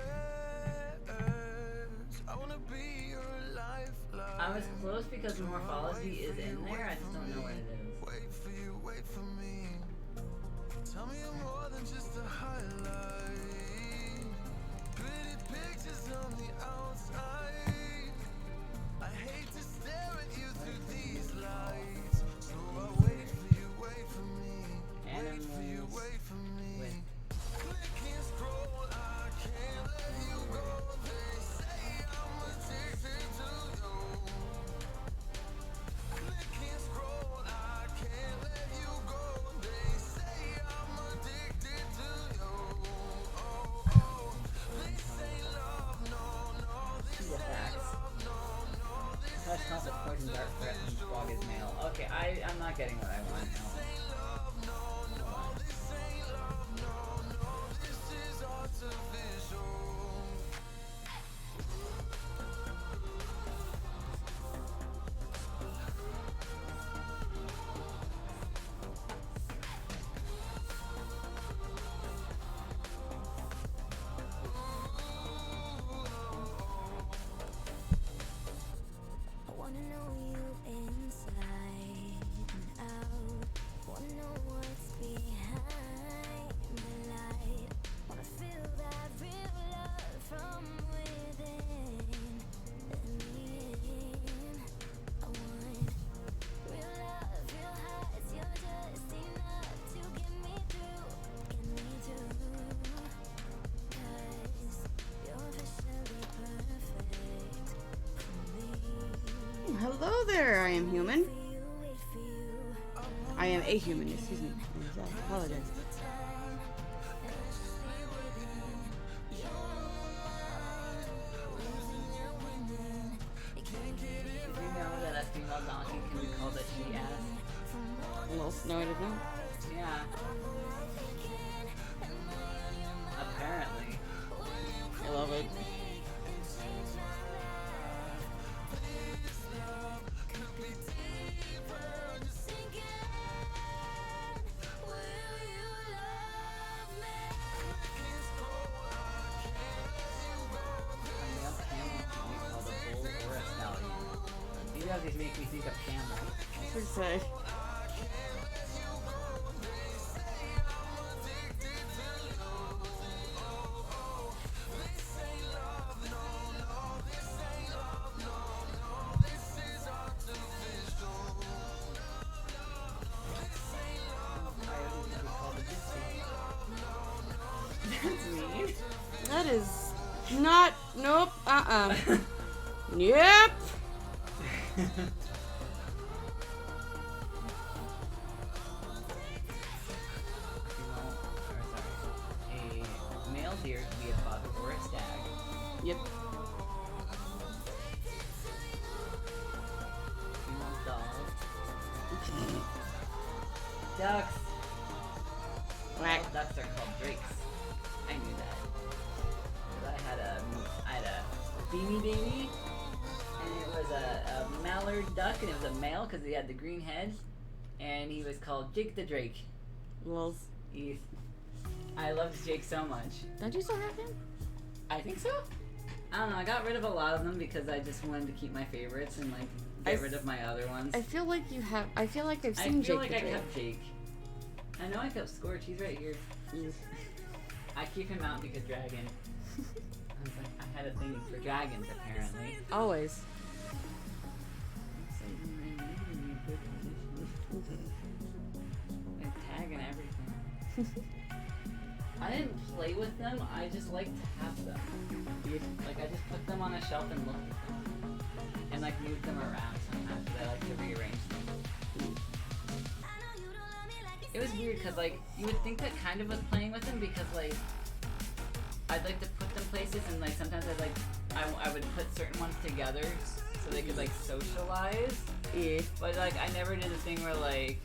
I wanna be your lifeline. I was close because the morphology is in there. I just don't know what it is. Wait for you, wait for me. Tell me you're more than just a highlight. Pretty pictures on the outside. I hate to stare at you through these lights. So I wait for you, wait for me. Wait for you, Animals wait for me. with Click and scroll, Hello there, I am human. I am a human, excuse me. I apologize. Did you know that a female donkey can be called a she-ass? Well, no, I didn't know. Yeah. Apparently. I love it. A male camel can be called a bull or a stallion. These guys make me think of camel. What'd you say? Coyote can be called a gypsy. That's mean. That is not. Nope. Yep. A male deer can be a buck or a stag. Yep. Female dog. Ducks. Quack. All ducks are called drakes. I knew that. 'Cause I had a beanie baby, and it was a mallard duck, and it was a male because he had the green head, and he was called Jake the Drake. Well, I loved Jake so much. don't you still have him? I think so. I don't know. I got rid of a lot of them because I just wanted to keep my favorites and like get rid of my other ones. I feel like you have. I feel like I've I seen feel Jake like I the kept Jake. I know I kept Scorch. He's right here. Drake. I keep him out because dragon. I was like, I had a thing for dragons apparently. Always. And tag and everything. I didn't play with them. I just like to have them. Like I just put them on a shelf and looked at them, and like moved them around sometimes. 'Cause I like to rearrange them. It was weird because like you would think that kind of was playing with them because like I'd like to put them places and like sometimes I'd like I would put certain ones together so they could like socialize. Yeah. But like I never did the thing where like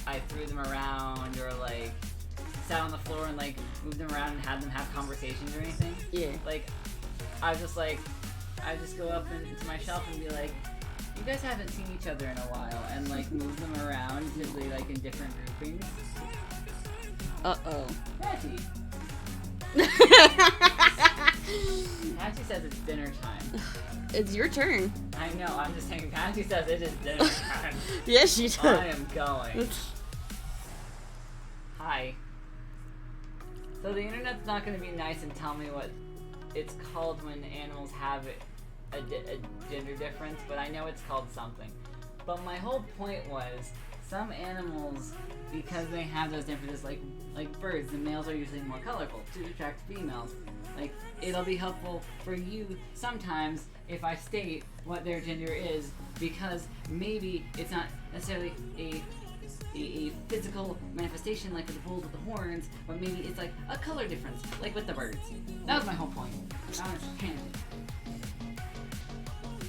I threw them around or like sat on the floor and like moved them around and had them have conversations or anything. Yeah. Like I was just like I just go up into my shelf and be like, you guys haven't seen each other in a while, and like move them around to be like in different groupings. Uh-oh. Patty. Patty says it's dinner time. It's your turn. I know, I'm just saying Patty says it is dinner time. Yes, you do. I am going. Hi. So the internet's not going to be nice and tell me what it's called when animals have a gender difference, but I know it's called something. But my whole point was, some animals, because they have those differences, like birds, the males are usually more colorful to attract females. Like, it'll be helpful for you sometimes if I state what their gender is, because maybe it's not necessarily a physical manifestation like with the bulls with the horns, but maybe it's like a color difference, like with the birds. That was my whole point. Not a tangent.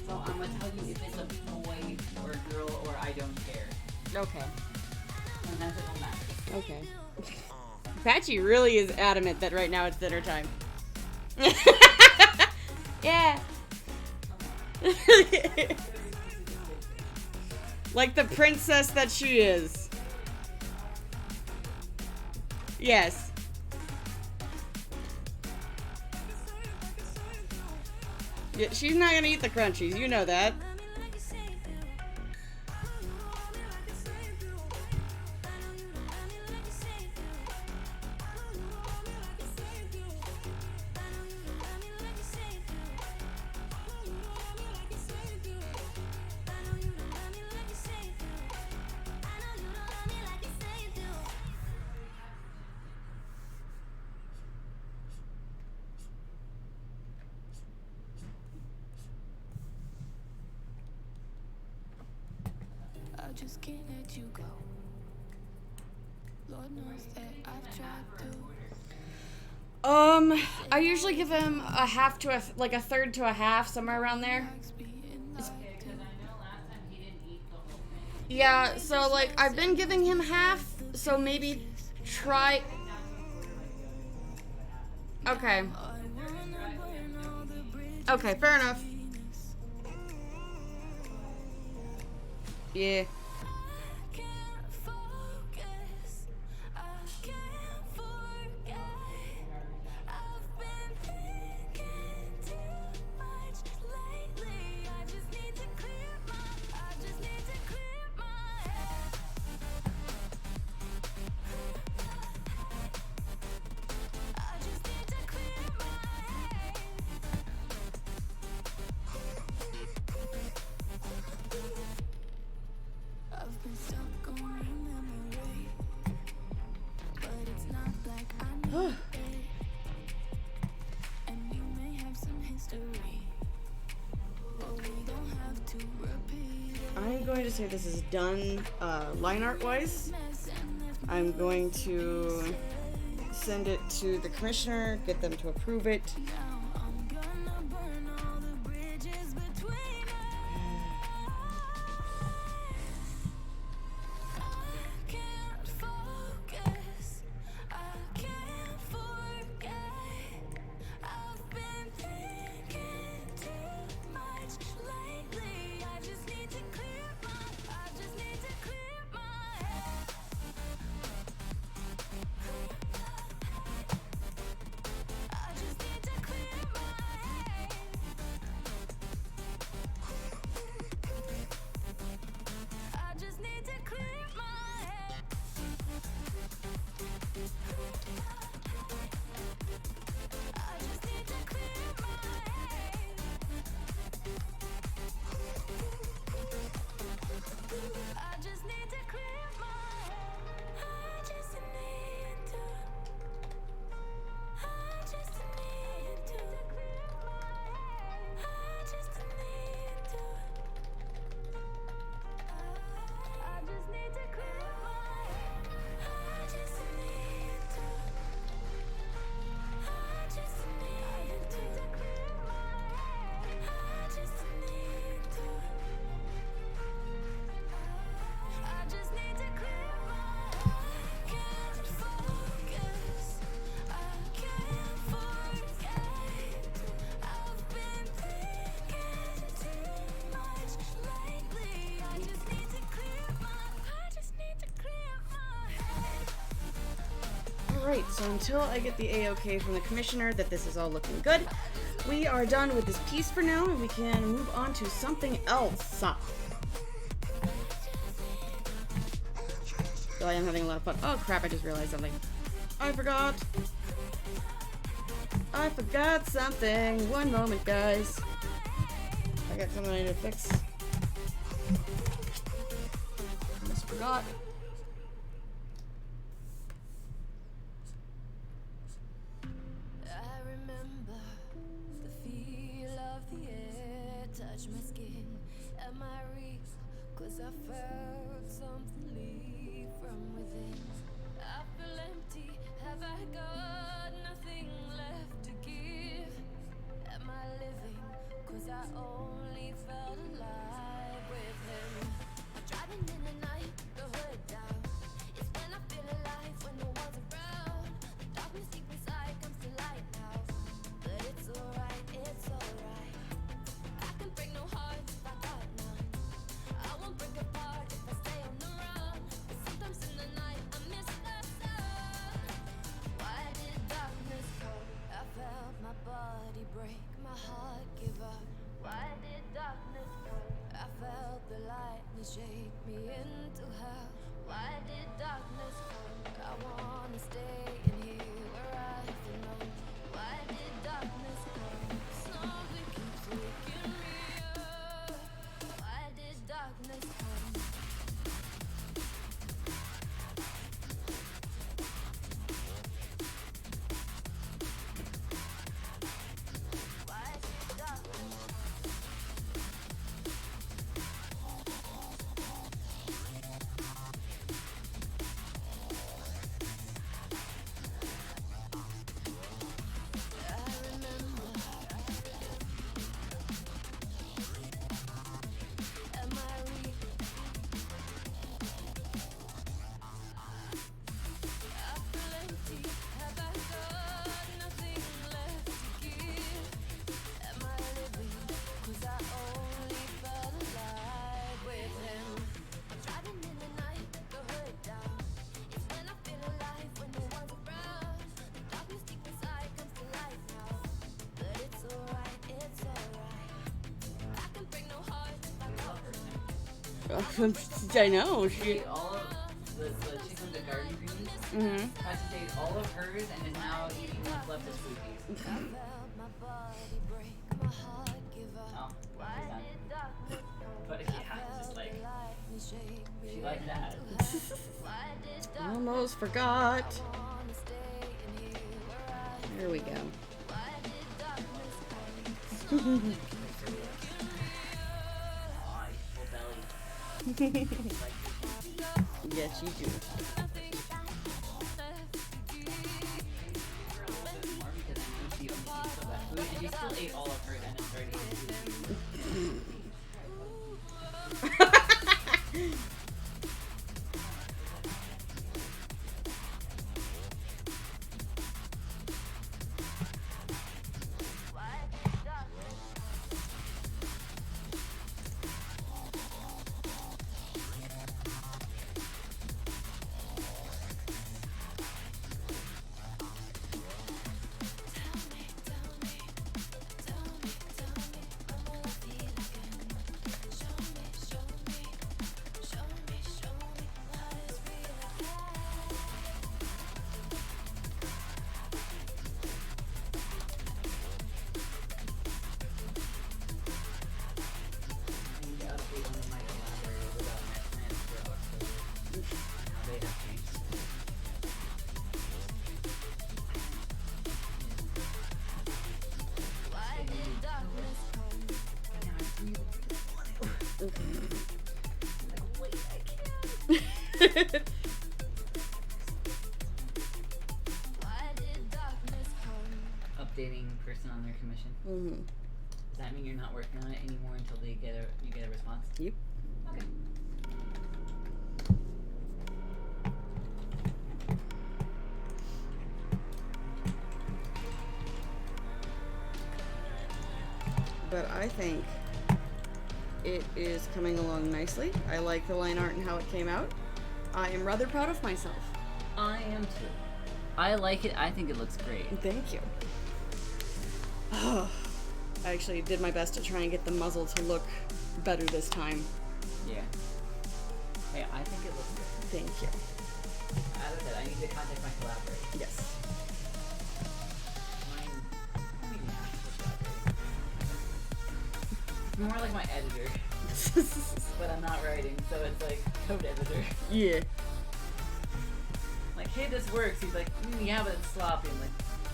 So I'm gonna tell you if it's a boy or a girl or I don't care. Okay. Sometimes it won't matter. Okay. Patchy really is adamant that right now it's dinner time. Yeah. Like the princess that she is. Yes. Yeah, she's not gonna eat the crunchies, you know that. just can't let you go. Lord knows that I've tried to. I usually give him a half to a third to a half, somewhere around there. Because I know last time he didn't eat the whole thing. Yeah, so like I've been giving him half, so maybe try. Okay. Okay, fair enough. Yeah. Can't focus, I can't forget. I've been thinking too much lately. I just need to clear my head. I just need to clear my head. I've been stuck on your memory, but it's not like I know it. And we may have some history, but we don't have to repeat it. I'm going to say this is done line art wise. Mess and left I'm going to send it to the commissioner, get them to approve it. now. I'm gonna burn all the bridges between us. I can't focus, I can't forget. I've been thinking too much lately. I just need to clear my head. I just need to clear my head. I just need to clear my head. I just need to clear my head. I just need to clear my head. I just need to. I just need to clear my head. I just need to. I just need to clear my head. I just need to. I just need to clear my head. I just need to. I just need to clear my head. I can't focus. I can't forget. I've been thinking too much lately. I just need to clear my head. Alright, so until I get the A-OK from the commissioner that this is all looking good, we are done with this piece for now, and we can move on to something else. So I am having a lot of fun. Oh crap, I just realized something. I forgot something. One moment, guys. I got something I need to fix. Almost forgot. I remember the feel of the air touch my skin. Am I real? 'Cause I felt something leave from within. I feel empty. Have I got nothing left to give? Am I living? 'Cause I only felt alive with him. I'm driving in the night, the hood I know. She. Ate all of the chick from the garden greens. Mm-hmm. Has to ate all of hers and is now eating what's left as sweeties. Oh, well, she's done. But yeah, it's just like she liked that. Almost forgot. There we go. Oh, full belly. Like, Yes, you do. more because I know she only eats so much food, and she still ate all of hers and then started eating sweeties. I need to update one of my collaborators about my plans for October. How they have changed. Updating person on their commission. Mm-hmm. Does that mean you're not working on it anymore until you get a response? Yep. Okay. But I think it is coming along nicely. I like the line art and how it came out. I am rather proud of myself. I am too. I like it. I think it looks great. Thank you. I actually did my best to try and get the muzzle to look better this time. Yeah. Hey, I think it looks good. Thank you. As I said, I need to contact my collaborator. Yes. Mine, I don't even have a collaborator. More like my editor. But I'm not writing, so it's like code editor. Yeah. Like, hey, this works. He's like, yeah, but it's sloppy. I'm like,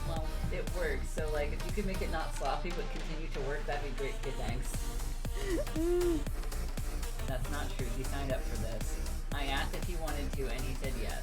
well, it works. So like, if you could make it not sloppy but continue to work, that'd be great. Okay, thanks. That's not true. He signed up for this. I asked if he wanted to, and he said yes.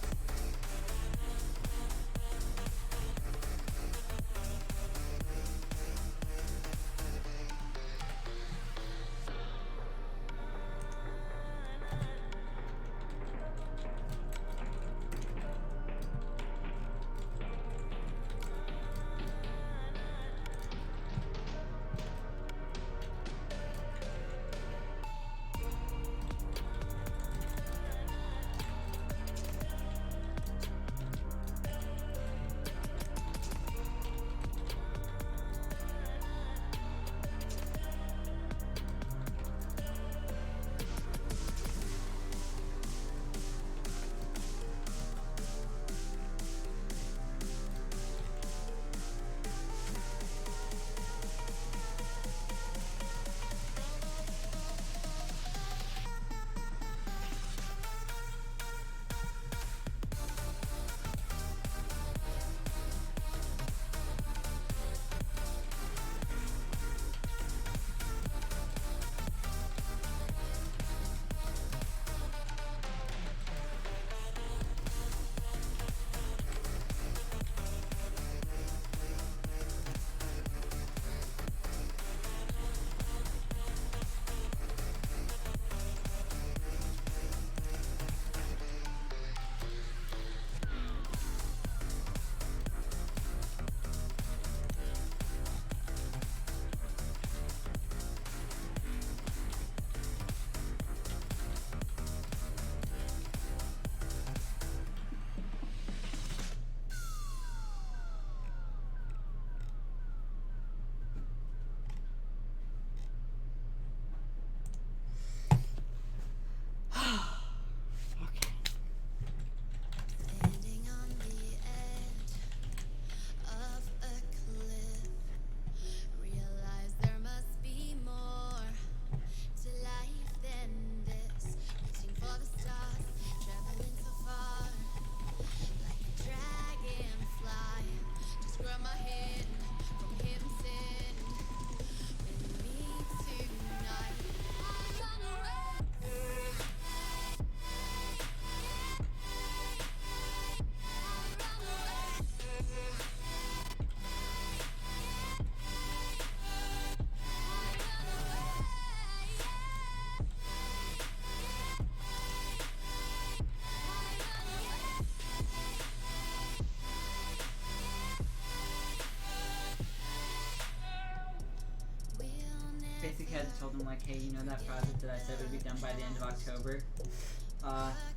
kids, told them like, hey, you know that project that I said would be done by the end of October?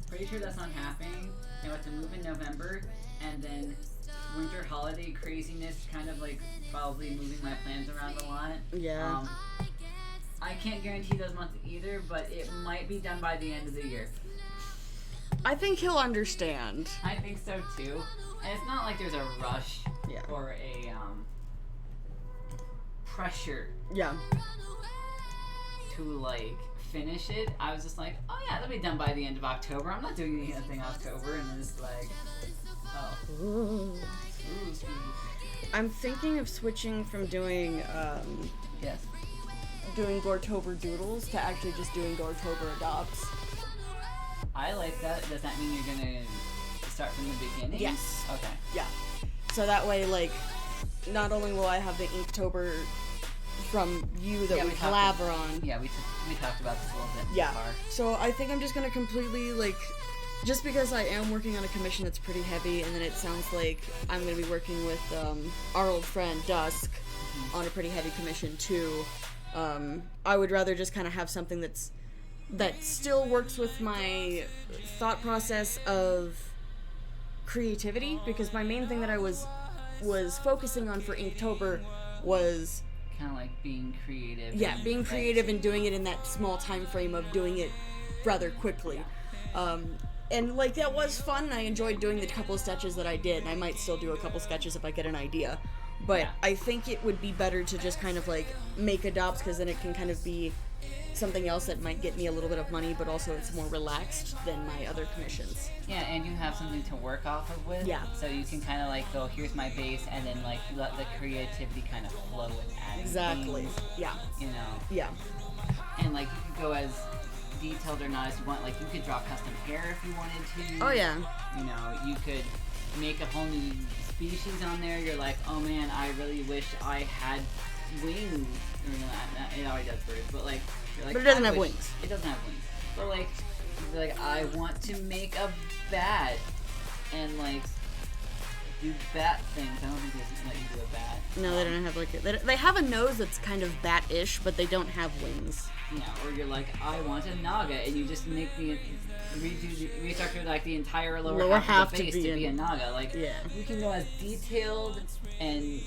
Pretty sure that's not happening. And with the move in November, and then winter holiday craziness kind of like probably moving my plans around a lot. Yeah. I can't guarantee those months either, but it might be done by the end of the year. I think he'll understand. I think so too. And it's not like there's a rush Yeah. or a pressure Yeah. to like finish it. I was just like, oh yeah, that'll be done by the end of October. I'm not doing anything October, and then it's like, oh, ooh, sweetie. I'm thinking of switching from doing Yes. doing Gortober Doodles to actually just doing Gortober Adopts. I like that. Does that mean you're gonna start from the beginning? Yes. Okay. Yeah. So that way, like, not only will I have the Inktober from you that Yeah, we we talked collabor on. Yeah, we talked about this a little bit. Yeah. Far. So I think I'm just gonna completely, like, just because I am working on a commission that's pretty heavy, and then it sounds like I'm gonna be working with our old friend Dusk on a pretty heavy commission too. I would rather just kind of have something that still works with my thought process of creativity, because my main thing that I was focusing on for Inktober was Kind of like being creative. and, being like, creative and doing it in that small time frame of doing it rather quickly. And like that was fun. I enjoyed doing the couple of sketches that I did, and I might still do a couple sketches if I get an idea. But Yeah. I think it would be better to just kind of like make adopts, because then it can kind of be something else that might get me a little bit of money, but also it's more relaxed than my other commissions. Yeah, and you have something to work off of with. Yeah. So you can kind of like go, here's my base, and then like let the creativity kind of flow with adding Exactly. things, Yeah. you know. Yeah. And like you could go as detailed or not as you want. Like you could draw custom hair if you wanted to. Oh yeah. You know, you could make a whole new species on there. You're like, oh man, I really wish I had wings. Or not, it already does birds, but like, you're like, But it doesn't I have wish- wings. It doesn't have wings. But like, you're like, I want to make a bat and like do bat things. I don't think they let you do a bat. No, they don't have like they have a nose that's kind of bat-ish, but they don't have wings. Yeah, or you're like, I want a naga, and you just make the restructure like the entire lower half of the face to be a naga. Like, Yeah. you can go as detailed and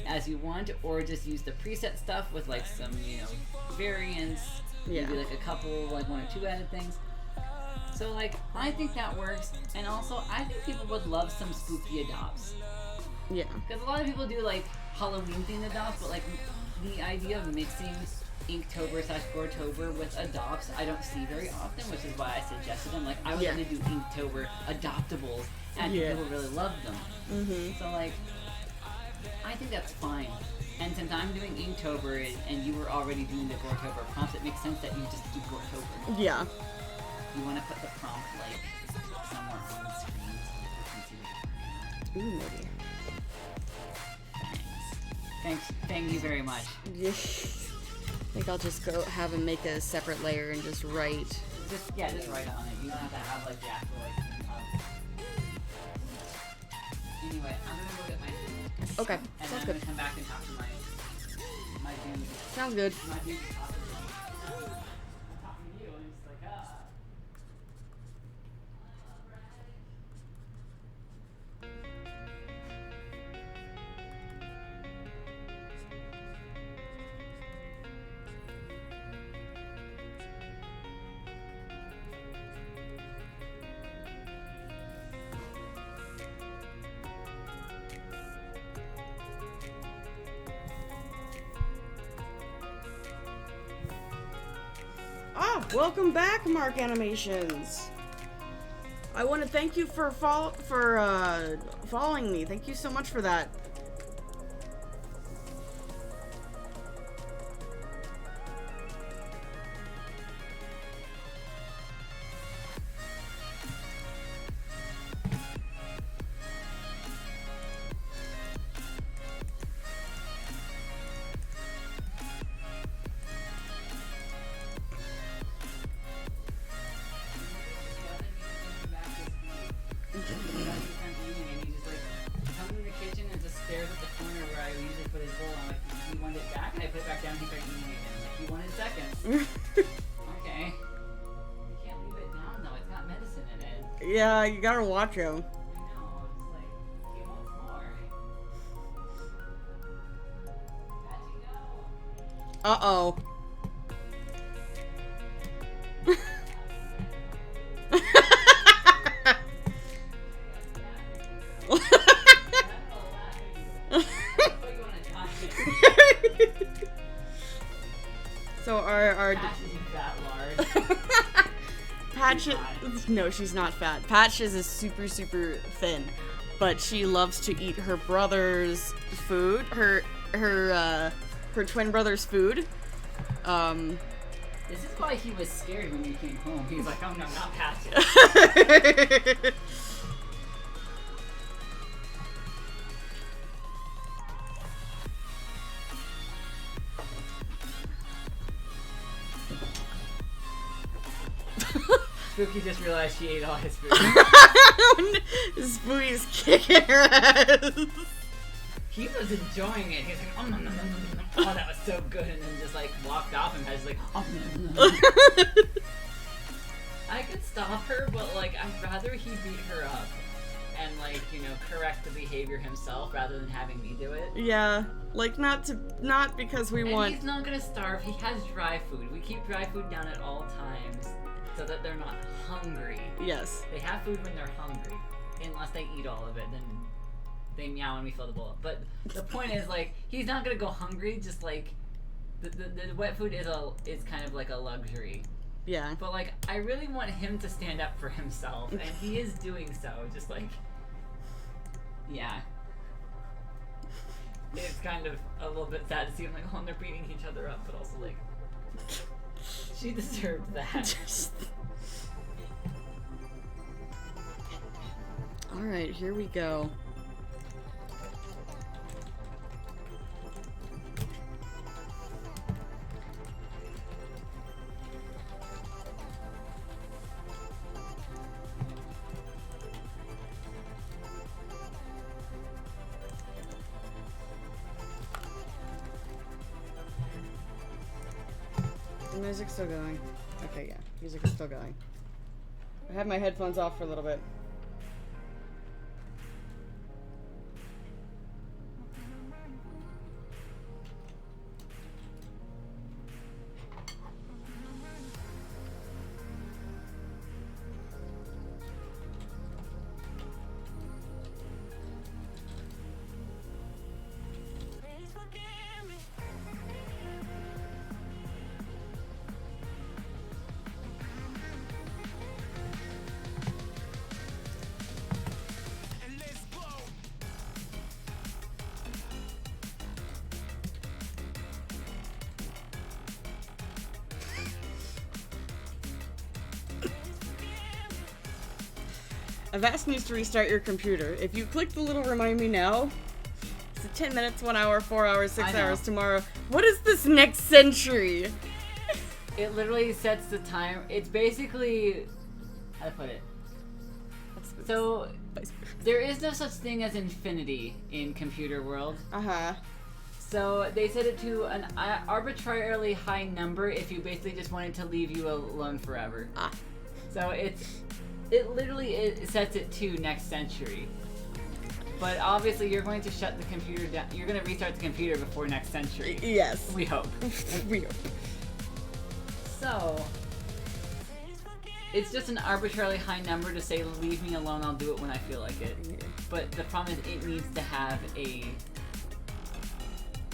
as you want, or just use the preset stuff with like some variants. Yeah. Maybe like a couple, like 1 or 2 added things. So like, I think that works, and also I think people would love some spooky adopts. Yeah. Because a lot of people do like Halloween themed adopts, but like the idea of mixing Inktober / Gortober with adopts, I don't see very often, which is why I suggested them. Like, I was Yeah. going to do Inktober adoptables, and Yeah. people really loved them. Mhm. So like, I think that's fine. And since I'm doing Inktober and you were already doing the Gortober prompts, it makes sense that you just do Gortober. Yeah. You want to put the prompt like somewhere on the screen so people can see what you're doing. Ooh, maybe. Thank you very much. Yeah. I think I'll just go have him make a separate layer and just write. Just write it on it. You don't have to have like the actual like. Anyway, I'm gonna go get my food, Okay, and then sounds I'm good. gonna come back and talk to my dude. Sounds good. My dude is talking to me. I'm talking to you, and it's like Ah, welcome back, Mark Animations. I want to thank you for following me. Thank you so much for that. Okay. You can't leave it down though. It's got medicine in it. Yeah, you gotta watch him. I know. It's like he wants more. Patchy, go. Uh-oh. So our Patch, no, she's not fat. Patch is super thin, but she loves to eat her brother's food, her twin brother's food. This is why he was scared when you came home. He was like, oh no, not Patches. Spooky just realized she ate all his food. Spooky's kicking her ass. He was enjoying it. He was like, oh, no, no, no, no, no. Oh, that was so good. And then just like walked off and was like, oh, no, no, no. I could stop her, but like, I'd rather he beat her up and like, you know, correct the behavior himself rather than having me do it. Yeah, like not because we And want. he's not gonna starve. He has dry food. We keep dry food down at all times so that they're not hungry. Yes. They have food when they're hungry, unless they eat all of it. Then they meow and we fill the bowl up. But the point is, like, he's not gonna go hungry. Just like the wet food is kind of like a luxury. Yeah. But like, I really want him to stand up for himself, and he is doing so. Just like, yeah. It's kind of a little bit sad to see him like, oh, and they're beating each other up, but also like, she deserved that. All right, here we go. The music's still going. Okay, yeah, music is still going. I had my headphones off for a little bit. I've asked you to restart your computer. If you click the little remind me now, it's 10 minutes, 1 hour, 4 hours, 6 hours tomorrow. What is this next century? It literally sets the time. It's basically, how to put it? So, there is no such thing as infinity in computer world. Uh-huh. So they set it to an arbitrarily high number if you basically just wanted to leave you alone forever. Ah. So it literally sets it to next century. But obviously you're going to shut the computer down. You're going to restart the computer before next century. Yes. We hope. We hope. So it's just an arbitrarily high number to say leave me alone, I'll do it when I feel like it. Yeah. But the problem is it needs to have a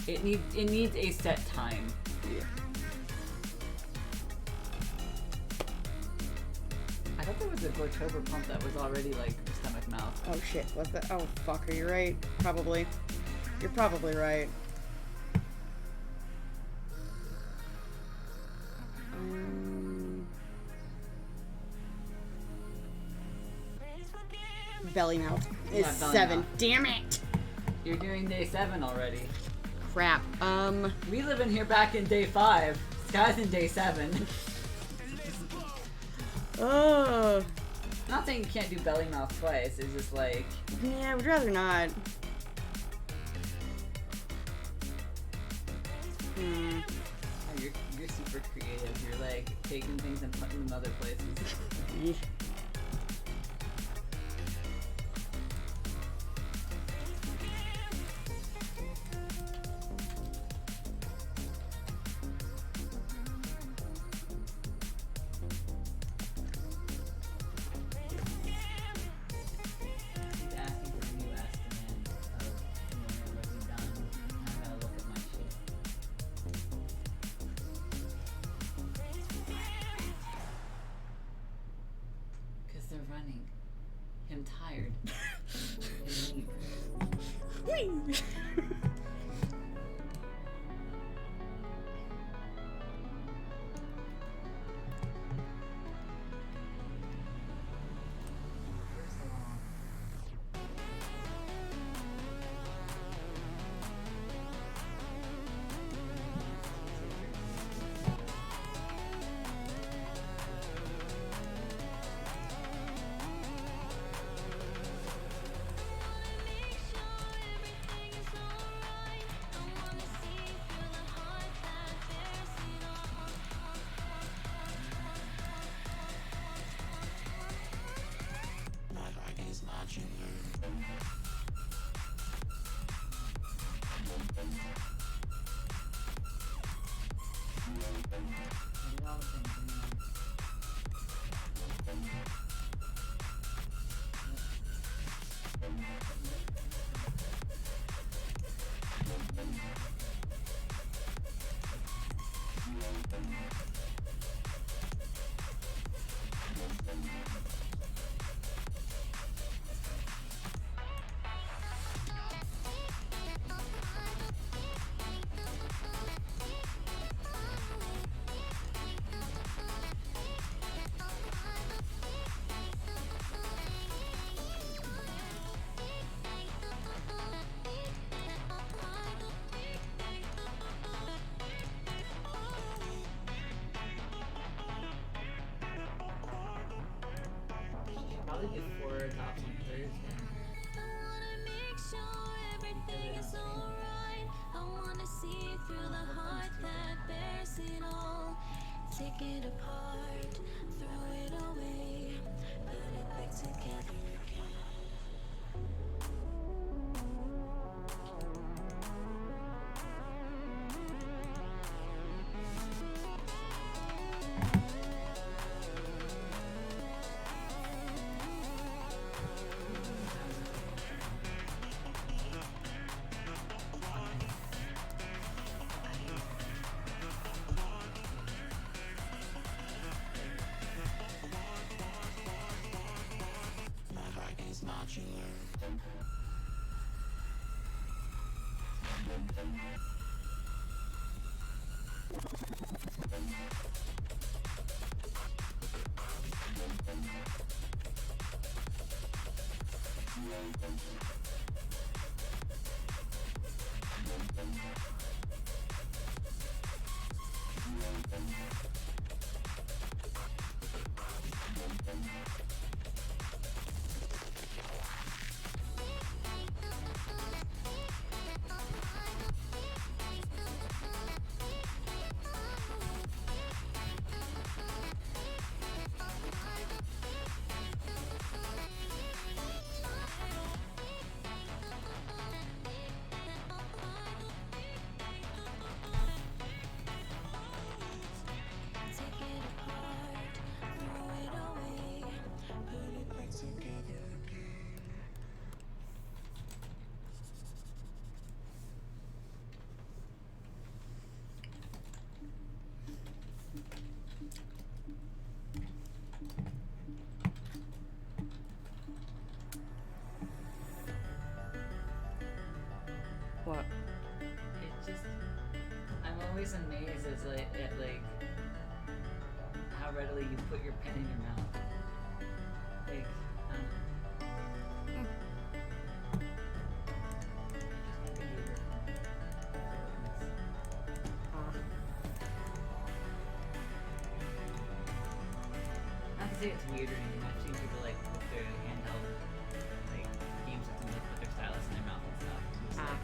it needs a set time. Yeah. I thought there was a Glortober pump that was already like stomach mouth. Oh shit, what's that? Oh fuck, are you right? Probably. You're probably right. Belly mouth is Yeah, belly 7. mouth. Damn it! You're doing day 7 already. Crap. We live in here back in day 5. Sky's in day 7. Oh. Not saying you can't do belly mouth twice. It's just like Yeah, I would rather not. oh, you're super creative. You're like taking things and putting them other places. He's asking for a new estimate of what we've done. I gotta look at my shit. Cause they're running him tired. And me. Whee! First of all, Make sure everything is alright. I wanna see through the heart that bears it all. My heart is modular. I did all the things. Probably do 4 tops on Thursday. I wanna make sure everything is alright. I wanna see through the heart that bears it all. Take it apart, throw it away, put it back together again. My heart is modular. Take it apart, throw it away, put it back together again. What? It just, I'm always amazed at like how readily you put your pen in your mouth. Like, not to say it's weird or anything. I've seen people like put their handheld like game systems like put their stylus in their mouth and stuff. It's like,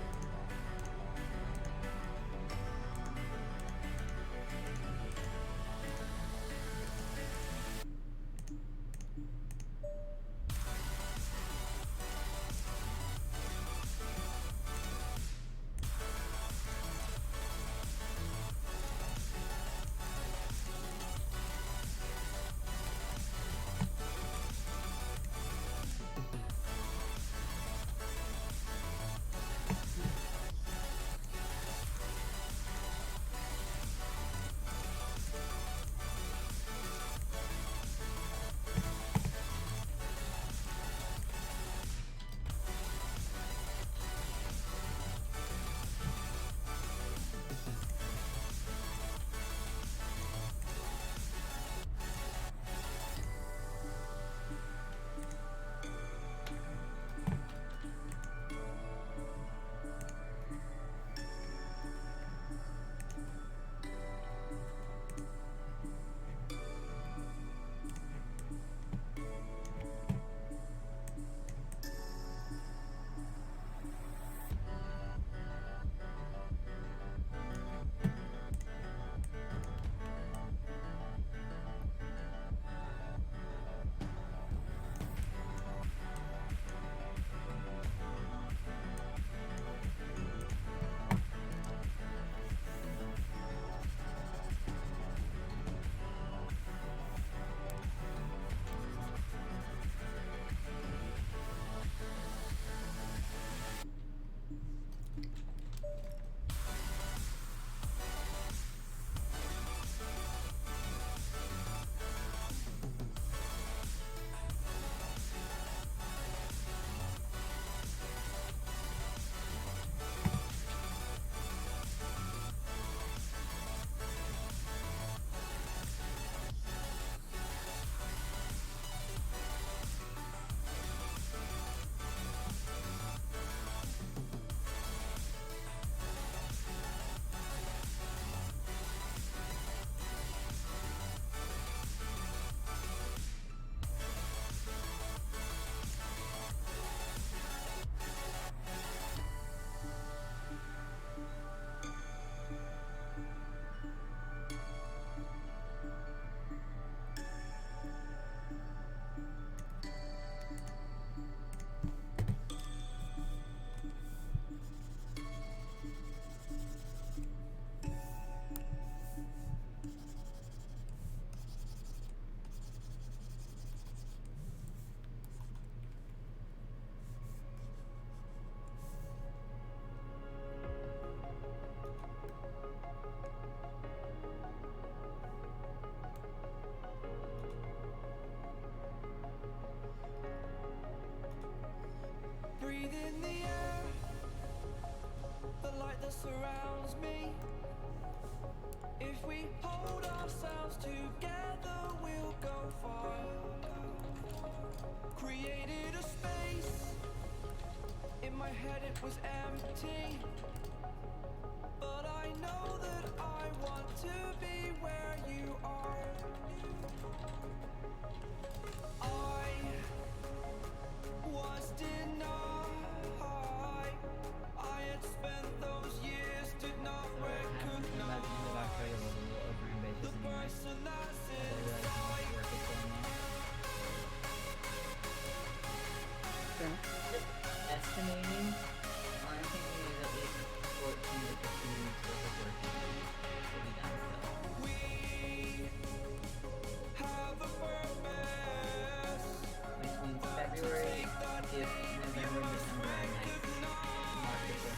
that surrounds me. If we hold ourselves together, we'll go far. Created a space. In my head it was empty. But I know that I want to be where you are. I was denied. I had spent those years, did not recognize the person that's inside. Estimating, I'm thinking is at least 14 to 15 weeks worth of work will be done still. We have a purpose. Which means February, if November, December, and March, April.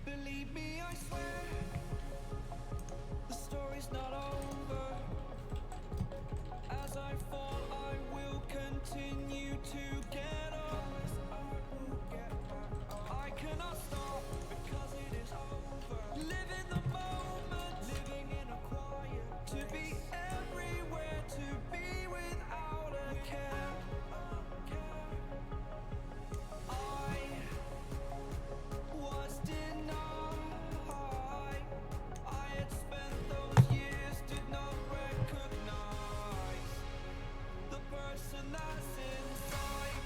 Believe me, I swear, the story's not over. As I fall, I will continue to get up. I cannot stop because it is over. Live in the moment, living in a quiet. To be everywhere, to be without a care. I was denied. I had spent those years, did not recognize the person that's inside.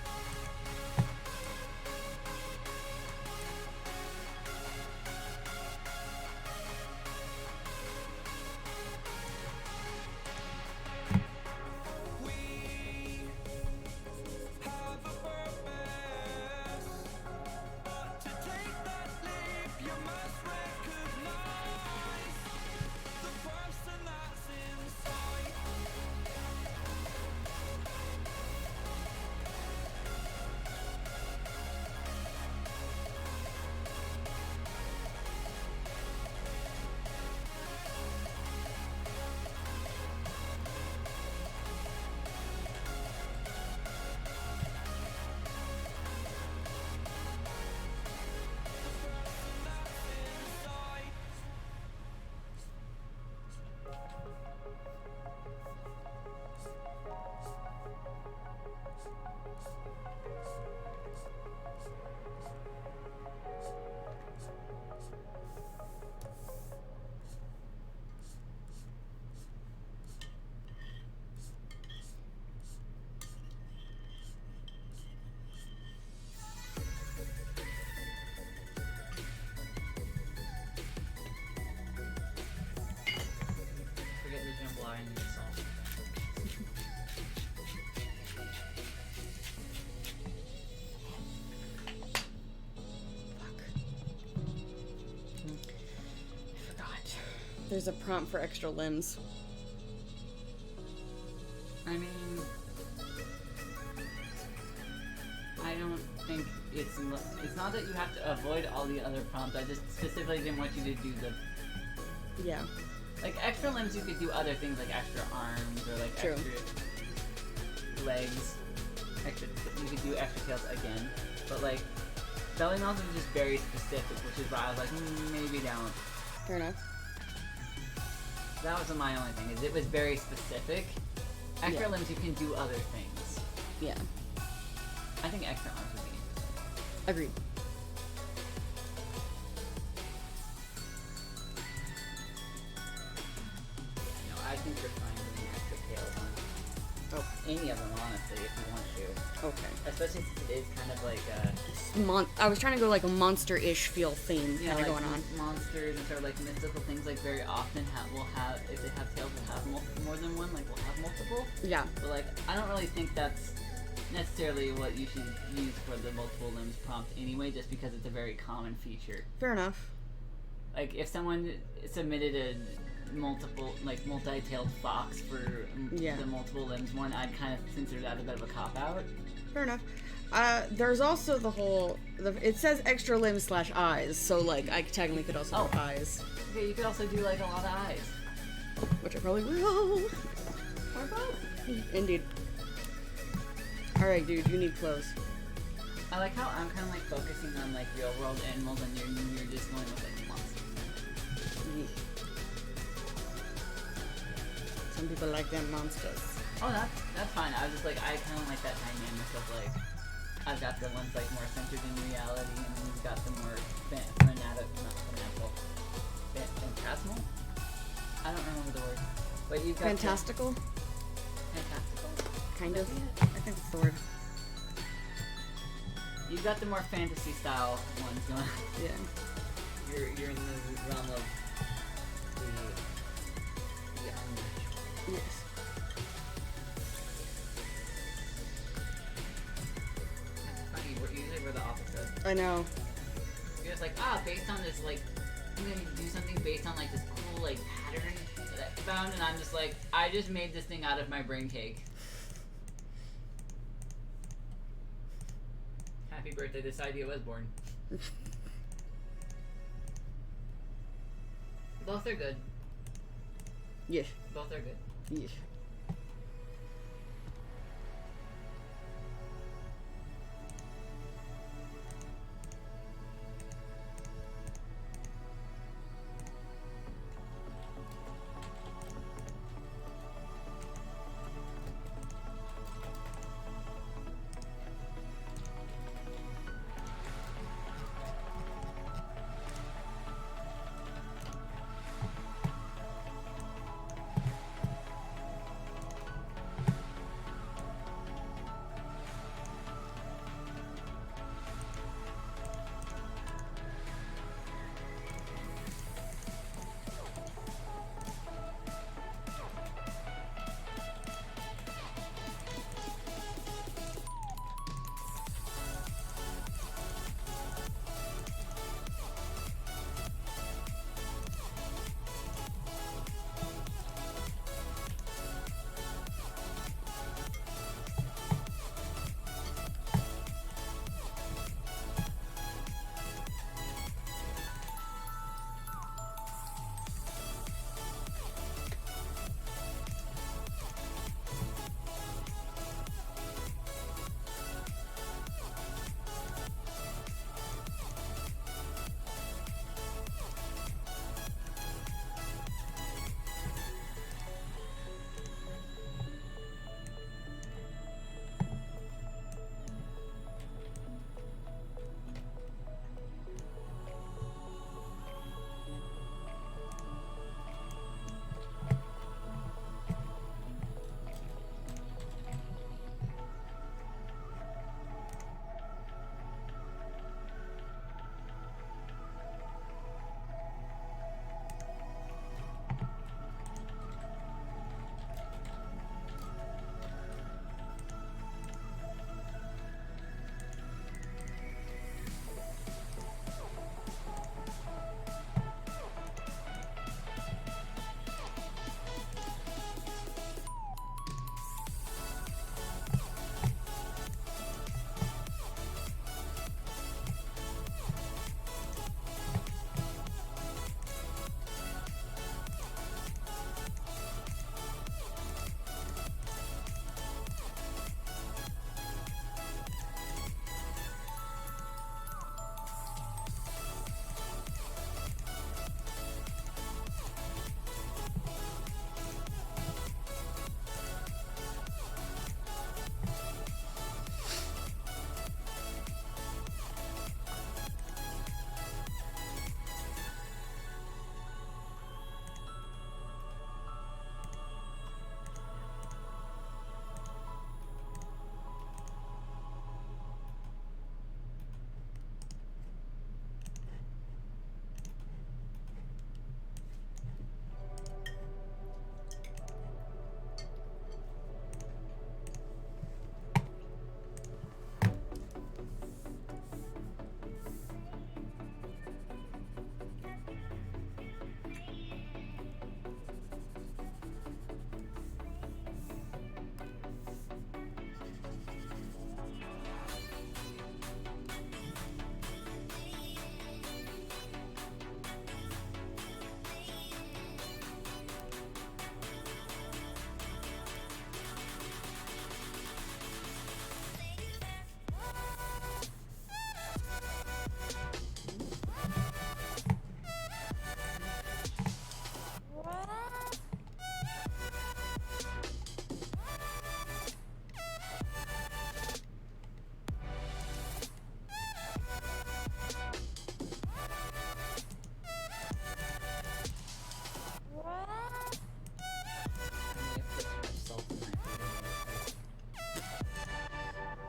We have a purpose. But to take that leap, you must recognize the person that's inside. Forget the jambalaya and the salt. Forgot. There's a prompt for extra limbs. I mean, I don't think it's not that you have to avoid all the other prompts. I just specifically didn't want you to do the Yeah. like extra limbs. You could do other things like extra arms or like True. extra legs. Extra, you could do extra tails again, but like belly nozzle is just very specific, which is why I was like, maybe don't. Fair enough. That was my only thing. Is it was very specific. Extra Yeah. limbs you can do other things. Yeah. I think extra arms would be interesting. Agreed. No, I think you're fine doing extra tails on Oh, any of them, honestly, if you want to. okay. Especially since it is kind of like I was trying to go like a monster-ish feel theme kind of like going on. monsters and sort of like mystical things. Like very often will have if they have tails, will have more than one. Like will have multiple. Yeah. But like I don't really think that's necessarily what you should use for the multiple limbs prompt anyway, just because it's a very common feature. Fair enough. Like if someone submitted a multi-tailed fox for Yeah. the multiple limbs one, I'd kind of consider that a bit of a cop out. Fair enough. There's also it says extra limbs / eyes, so like I technically could also do Oh. eyes, Okay, you could also do like a lot of eyes. which I probably will. Or both. Indeed. Alright, dude, you need clothes. I like how I'm kind of like focusing on like real world animals, and you're just going with like monsters. Yeah. Some people like them monsters. Oh, that's fine. I was just like, I kind of like that dynamic of like, I've got the ones like more centered in reality, and then you've got the more fanatical, phantasmal. I don't remember the word, but you've got Fantastical? fantastical. Kind of. Maybe. I think that's the word. You've got the more fantasy style ones going. Yeah. You're in the realm of the unnatural. Yes. Funny, usually we're the opposite. I know. You're just like, based on this, like, I'm gonna do something based on, like, this cool, like, pattern that I found, and I'm just like, I just made this thing out of my brain cake. Happy birthday, this idea was born. Both are good. Yes. Both are good. Yes.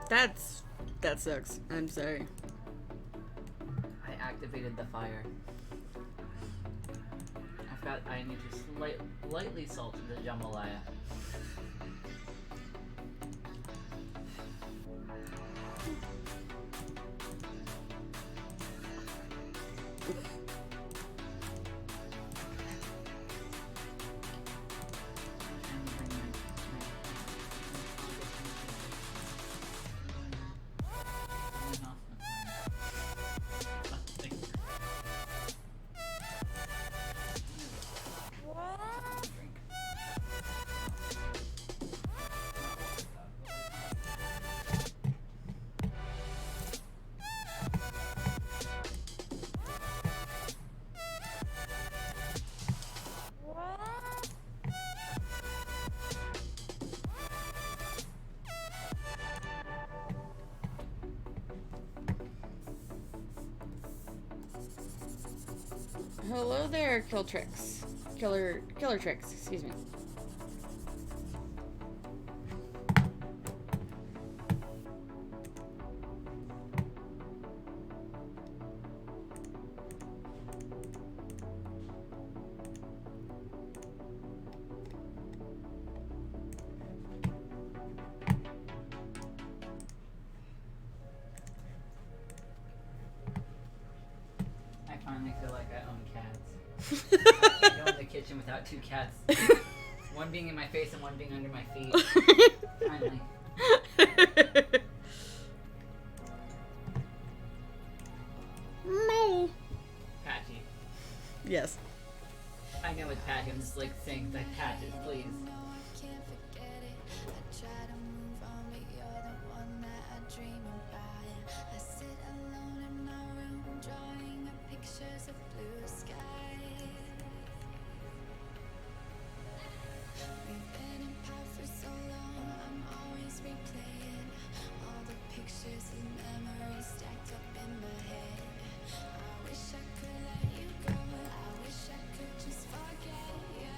That sucks. I'm sorry. I activated the fire. I need to lightly salt the jambalaya. Hello there, Killer Tricks, excuse me. I finally feel like I own cats. I go in the kitchen without two cats. One being in my face and one being under my feet. Finally. No. Patchy. Yes. I know it's Patchy. I'm just like saying like Patchy, please. No, I can't forget it. I try to move on, but you're the one that I dream about. I sit alone in my room, drawing up pictures of blue skies. We've been apart for so long, I'm always replaying all the pictures and memories stacked up in my head. I wish I could let you go, I wish I could just forget you.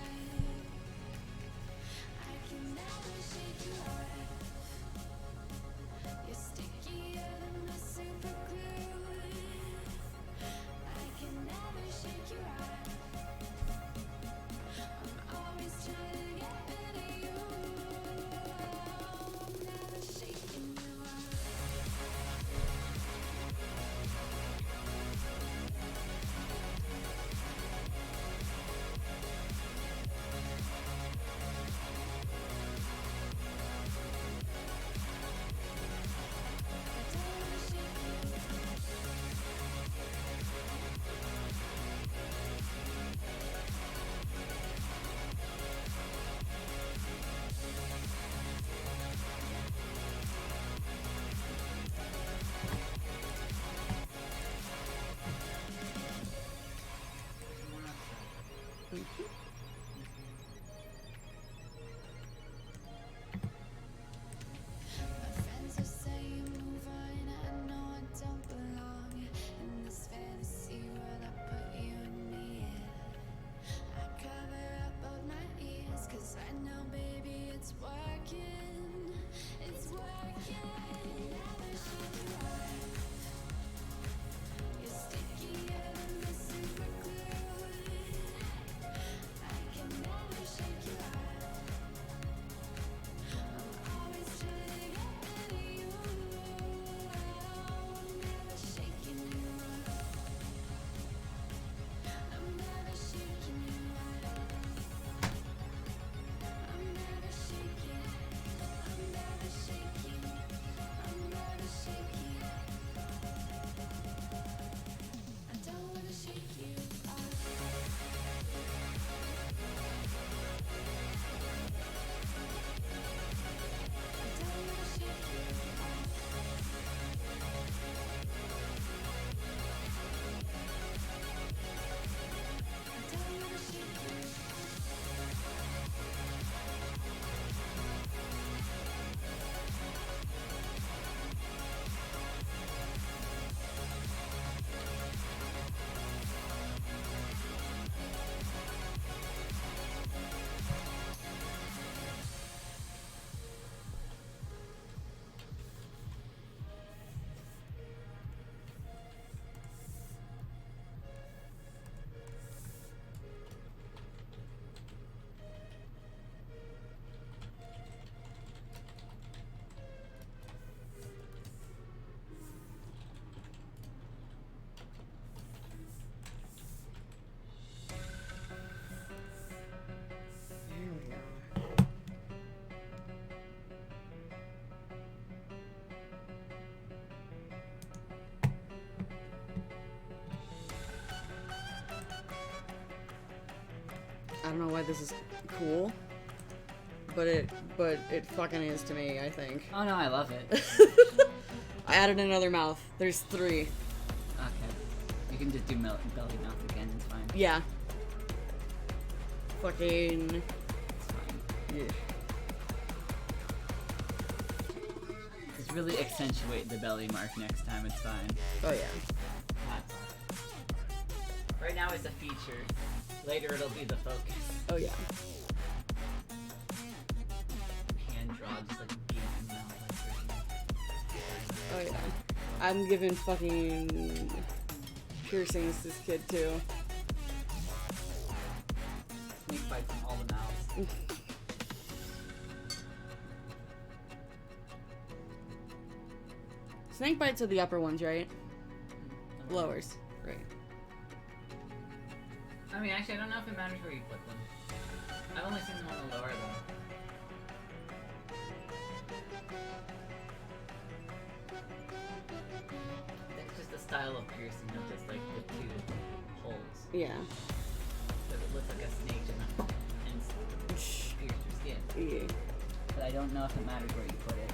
don't know why this is cool, but it fucking is to me, I think. Oh no, I love it. I added another mouth. There's 3. Okay. You can just do belly mouth again, it's fine. Yeah. Fucking... It's fine. Yeah. Just really accentuate the belly mark next time, it's fine. Oh yeah. That's all. Right now it's a feature. Later it'll be the focus. Oh yeah. Hand draw just like gaping mouth like Oh yeah. I'm giving fucking piercings to this kid too. snake bites in all the mouths. Snake bites are the upper ones, right? Lowers. Right. I mean, actually, I don't know if it matters where you put them. I've only seen them on the lower though. It's just the style of piercing of just like the 2 holes. Yeah. So it looks like a snake and pierce your skin. Yeah. But I don't know if it matters where you put it.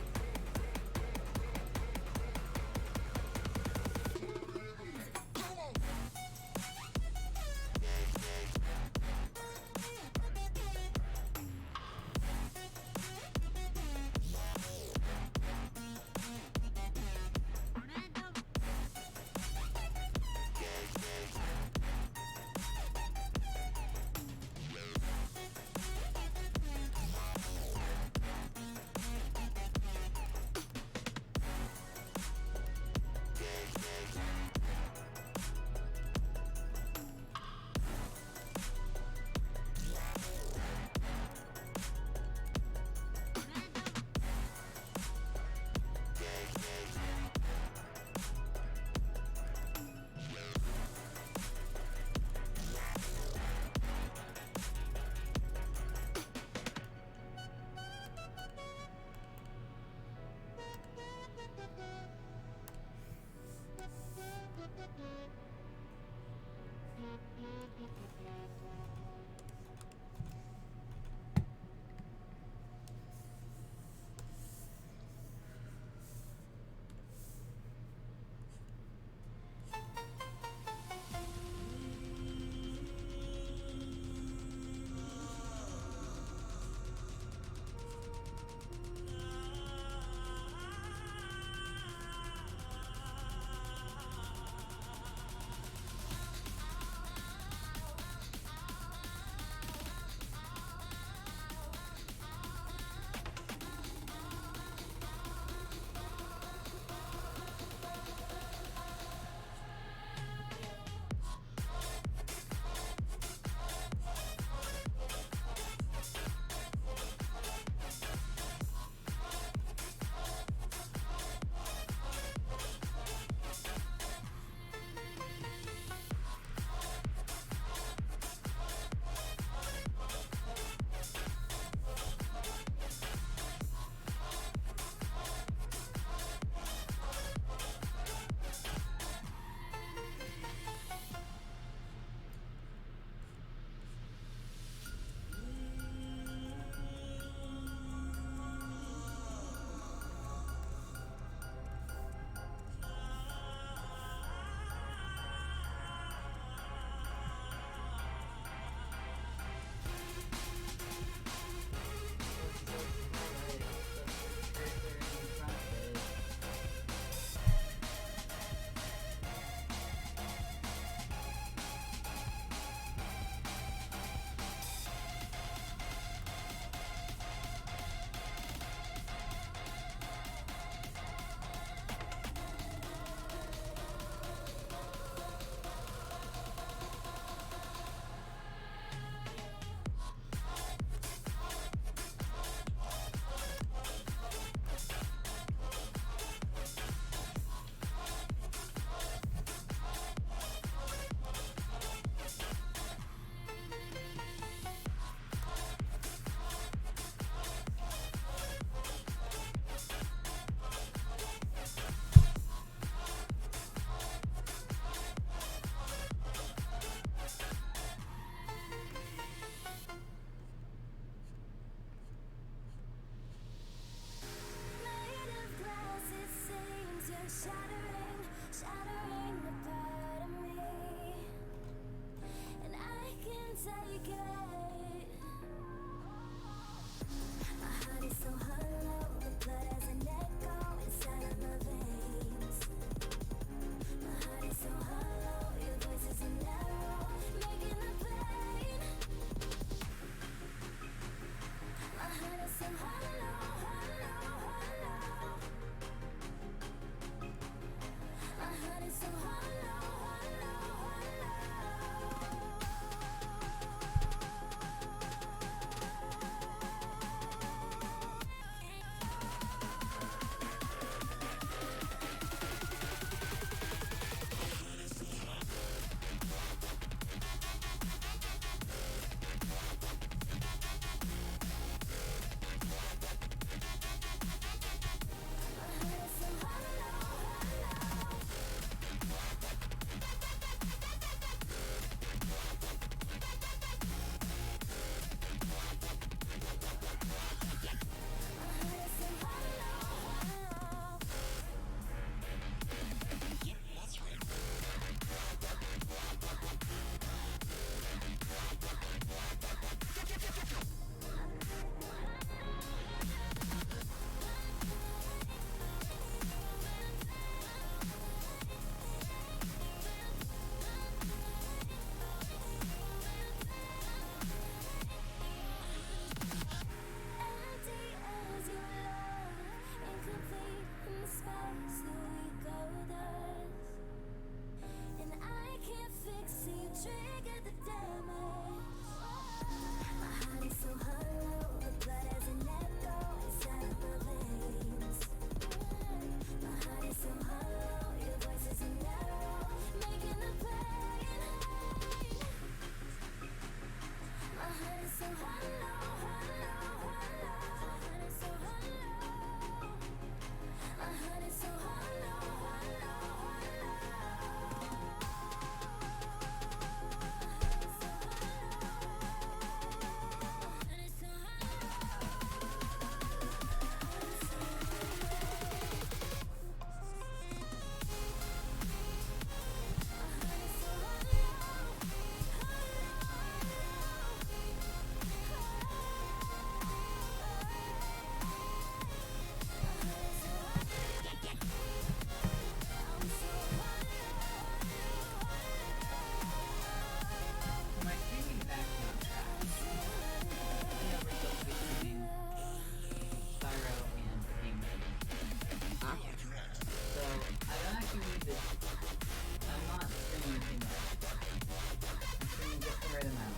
them out.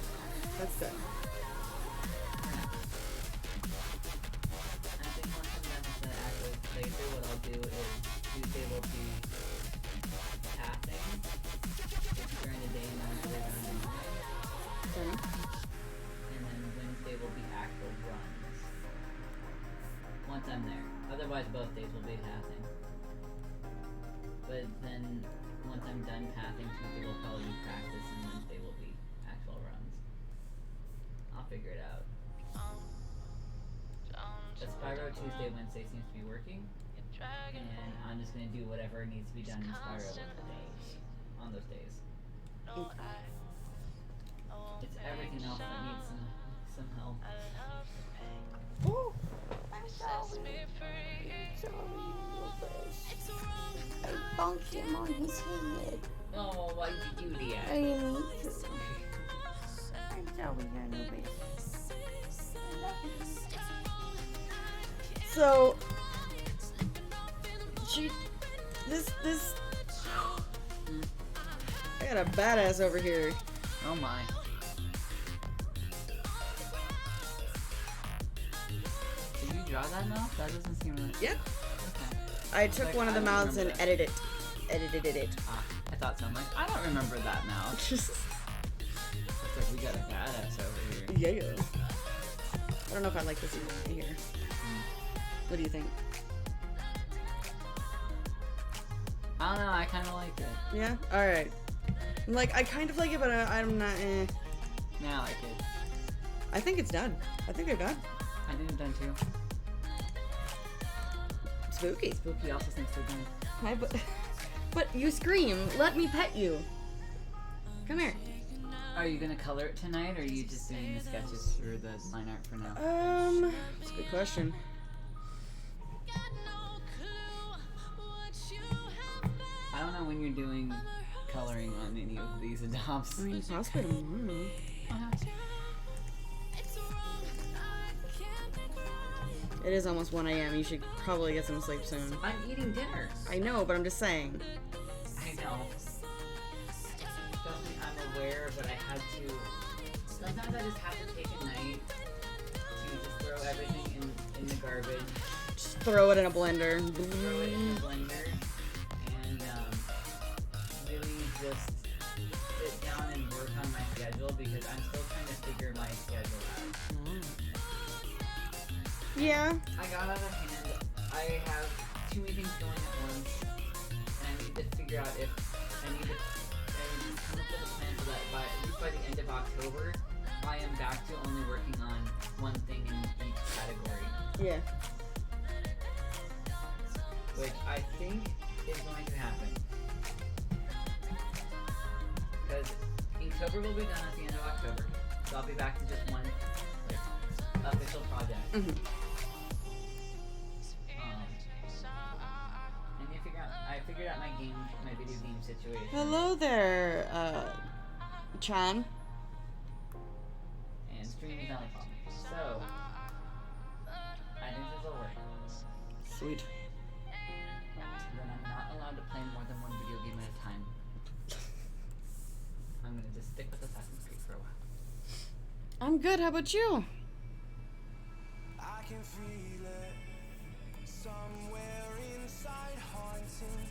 That's good. I think once I'm done with the actual playthrough, what I'll do is Tuesday will be pathing during the day and Wednesday around the night. Okay. And then Wednesday will be actual runs. Once I'm there. Otherwise, both days will be pathing. But then, once I'm done pathing, Tuesday will probably be practice, and Wednesday will be actual runs. I'll figure it out. But Spyro Tuesday, Wednesday seems to be working, and I'm just gonna do whatever needs to be done in Spyro on those days. It's everything else that needs some help. Oh, I'm sorry. I bonked him on his head. Oh, why did you do I that? didn't need to. I'm sorry, Anubis. So, this. I got a badass over here. Oh my. Did you draw that now? That doesn't seem right. Yep. Okay. I took one of the I don't mouths and remember edited it. Ah, I thought so. I'm like, I don't remember that now. It's like we got a badass over here. Yeah. I don't know if I like this either here. What do you think? I don't know, I kinda like it. Yeah? Alright. Like, I kind of like it, but I'm not, Yeah, I like it. I think it's done. I think they're done. I think I'm done too. Spooky. Spooky also thinks they're done. Hi, but you scream. Let me pet you. Come here. Are you gonna color it tonight, or are you just doing the sketches for the line art for now? That's a good question. I don't know when you're doing coloring on any of these adopts. I mean, possibly tomorrow. It is almost 1 a.m. You should probably get some sleep soon. I'm eating dinner. I know, but I'm just saying. I know. Trust me, I'm aware, but I had to. Sometimes I just have to take a night to just throw everything in the garbage, Just throw it in a blender. throw it in the blender, and really just sit down and work on my schedule because I'm still trying to figure my schedule out. Yeah. I got out of hand. I have too many things going at once, and I need to figure out if I need to come up with a plan so that at least by the end of October, I am back to only working on one thing in each category, Yeah. which I think is going to happen. Because Inktober will be done at the end of October, so I'll be back to just one official project. Mm-hmm. And I figured out my video game situation. Hello there, Chan. And streaming is not a problem. So, I think this will work. Sweet. Then I'm not allowed to play more than one video game at a time. I'm gonna just stick with Assassin's Creed for a while. I'm good. How about you? I can feel it somewhere inside, haunting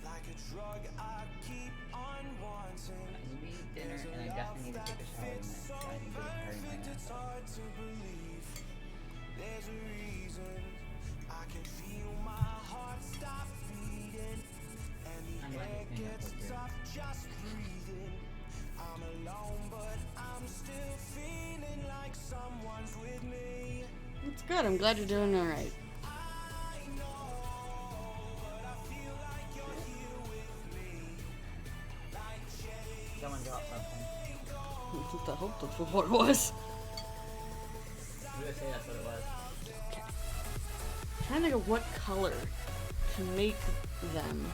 like a drug I keep on wanting. I need to eat dinner, and I definitely need to take a shower tonight. So I need to get hurry my ass. It's hard to believe there's a reason. I can feel my heart stop beating, and the I'm air glad you came up gets with it. tough just breathing. I'm alone, but I'm still feeling like someone's with me. It's good. I'm glad you're doing all right. I know, but I feel like you're here with me. Like shade. Someone dropped something. I hope that's what it was. I'm gonna say that's what it was. Trying to think of what color to make them.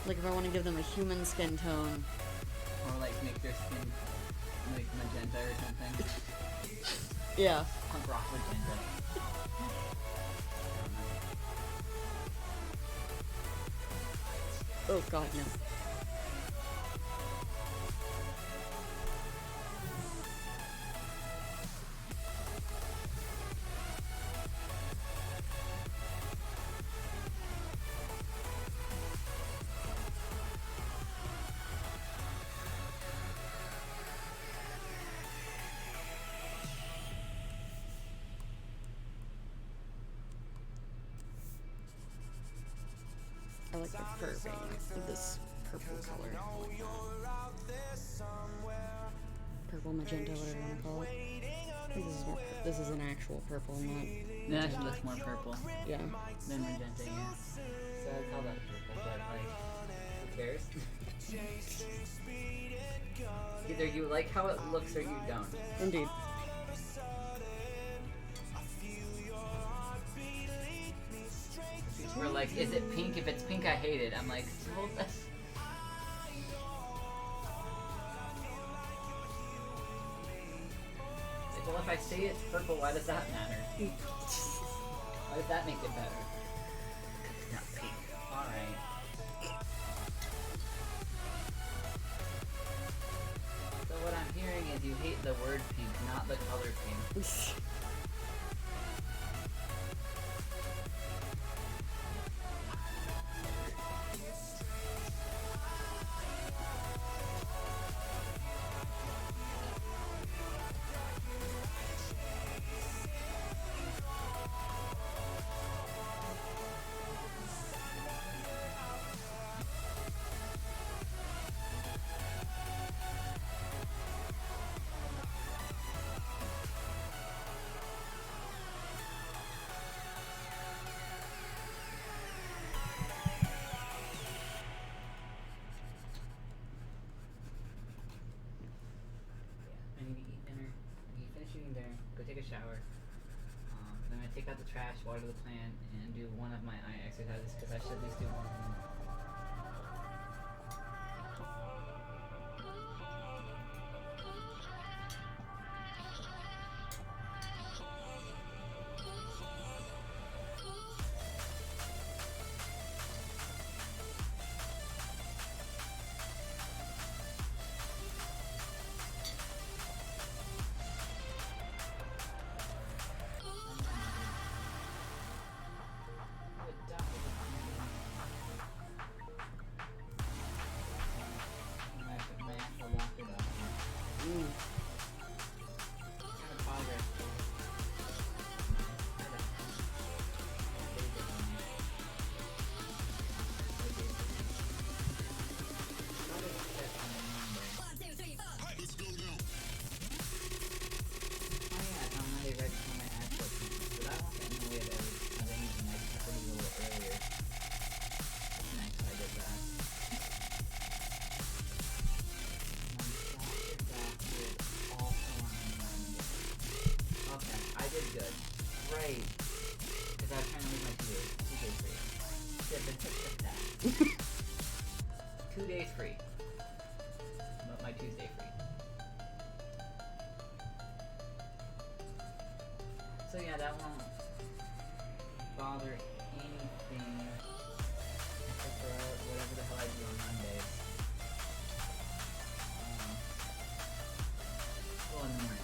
Like if I want to give them a human skin tone. Or like make their skin like magenta or something. Yeah. Punk rock magenta. Oh god, no. like the curving of this purple color. Purple, magenta, whatever you want to call it. I think this is an actual purple, not. That actually looks more purple Yeah. than magenta, yeah. So I call that purple, but like, who cares? Either you like how it looks or you don't. Indeed. We're like, is it pink? If it's pink, I hate it. I'm like, hold this. Like, well, if I say it's purple, why does that matter? Why does that make it better? Because it's not pink. Alright. So what I'm hearing is you hate the word pink, not the color pink. I need to eat dinner. When you finish eating dinner, go take a shower. Then I'm gonna take out the trash, water the plant, and do one of my eye exercises because I should at least do one of them. Right. Because I was trying to make my 2 days. 2 days free. That. 2 days free. But my Tuesday free. So yeah, that won't bother anything except for whatever the hell I do on Mondays. Well, in the morning.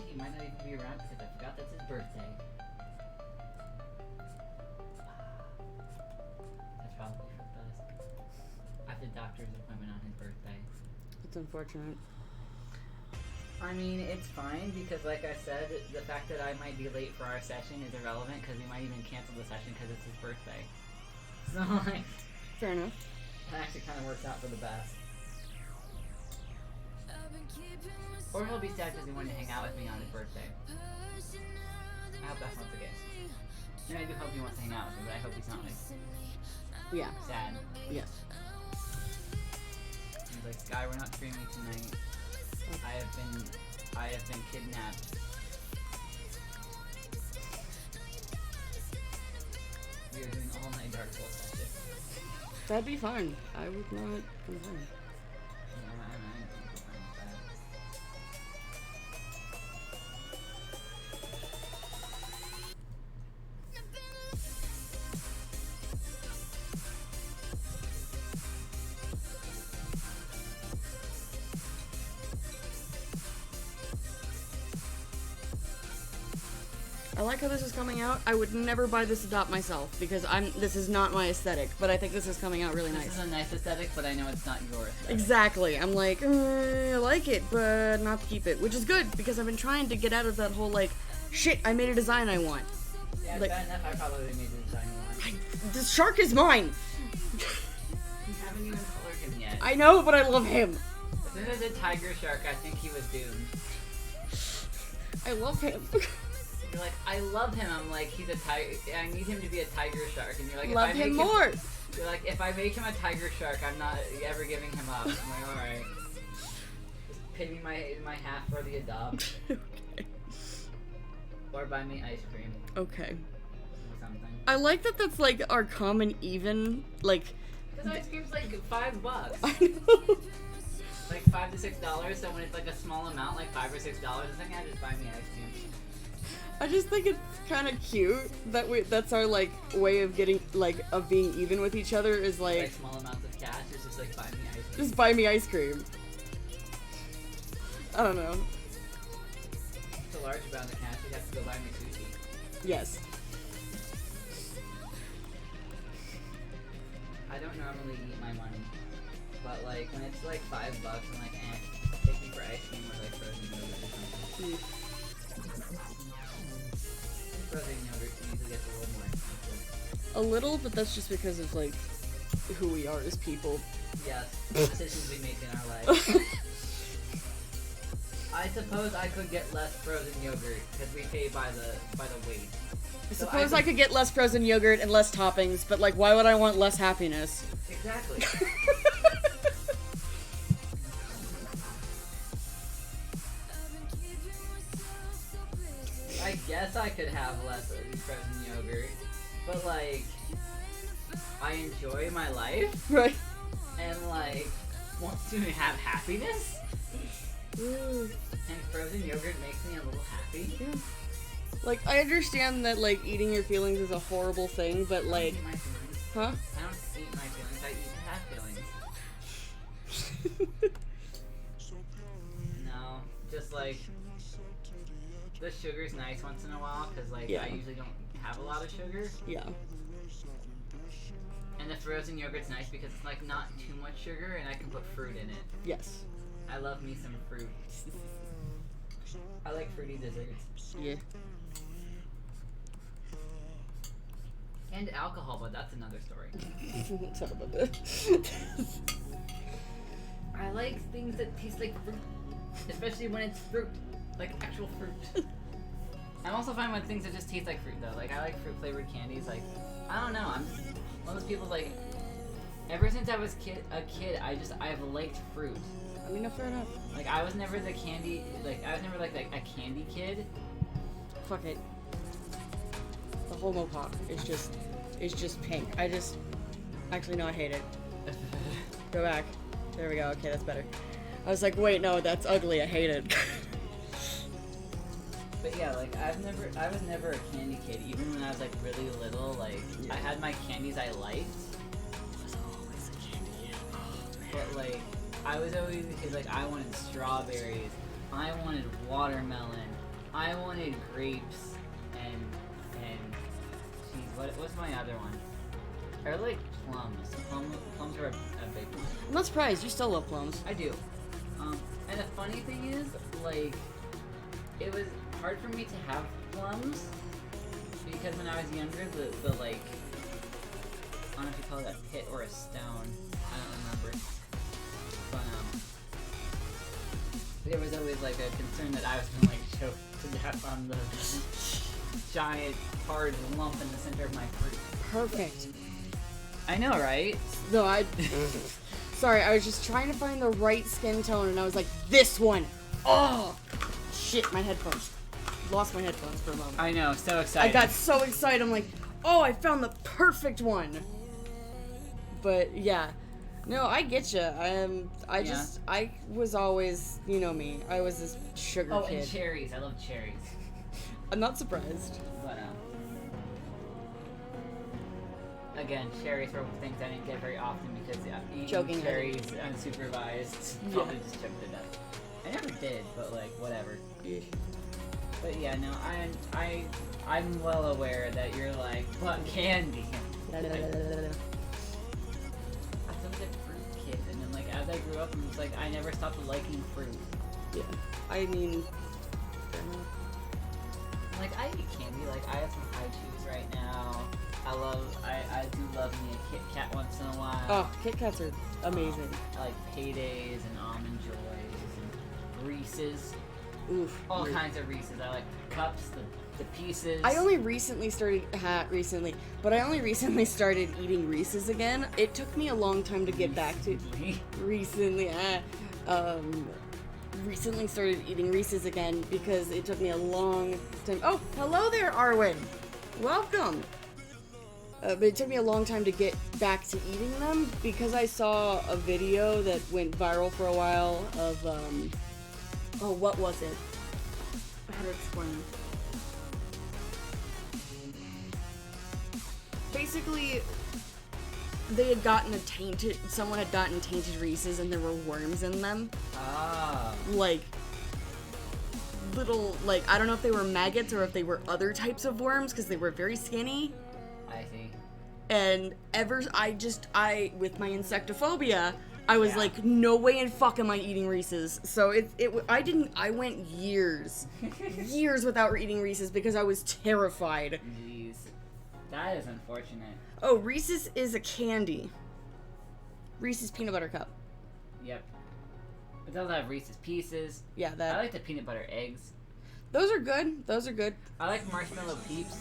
He might not even be around because I forgot that's his birthday. That's probably for the best. I have the doctor's appointment on his birthday. It's unfortunate. I mean, it's fine because, like I said, the fact that I might be late for our session is irrelevant because we might even cancel the session because it's his birthday. So, like, Fair enough. it actually kind of works out for the best. Or he'll be sad because he wanted to hang out with me on his birthday. I hope that's not the case. And I do hope he wants to hang out with me, but I hope he's not like Yeah. sad. Yes. He's like, Sky, we're not streaming tonight. I have been kidnapped. We are doing all night Dark Souls session. That'd be fun. I would not complain. I like how this is coming out. I would never buy this Adopt myself because this is not my aesthetic, but I think this is coming out really This nice. is a nice aesthetic, but I know it's not your aesthetic. Exactly. I'm like, I like it, but not to keep it, which is good because I've been trying to get out of that whole like, shit, I made a design I want. Yeah, like- bad enough I probably made the design one. The shark is mine. You haven't even colored him yet. I know, but I love him. As soon as a tiger shark, I think he was doomed. I love him. You're like, I love him. I'm like, he's a tiger. I need him to be a tiger shark. And you're like, Love if I make him more. You're like, if I make him a tiger shark, I'm not ever giving him up. I'm like, all right. Just pay me my half for the adopt, Okay. or buy me ice cream Okay. or something. I like that that's like our common even, like, Because ice cream's like $5. I know. Like $5 to $6. So when it's like a small amount, like $5 or $6, it's like, yeah, just buy me ice cream. I just think it's kind of cute that that's our like way of getting like of being even with each other is Like like small amounts of cash is just like buy me ice cream. just buy me ice cream. I don't know. It's a large amount of cash. You have to go buy me sushi. Yes. I don't normally eat my money, but like when it's like $5, I'm like, take me for ice cream or like frozen yogurt or something. Frozen yogurt usually gets a little more expensive. A little, but that's just because of like who we are as people. Yes, the decisions we make in our lives. I suppose I could get less frozen yogurt because we pay by the weight. I So suppose I could get less frozen yogurt and less toppings, but like why would I want less happiness? Exactly. I guess I could have less frozen yogurt, but like, I enjoy my life Right. and like want to have happiness, Mm, and frozen yogurt makes me a little happy. yeah. Like I understand that like eating your feelings is a horrible thing, but I like, don't eat my feelings. huh? I don't eat my feelings. I eat have feelings. No, just like the sugar's nice once in a while because like Yeah. I usually don't have a lot of sugar, Yeah. and the frozen yogurt's nice because it's like not too much sugar and I can put fruit in it. Yes. I love me some fruit. I like fruity desserts Yeah. and alcohol, but that's another story. Let's talk about that. I like things that taste like fruit, especially when it's fruit, like actual fruit. I'm also fine with things that just taste like fruit though. Like I like fruit flavored candies. Like I don't know. I'm just one of those people like. Ever since I was a kid, I've liked fruit. I mean, no, fair enough. Like I was never the candy. Like I was never like a candy kid. Fuck it. The homo pop is just pink. Actually no, I hate it. Go back. There we go. Okay, that's better. I was like, wait, no, that's ugly. I hate it. But yeah, like I was never a candy kid. Even when I was like really little, like I had my candies I liked. But like I was always a kid, like I wanted strawberries, I wanted watermelon, I wanted grapes, and geez, what's my other one? I like plums. Plums are a big one. I'm not surprised. You still love plums. I do. And the funny thing is, like, it was hard for me to have plums because when I was younger, the like, I don't know if you call it a pit or a stone. I don't remember. But there was always like a concern that I was gonna like choke to death on the giant hard lump in the center of my fruit. Perfect. I know, right? No, sorry, I was just trying to find the right skin tone, and I was like, this one. Oh, shit, my headphones. Lost my headphones for a moment. I know, so I excited. got so excited. I'm like, oh, I found the perfect one. But yeah, no, I get you. I was always, you know me. I was this sugar Oh, kid. and cherries. I love cherries. I'm not surprised. But again, cherries were things I didn't get very often because eating Joking. cherries unsupervised probably just choked to death. I never did, but like whatever. But yeah, no, I'm well aware that you're like, but candy. I was always a fruit kid, and then like as I grew up, I was like, I never stopped liking fruit. Yeah, I mean, Like I eat candy, like I have some high chews right now. I do love me a Kit Kat once in a while. oh, Kit Kats are amazing. I like Paydays and Almond Joys and Reese's. Oof. All weird. kinds of Reese's. I like cups, the pieces. I only recently started eating Reese's again. It took me a long time to get back to recently started eating Reese's again because it took me a long time. Oh, hello there, Arwen. Welcome. But it took me a long time to get back to eating them because I saw a video that went viral for a while of oh, what was it? How to explain? Basically, someone had gotten tainted Reese's and there were worms in them. Ah. Like, little, like, I don't know if they were maggots or if they were other types of worms because they were very skinny. I see. And with my insectophobia, I was Yeah. like, no way in fuck am I eating Reese's. So I went years without eating Reese's because I was terrified. Jeez. That is unfortunate. Oh, Reese's is a candy. Reese's peanut butter cup. Yep. It does have Reese's Pieces. Yeah, I like the peanut butter eggs. those are good. I like marshmallow Peeps.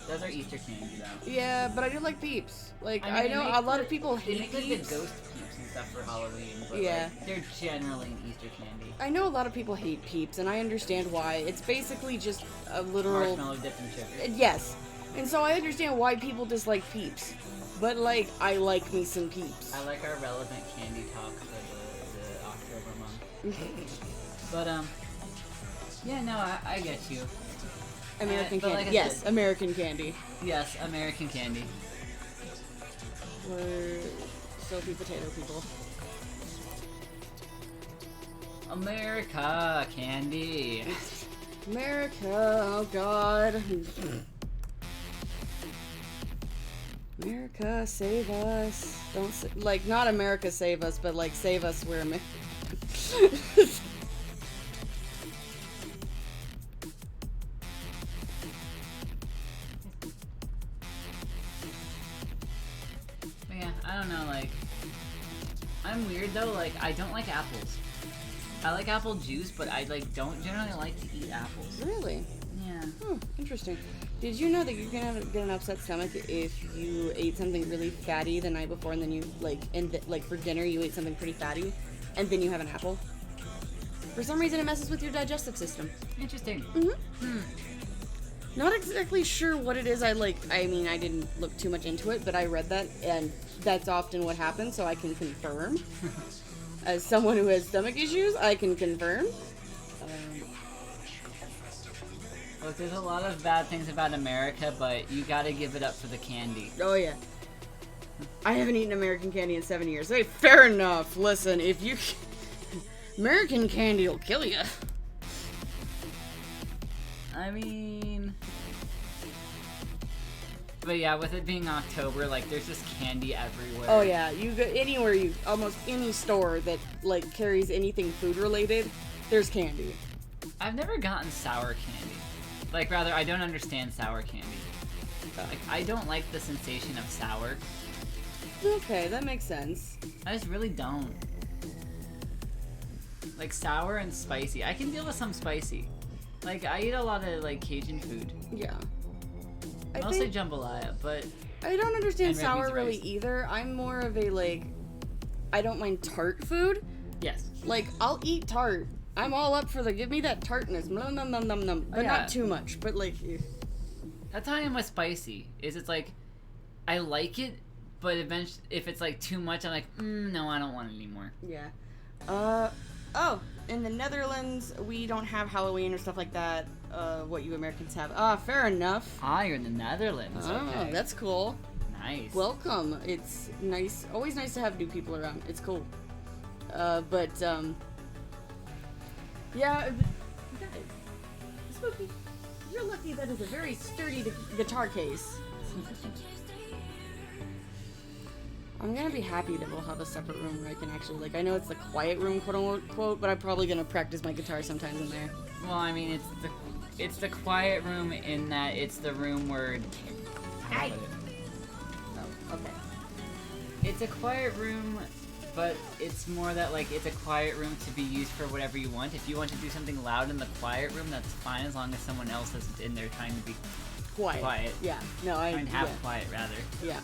Those are Easter candy though. Yeah, but I do like Peeps. Like, I mean, know they a make lot the- of people They hate make like Peeps. the ghost Peeps and stuff for Halloween, but Yeah. like, they're generally an Easter candy. I know a lot of people hate Peeps, and I understand why. It's basically just a literal... Marshmallow dipped in sugar. Yes. And so I understand why people dislike Peeps. But, like, I like me some Peeps. I like our relevant candy talk for the October month. But yeah, no, I get you. American but candy. like I Yes, said- American candy. Yes, American candy. We're Sophie potato people. America candy. America, oh god. America, save us. Like, not America save us, but like, save us, we're America. But yeah, I don't know, like, I'm weird though, like, I don't like apples. I like apple juice, but I, like, don't generally like to eat apples. Really? Yeah. Hmm, interesting. Did you know that you're gonna get an upset stomach if you ate something really fatty the night before and then you, like for dinner you ate something pretty fatty and then you have an apple? For some reason it messes with your digestive system. Interesting. Not exactly sure what it is. I mean, I didn't look too much into it, but I read that, and that's often what happens, so I can confirm. As someone who has stomach issues, I can confirm. Look, there's a lot of bad things about America, but you gotta give it up for the candy. Oh, yeah. I haven't eaten American candy in 7 years. Hey, fair enough. Listen, if you... American candy will kill you. I mean... But yeah, with it being October, like, there's just candy everywhere. Oh, yeah. You go anywhere, almost any store that, like, carries anything food-related, there's candy. I've never gotten sour candy. Like, rather, I don't understand sour candy. Like, I don't like the sensation of sour. Okay, that makes sense. I just really don't. Like sour and spicy. I can deal with some spicy. Like I eat a lot of like Cajun food. Yeah. Mostly jambalaya, but I don't understand and red sour beans really rice. either. I'm more of a like, I don't mind tart food. yes. Like I'll eat tart. I'm all up for the give me that tartness, nom nom nom nom nom, but yeah. not too much. But like, That's how I am with spicy. Is it's like I like it, but eventually if it's like too much, I'm like, no, I don't want it anymore. yeah. Oh, in the Netherlands we don't have Halloween or stuff like that. What you Americans have. Fair enough. Ah, you're in the Netherlands. Oh, Okay. that's cool. nice. Welcome. It's nice. Always nice to have new people around. It's cool. But yeah. Guys, Spooky, you're lucky that is a very sturdy guitar case. I'm gonna be happy that we'll have a separate room where I can actually, like, I know it's the quiet room, quote unquote, but I'm probably gonna practice my guitar sometimes in there. Well, I mean, it's the quiet room in that it's the room where. How do I put it? Oh, okay. It's a quiet room, but it's more that like it's a quiet room to be used for whatever you want. If you want to do something loud in the quiet room, that's fine as long as someone else isn't in there trying to be Quiet. Yeah. No, trying to have yeah. quiet rather. Yeah.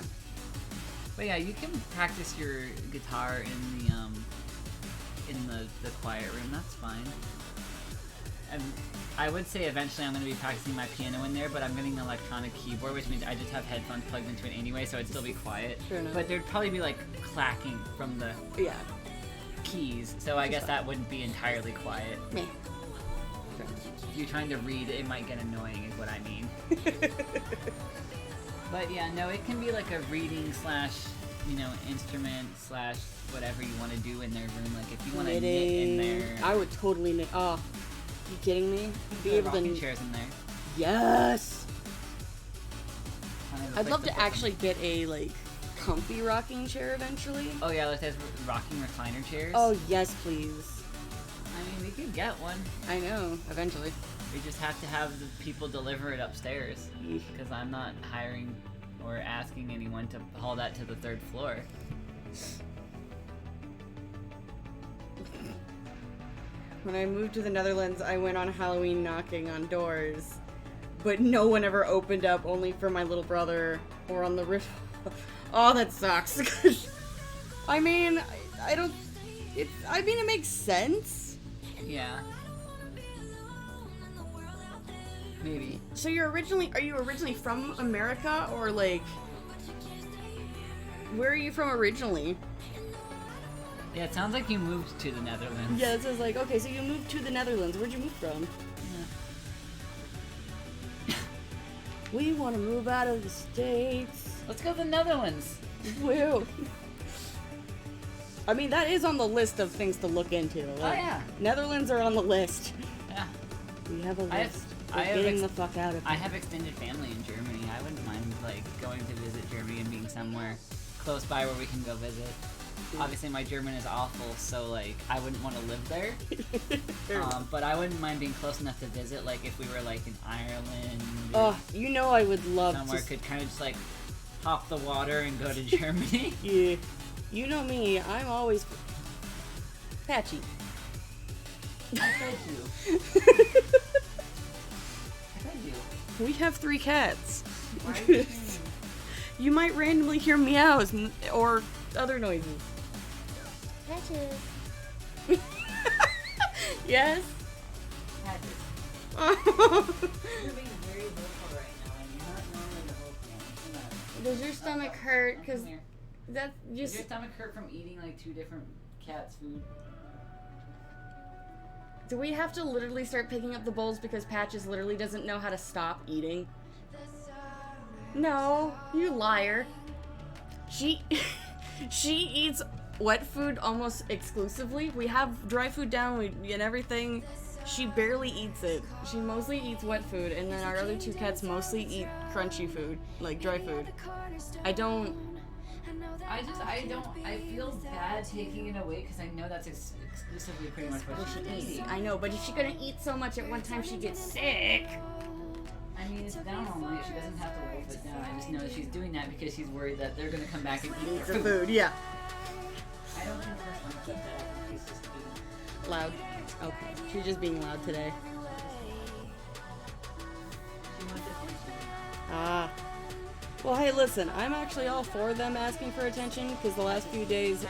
But yeah, you can practice your guitar in the quiet room. That's fine. And I would say eventually I'm going to be practicing my piano in there, but I'm getting an electronic keyboard, which means I just have headphones plugged into it anyway, so it'd still be quiet. Fair enough. But there'd probably be like clacking from the Yeah. keys, so I guess that wouldn't be entirely quiet. Meh. If you're trying to read, it might get annoying, is what I mean. But yeah, no, it can be like a reading slash, instrument slash whatever you want to do in their room. Like if you want to knit in there. I would totally knit. Oh, you kidding me? Be able rocking to. chairs in there. Yes. Kind of a I'd place love to put them. actually get a like comfy rocking chair eventually. Oh yeah, like those rocking recliner chairs. Oh yes, please. I mean, we could get one. I know. Eventually. We just have to have the people deliver it upstairs. Eesh. Because I'm not hiring or asking anyone to haul that to the 3rd floor. When I moved to the Netherlands, I went on Halloween knocking on doors, but no one ever opened up, only for my little brother or on the roof. Oh, that sucks. I mean, I don't. It makes sense. Yeah. Maybe. So are you originally from America, or like, where are you from originally? Yeah, it sounds like you moved to the Netherlands. Yeah, it says like, okay, so you moved to the Netherlands. Where'd you move from? We want to move out of the States. Let's go to the Netherlands. Woo. I mean, that is on the list of things to look into. Like, yeah. Netherlands are on the list. Yeah. We have a I have- list. I We're have getting ex- the fuck out of I here. have extended family in Germany. I wouldn't mind like going to visit Germany and being somewhere close by where we can go visit. Obviously, my German is awful, so like I wouldn't want to live there. But I wouldn't mind being close enough to visit. Like if we were like in Ireland, or Oh, you know I would love somewhere to. could kind of just like hop the water and go to Germany. Yeah. You know me, I'm always patchy. I fed you. I fed you. We have 3 cats. Why are you screaming? You might randomly hear meows or other noises. Yes. Patches. You're being very vocal right now, and you're not normally the vocal one. Come on. Does your stomach hurt? Come Because here. that Does just. your stomach hurt from eating like 2 different cats' food? Do we have to literally start picking up the bowls because Patches literally doesn't know how to stop eating? No, you liar. She eats wet food almost exclusively. We have dry food down and everything. She barely eats it. She mostly eats wet food, and then our other 2 cats mostly eat crunchy food, like dry food. I feel bad taking it away because I know that's exclusively pretty much what she she's eats. eating. I know, but if she couldn't eat so much at one time, she gets sick. I mean, it's down all night. She doesn't have to wolf it down. I just know that she's doing that because she's worried that they're going to come back and eat Eats her the food. food, yeah. I don't think that's like that. It's just food. Loud. Okay. She's just being loud today. She wants attention. Ah. Well, hey, listen. I'm actually all for them asking for attention because the last few days,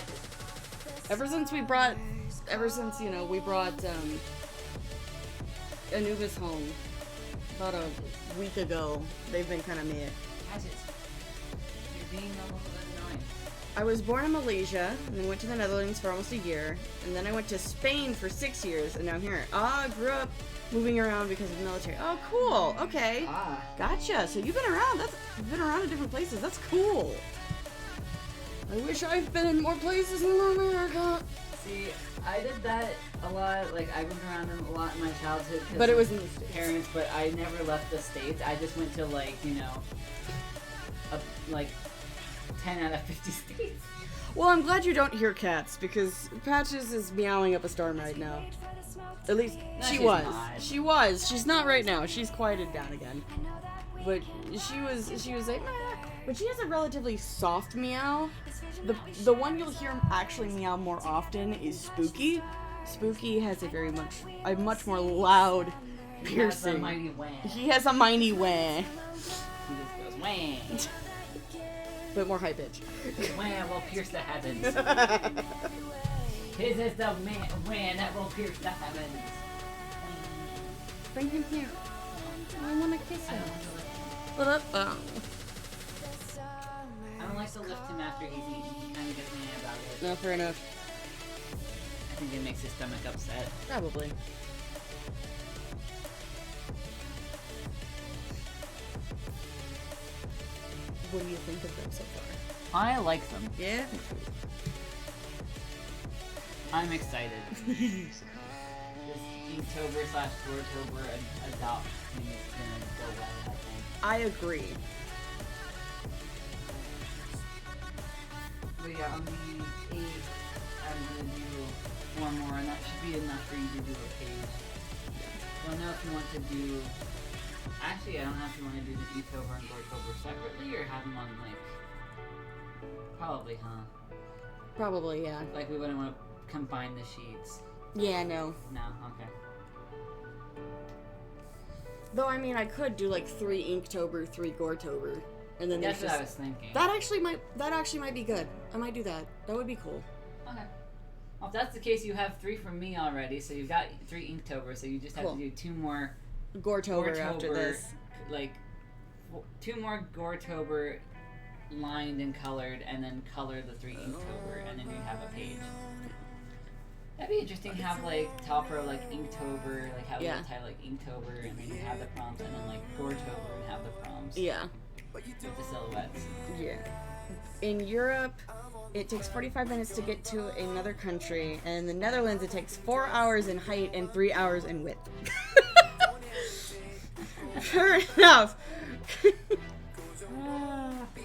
ever since, we brought Anubis home about a week ago, they've been kind of meh. Patches. You're being a little bit annoying. I was born in Malaysia, and then went to the Netherlands for almost a year, and then I went to Spain for 6 years, and now I'm here. I grew up moving around because of the military. Oh, cool. Okay. Ah. Gotcha. So you've been around. You've been around in different places. That's cool. I wish I've been in more places in America. See, I did that a lot. Like, I moved around a lot in my childhood. 'Cause But it was of in the States. parents, but I never left the States. I just went to, like, you know, like 10 out of 50 states. Well, I'm glad you don't hear cats because Patches is meowing up a storm right now. At least No, she she's was. not. She was. She's not right now. She's quieted down again. But she was like, meh. But she has a relatively soft meow. The one you'll hear actually meow more often is Spooky. Spooky has a much more loud That's a piercing. mighty wham. He has a mighty wah, He just goes wham. but more high pitch. Wham will pierce the heavens. His is the wham that will pierce the heavens. Bring him here. I want to kiss I him. don't want to lift him. What up? I don't like to lift him after he's eaten. He kind of gets mad about it. No, fair enough. I think it makes his stomach upset. Probably. What do you think of them so far? I like them. Yeah. I'm excited. This Inktober / Gortober adopt thing is gonna go well, I think. I agree. But yeah, on the 8th, I'm gonna do 4 more, and that should be enough for you to do a page. Don't know if you want to do. Actually, I don't know if you want to do the Inktober and Gortober separately, or have them on like. Probably, huh? Probably, yeah. Like we wouldn't want to combine the sheets. Yeah, no. No, okay. Though, I mean, I could do like 3 Inktober, 3 Gortober. And then That's there's what I just... was thinking. That actually might be good. I might do that. That would be cool. Okay. Well, if that's the case, you have 3 from me already, so you've got 3 Inktober, so you just have Cool. to do 2 more Gortober after this. Like 2 more Gortober lined and colored, and then color the 3 Inktober, and then you have a page. That'd be interesting to have like top row like Inktober, like have Yeah. the title like Inktober, and then you have the prompts, and then like Gortober and have the prompts Yeah. with the silhouettes. Yeah. In Europe, it takes 45 minutes to get to another country, and in the Netherlands, it takes 4 hours in height and 3 hours in width. Fair enough.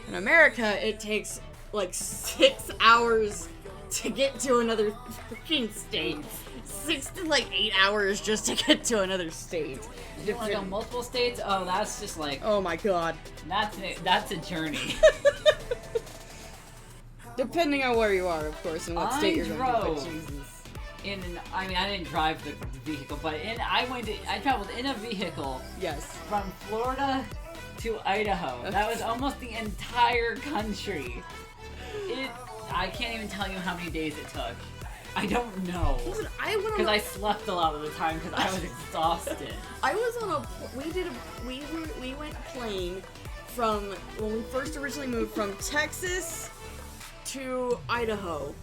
In America, it takes like 6 hours to get to another freaking state. 6 to like 8 hours just to get to another state. If you want to go multiple states, oh, that's just like Oh my god. that's a journey. Depending on where you are, of course, and what I state you're going to. But drove. Jesus. I mean, I didn't drive the vehicle, but I traveled in a vehicle Yes. from Florida to Idaho. That was almost the entire country. I can't even tell you how many days it took. I don't know. Listen, I went on Because a, I slept a lot of the time because I was exhausted. I was on a we went plane from when we first originally moved from Texas to Idaho.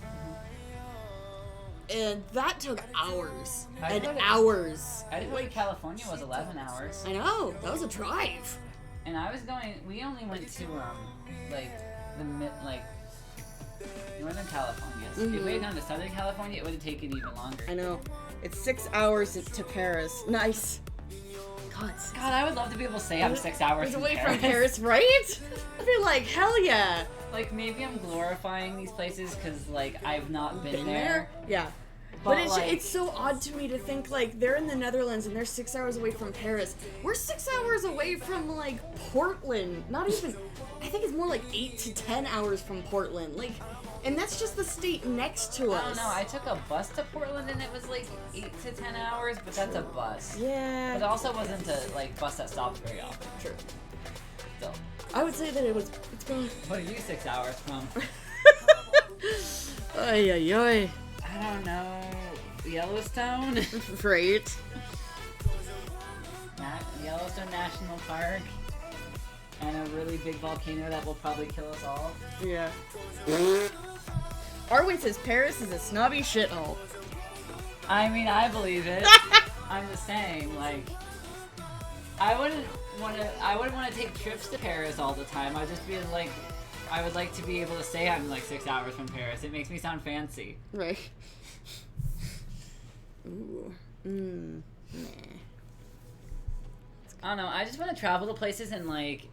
And that took hours I and thought it- hours. Idaho to California was 11 hours. I know, that was a drive. And we only went to, like, Northern California. So if we had gone to Southern California, it would have taken even longer. I know. It's 6 hours to Paris. Nice. God, God, I would love to be able to say I'm 6 hours it's from away Paris. from Paris, right? I'd be like, hell yeah. Like, maybe I'm glorifying these places because, like, I've not been Been there. Yeah. But, But like- it's so odd to me to think, like, they're in the Netherlands and they're 6 hours away from Paris. We're 6 hours away from, like, Portland. Not even, I think it's more like 8 to 10 hours from Portland. Like, And that's just the state next to us. I don't know. I took a bus to Portland and it was like 8 to 10 hours, but that's a bus. But it Yeah. also wasn't a like bus that stops very often. True. So, I would say that it's been. what are you 6 hours from? Ay, ay, ay. I don't know. Yellowstone? Right. Yellowstone National Park. And a really big volcano that will probably kill us all. Yeah. Arwen says Paris is a snobby shithole. I mean, I believe it. I'm just saying, like, I wouldn't want to take trips to Paris all the time. I'd just be like, I would like to be able to say I'm like 6 hours from Paris. It makes me sound fancy. Right. Ooh. Nah. I don't know. I just want to travel to places and like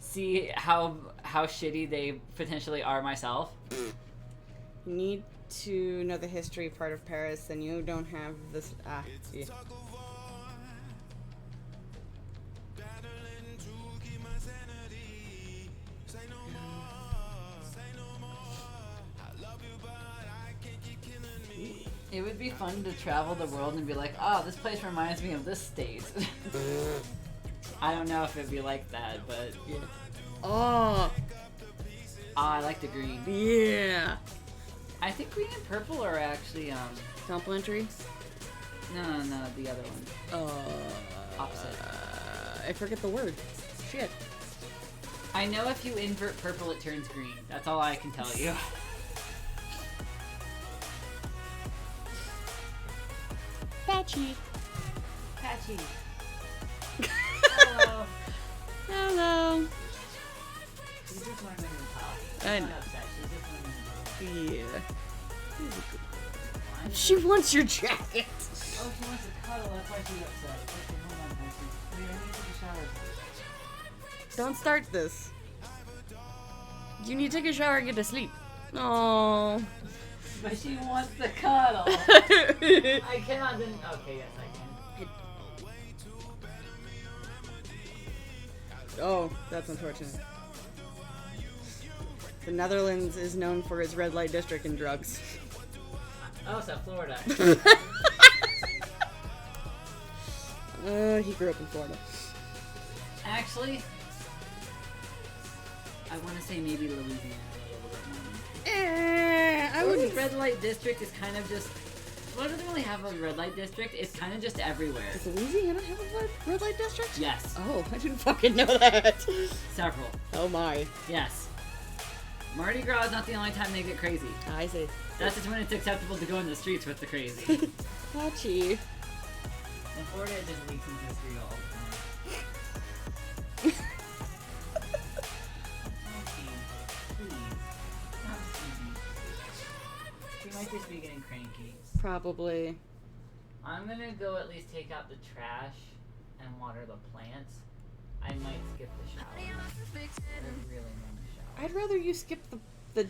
see how shitty they potentially are myself. You need to know the history part of Paris, and you don't have this. Yeah. It would be fun to travel the world and be like, oh, this place reminds me of this state. I don't know if it'd be like that, but Yeah. Oh, I like the green. yeah. I think green and purple are actually Complimentary. no, the other one. Opposite. I forget the word. Shit. I know if you invert purple, it turns green. That's all I can tell you. Patchy. Patchy. Hello. Hello. She's just learning to talk. I She's know. not upset. She's just learning to talk. Yeah. Why? She wants your jacket. Oh, she wants to cuddle. That's why she's upset. Okay, hold on, Percy. Wait, I need to take a shower. Don't start this. You need to take a shower and get to sleep. Oh. But she wants to cuddle. I cannot then. Okay, yes, I can. Oh, that's unfortunate. The Netherlands is known for its red light district and drugs. Oh, so Florida. He grew up in Florida. Actually, I want to say maybe Louisiana a little bit more. I wouldn't. Red light district is kind of just. Well, it doesn't really have a red light district. It's kind of just everywhere. Does Louisiana have a red light district? Yes, Oh, I didn't fucking know that. several. Oh my. Yes. Mardi Gras is not the only time they get crazy. I see. That's just when it's acceptable to go in the streets with the crazy. Patchy. In Florida, it just leaks into the street all the time. She might just be getting cranky. Probably. I'm gonna go at least take out the trash and water the plants. I might skip the shower. I really want to shower. I'd rather you skip the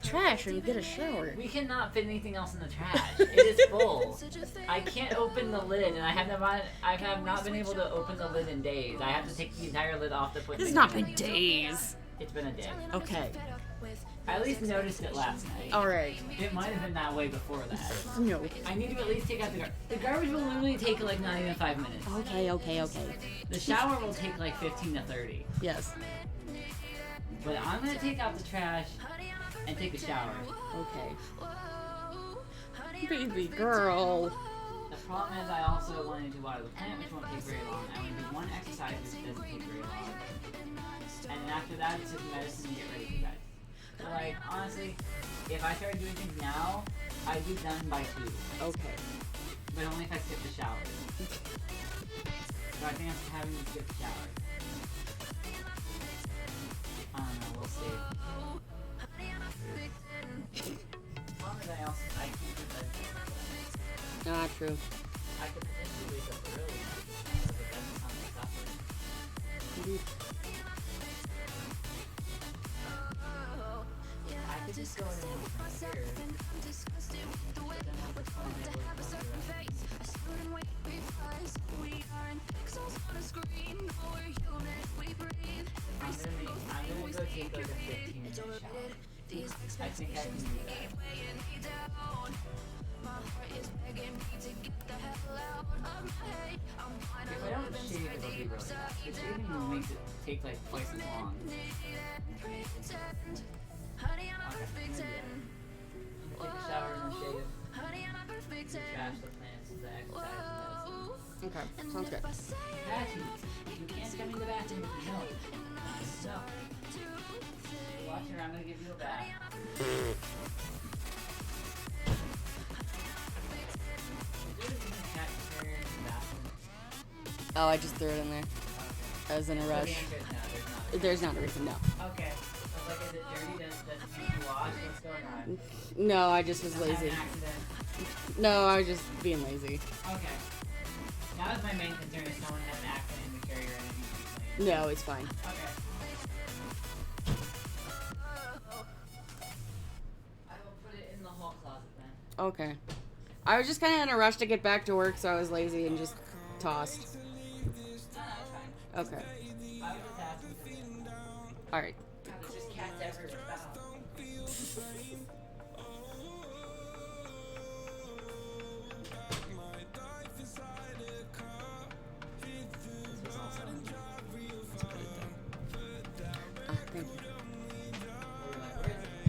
trash and get a shower. We cannot fit anything else in the trash. It is full. I can't open the lid, and I have not been able to open the lid in days. I have to take the entire lid off to put. It's things not in. been days. It's been a day. Okay. I at least noticed it last night. Alright. It might have been that way before that. No. I need to at least take out the garbage. The garbage will literally take like not even 5 minutes. Okay. The shower will take like 15 to 30. Yes. But I'm gonna take out the trash and take a shower. Okay. Baby girl. The problem is I also wanted to water the plant, which won't take very long. I want to do one exercise, which doesn't take very long. And then after that, it's just medicine and get ready for bed. So like, honestly, if I started doing things now, I'd be done by 2. Okay. But only if I skip the shower. So I think I'm having to skip the shower. I don't know, we'll see. As long as I can't do that. Not true. I could potentially wake up early and take a shower, but that doesn't sound like suffering. Indeed. I could just go in and wash my hair. But then I'll just find my way to the rest. I'm gonna go take like a 15-minute shower. I think I can do that. If I don't shave, it'll be really bad. The shaving makes it take like twice as long. Okay, I'm gonna do that. I'm gonna take a shower and then shave. Trash the plants, the exercise, and medicine. Okay, sounds good. Patty, you can't come in the bathroom with milk. No. Watch her, I'm gonna give you a bath. Is there a cat carrier in the bathroom? Oh, I just threw it in there. I was in a So the rush. answer is no, there's not. There's not a reason, no. Okay. I was like, is it dirty? Does it need to be washed? What's going on? No, I just was Had lazy. an accident. No, I was just being lazy. Okay. That was my main concern if someone had an accident in the carrier and it needs to be cleaned. No, it's fine. Okay. I will put it in the hall closet then. Okay. I was just kind of in a rush to get back to work, so I was lazy and just tossed. No, it's fine. Okay. I was just asking. Alright. God, there's just cats everywhere. Stop. This was also. Let's put it there. Ah, thank you. We were like, where is it?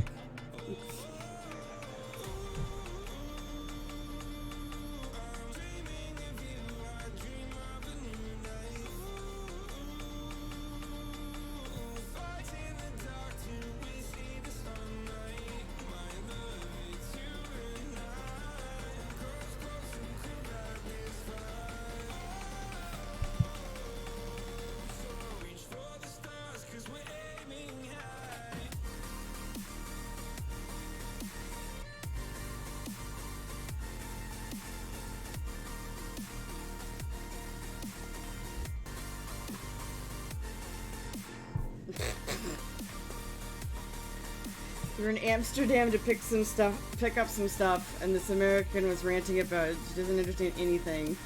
We were in Amsterdam to pick up some stuff, and this American was ranting about it. She doesn't understand anything.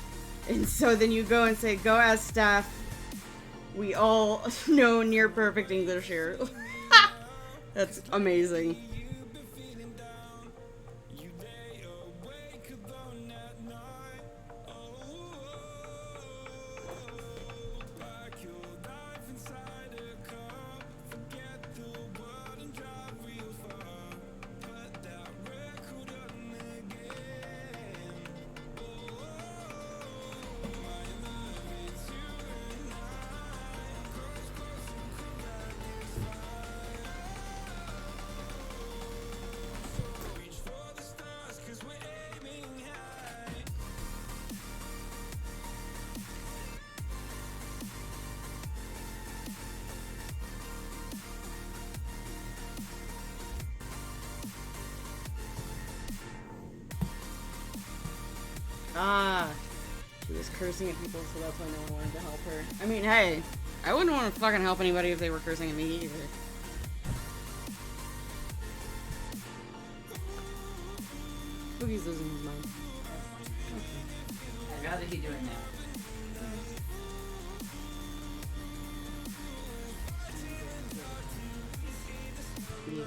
And so then you go and say, go ask staff. We all know near perfect English here. That's amazing. Ah, she was cursing at people, so that's why no one wanted to help her. I mean, hey, I wouldn't want to fucking help anybody if they were cursing at me either. Boogie's losing his mind. I'd rather he doing that. Yeah.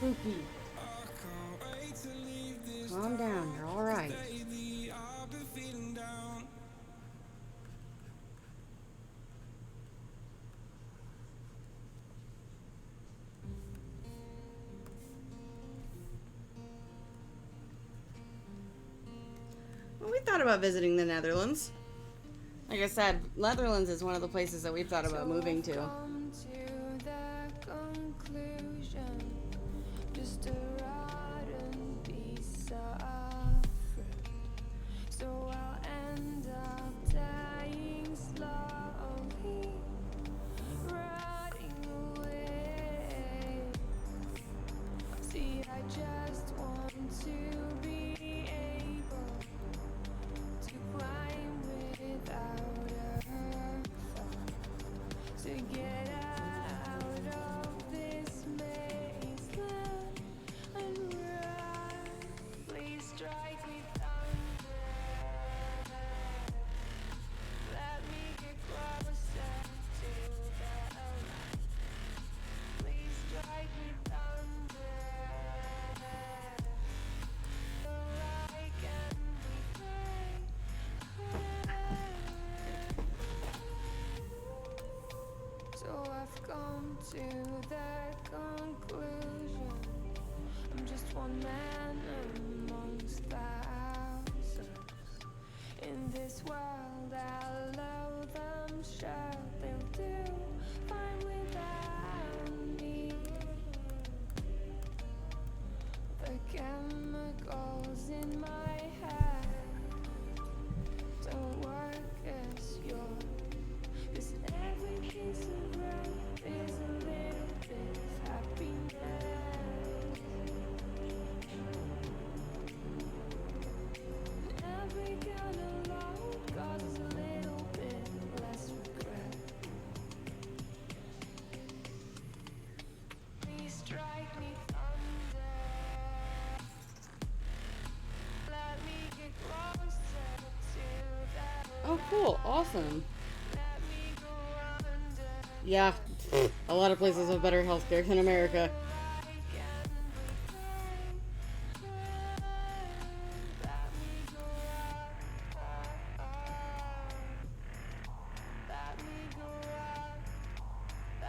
Spooky. Calm down, you're alright. Well, we thought about visiting the Netherlands. Like I said, Netherlands is one of the places that we've thought about moving to. Come to the conclusion, just a rotten piece of fruit. So I'll end up dying slowly, rotting away. See, I just want to be able to climb without a thought, to get out of this maze and run. Please strike me thunder. Let me get closer to the light. Please strike me thunder. So I can be free. So I've come to the conclusion, I'm just one man amongst thousands. In this world I'll loathe them, sure they'll do fine without me. The chemicals in my head don't work as yours, 'cause every piece of earth is a little bit of happiness. Every kind of love causes a little bit less regret. Please strike me thunder. Let me get closer to that. Oh, cool. Awesome. Let me go under. Yeah. A lot of places have better healthcare than America. I can be free. Let me go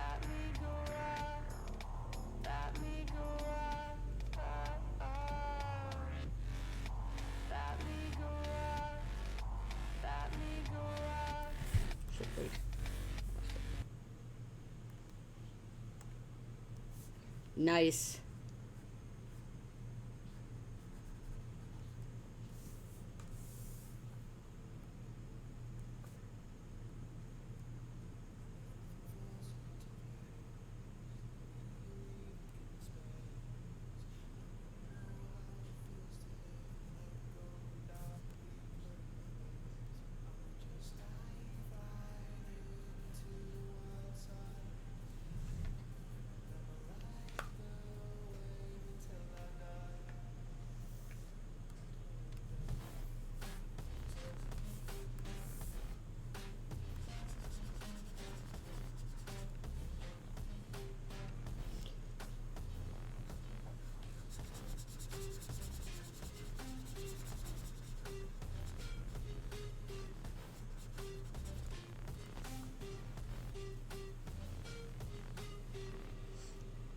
let me go let me go let me go let me go let me go. Shit, wait. Nice.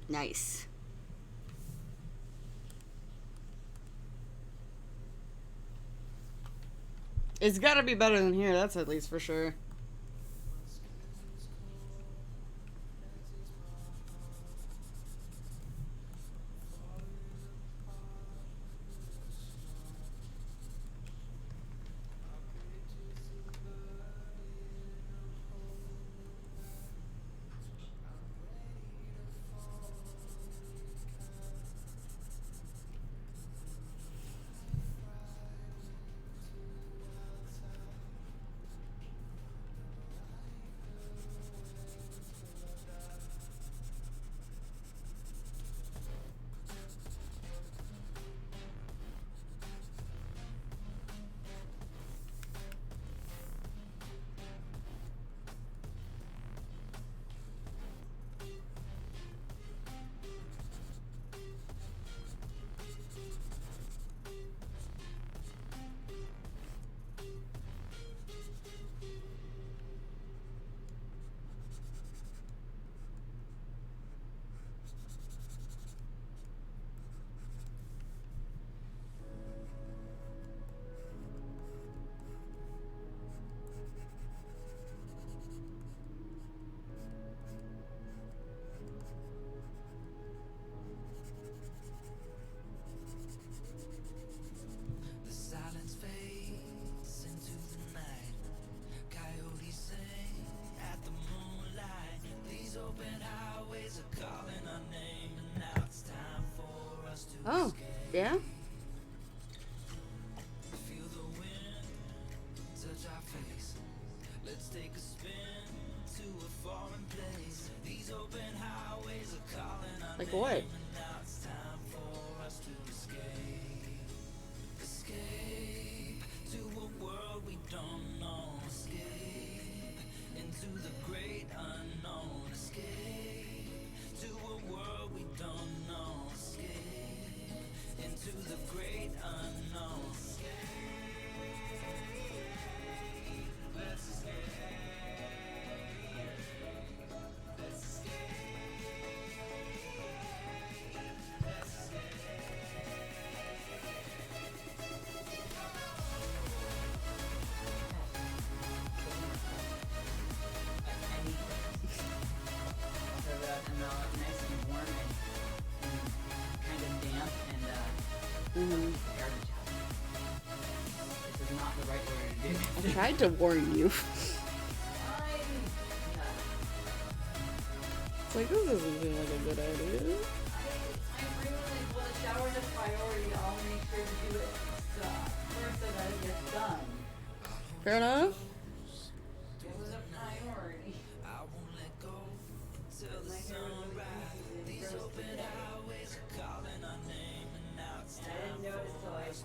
Nice. It's gotta be better than here, that's at least for sure. Oh, yeah? Feel the wind touch our face. Let's take a spin to a foreign place. These open highways are calling our Like what? name, and now it's time for us to escape. Escape to a world we don't know. Escape into the great unknown. Escape to a world we don't know. Escape into the great unknown. So that I'm nice and warm and kind of damp and Mm-hmm. garbage house. This is not the right way to do I this. tried to warn you. It's like, this doesn't seem like a good idea. I agree with well, the shower's a priority. I'll make sure to do it first so that it gets done. Fair enough. It was a priority. I won't let go till the sunrise. These open highways are calling our name, and now it's And I time didn't notice till I was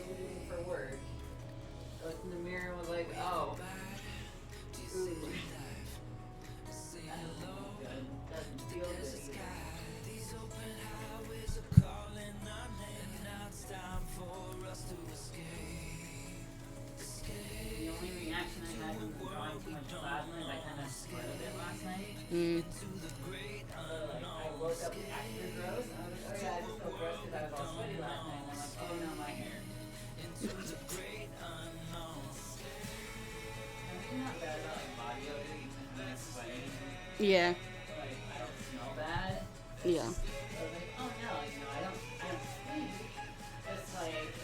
leaving for work. I looked in the mirror and was like, oh. Ooh. That doesn't look good. Doesn't feel good either. these open highways are calling our name. Now it's time for us to escape. The only reaction I had from drawing too much plasma is I kind of sweat a bit last night. Mm. So like I woke up extra gross and I was like, oh yeah, I just feel gross because I was all sweaty last night. And I'm like, oh no, my hair. I'm not bad about like body odor even when I'm sweating. Yeah. Like I don't smell bad. Yeah. So I was like, oh no, I don't stink. Just like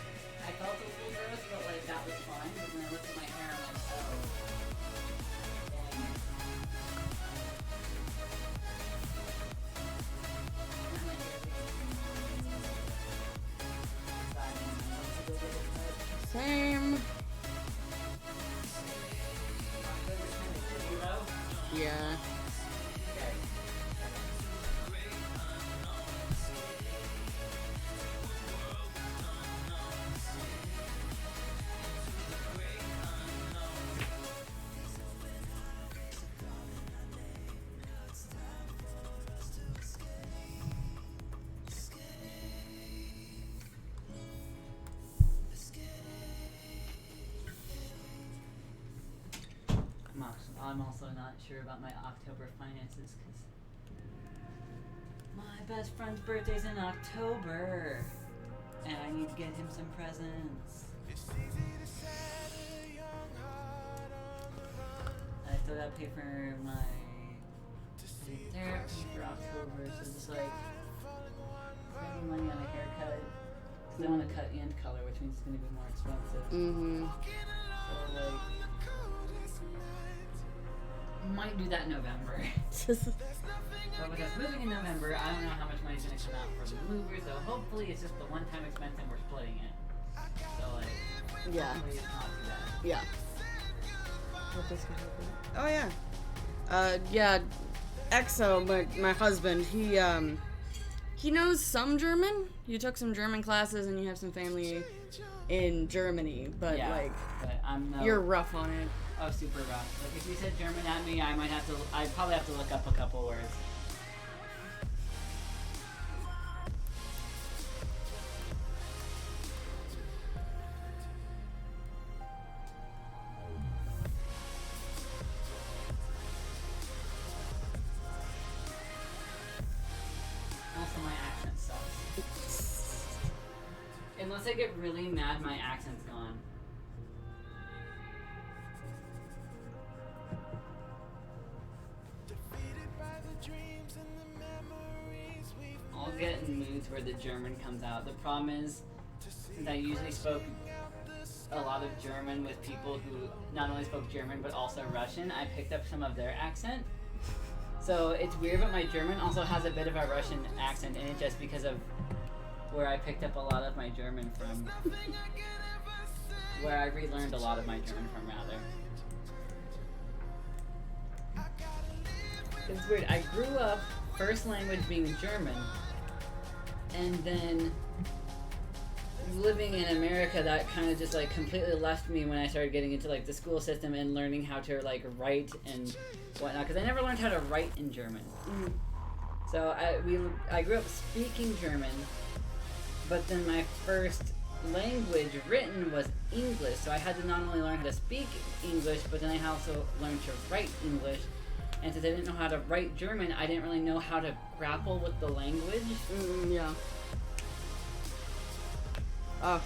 I felt a little gross, but like that was fine. But when I looked at my hair, I'm like, oh. Same. Yeah. I'm also not sure about my October finances because my best friend's birthday's in October, and I need to get him some presents. I still gotta pay for my therapy for October, so just like spending money on a haircut. Cause I want to cut and color, which means it's gonna be more expensive. Mm-hmm. So like, might do that in November. But with us moving in November, I don't know how much money's gonna come out for the mover, so hopefully it's just the one-time expense and we're splitting it. So like, Yeah. hopefully it's not too bad. Yeah. Oh yeah. Yeah. Exo, my husband, he knows some German. You took some German classes and you have some family in Germany, but Yeah, like but I'm no. you're rough on it. Oh, super rough. Like if you said German at me, I'd probably have to look up a couple words. Also, my accent sucks. Unless I get really mad, my accent's gone. I'll get in moods where the German comes out. The problem is, since I usually spoke a lot of German with people who not only spoke German but also Russian, I picked up some of their accent. So it's weird, but my German also has a bit of a Russian accent in it just because of where I picked up a lot of my German from. Where I relearned a lot of my German from, rather. It's weird. I grew up first language being German, and then living in America, that kind of just like completely left me when I started getting into like the school system and learning how to like write and whatnot, because I never learned how to write in German. So I grew up speaking German, but then my first language written was English, so I had to not only learn how to speak English, but then I also learned to write English. And since I didn't know how to write German, I didn't really know how to grapple with the language. Yeah. Oh,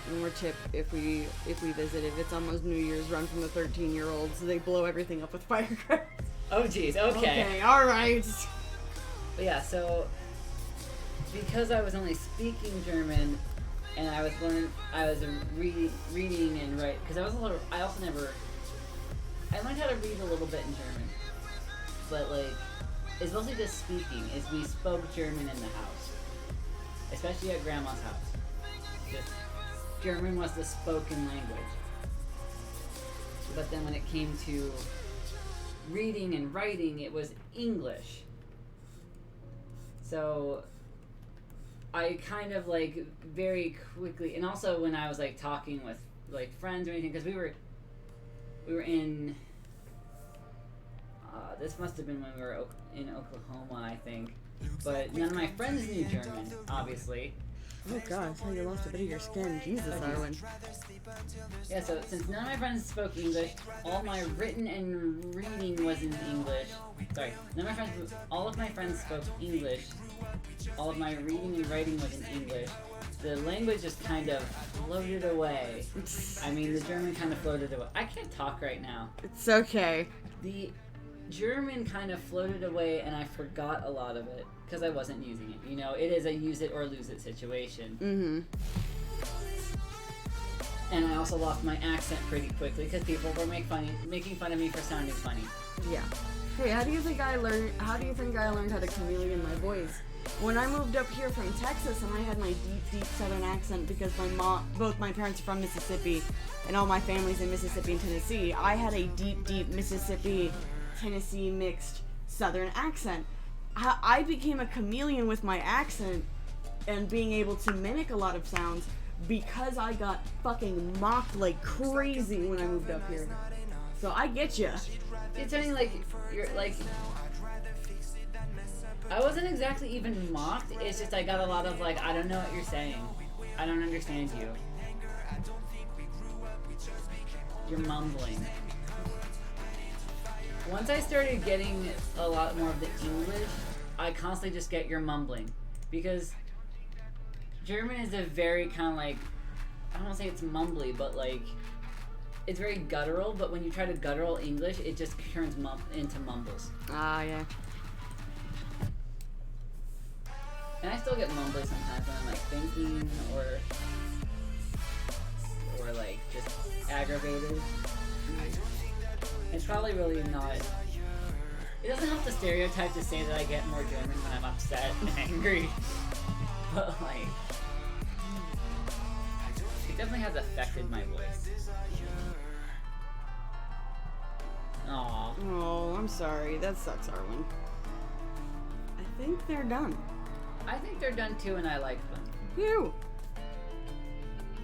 one more tip: if we visit, if it's almost New Year's, run from the 13-year-olds. They blow everything up with firecrackers. Oh, jeez. Okay. Okay. All right. But yeah, so because I was only speaking German, and I was reading and writing, because I learned how to read a little bit in German, but like it's mostly just speaking. Is we spoke German in the house, especially at Grandma's house. Just German was the spoken language. But then when it came to reading and writing, it was English. So I kind of like very quickly, and also when I was like talking with like friends or anything, because we were in this must have been when we were in Oklahoma, I think, but none of my friends knew German, obviously. Oh God, so you lost a bit of your skin. Jesus, Arwen. Yeah, so since none of my friends spoke English, all my written and reading was in English. Sorry, all of my friends spoke English. All of my reading and writing was in English. The language just kind of floated away. I mean, the German kind of floated away. I can't talk right now. It's okay. The German kind of floated away, and I forgot a lot of it because I wasn't using it. You know, it is a use it or lose it situation. Mm-hmm. And I also lost my accent pretty quickly because people were making fun of me for sounding funny. Yeah. Hey, how do you think I learned how to chameleon my voice? When I moved up here from Texas and I had my deep southern accent because both my parents are from Mississippi and all my family's in Mississippi and Tennessee, I had a deep Mississippi, Tennessee mixed southern accent. I became a chameleon with my accent and being able to mimic a lot of sounds because I got fucking mocked like crazy when I moved up here. So I get you. It's something like you're like. I wasn't exactly even mocked. It's just I got a lot of like, I don't know what you're saying. I don't understand you. You're mumbling. Once I started getting a lot more of the English, I constantly just get you're mumbling. Because German is a very kind of like, I don't want to say it's mumbly, but like, it's very guttural, but when you try to guttural English, it just turns into mumbles. Ah, yeah. And I still get mumbly sometimes when I'm like thinking or like just aggravated. It's probably really not. It doesn't help the stereotype to say that I get more German when I'm upset and angry. But like, it definitely has affected my voice. Aww. Oh, I'm sorry. That sucks, Arwen. I think they're done. I think they're done too, and I like them. Phew.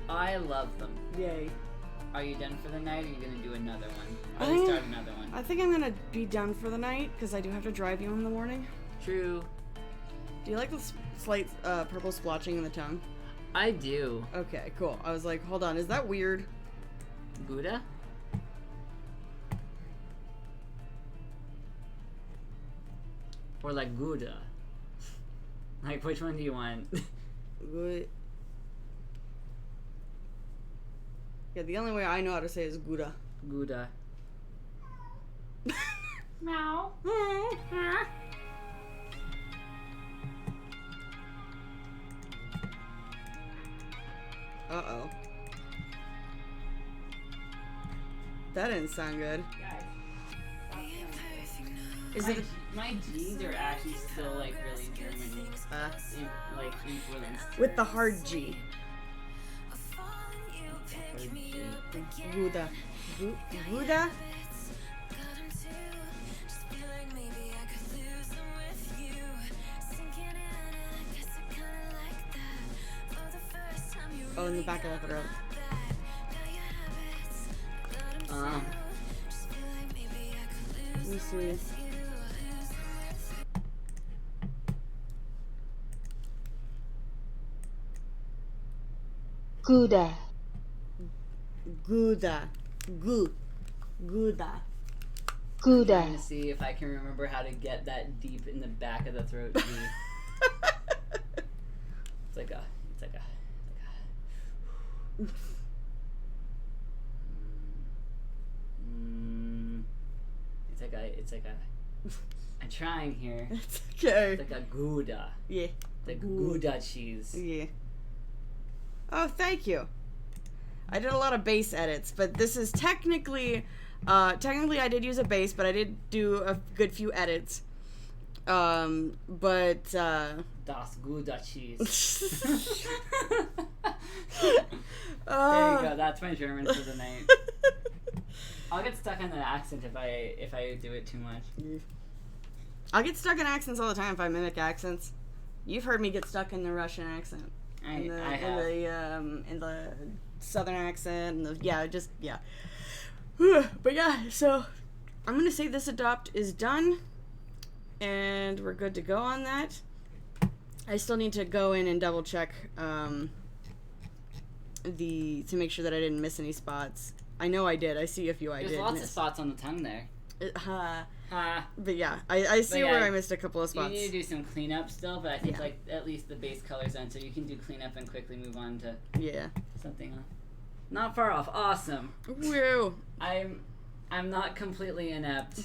I love them. Yay. Are you done for the night, or are you gonna do another one? I Or think- start another one? I think I'm gonna be done for the night because I do have to drive you in the morning. True. Do you like the slight purple splotching in the tongue? I do. Okay, cool. I was like, hold on, is that weird? Gouda? Or like Gouda? Like, which one do you want? What? Yeah, the only way I know how to say is Gouda. Gouda. Meow. Uh-oh. That didn't sound good. Is it My G's are actually still like really German. Like influenced. with the hard G. Gouda. Gouda? Oh, in the back of the throat. Let me see. Gouda. Gouda. Gouda. Trying Gouda. to see if I can remember how to get that deep in the back of the throat. G. It's like a. It's like a. I'm trying here. It's okay. It's like a Gouda. Yeah. Like Gouda cheese. Yeah. Oh, thank you. I did a lot of bass edits, but this is technically I did use a bass, but I did do a good few edits. But Das Gouda cheese. There you uh, go. That's my German for the night. I'll get stuck on the accent if I do it too much. I'll get stuck in accents all the time if I mimic accents. You've heard me get stuck in the Russian accent. I have. In the southern accent and yeah. But yeah, so I'm gonna say this adopt is done, and we're good to go on that. I still need to go in and double check to make sure that I didn't miss any spots. I know I did. I see a few I There's did. lots of spots on the tongue there. But yeah, I see But yeah, where I missed a couple of You spots. need to do some cleanup still, but I think Yeah. like at least the base color's on, so you can do cleanup and quickly move on to Yeah. something else. Not far off. Awesome. Woo. I'm not completely inept.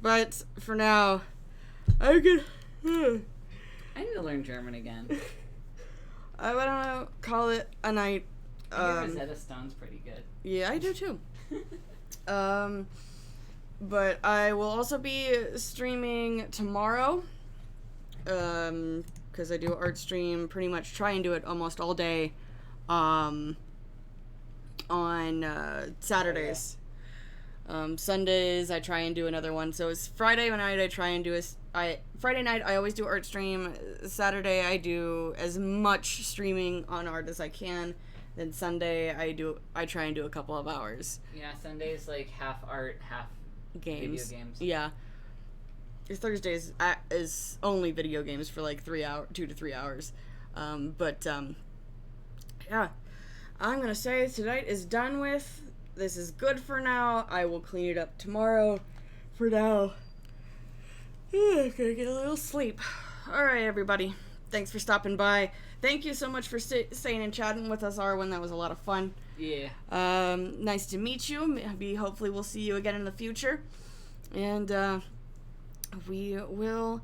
But for now, I could. I need to learn German again. I want to call it a night. I hear Rosetta Stone's pretty good. Yeah, I do too. But I will also be streaming tomorrow. Because I do art stream, pretty much try and do it almost all day. On Saturdays. Sundays I try and do another one. So it's Friday night I try and do Friday night I always do art stream. Saturday I do as much streaming on art as I can. Then Sunday I try and do a couple of hours. Yeah, Sunday's like half art, half Games. video games. Yeah. Thursdays is only video games for like 2 to 3 hours. Yeah. I'm gonna say tonight is done with. This is good for now. I will clean it up tomorrow. For now, I'm gonna get a little sleep. Alright, everybody. Thanks for stopping by. Thank you so much for staying and chatting with us, Arwen. That was a lot of fun. Yeah. Nice to meet you. Maybe hopefully we'll see you again in the future. And we will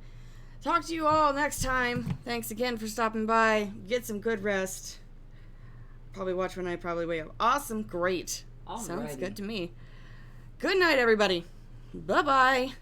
talk to you all next time. Thanks again for stopping by. Get some good rest. Probably watch when I probably wake up. Awesome. Great. Sounds Alrighty. good to me. Good night, everybody. Bye-bye.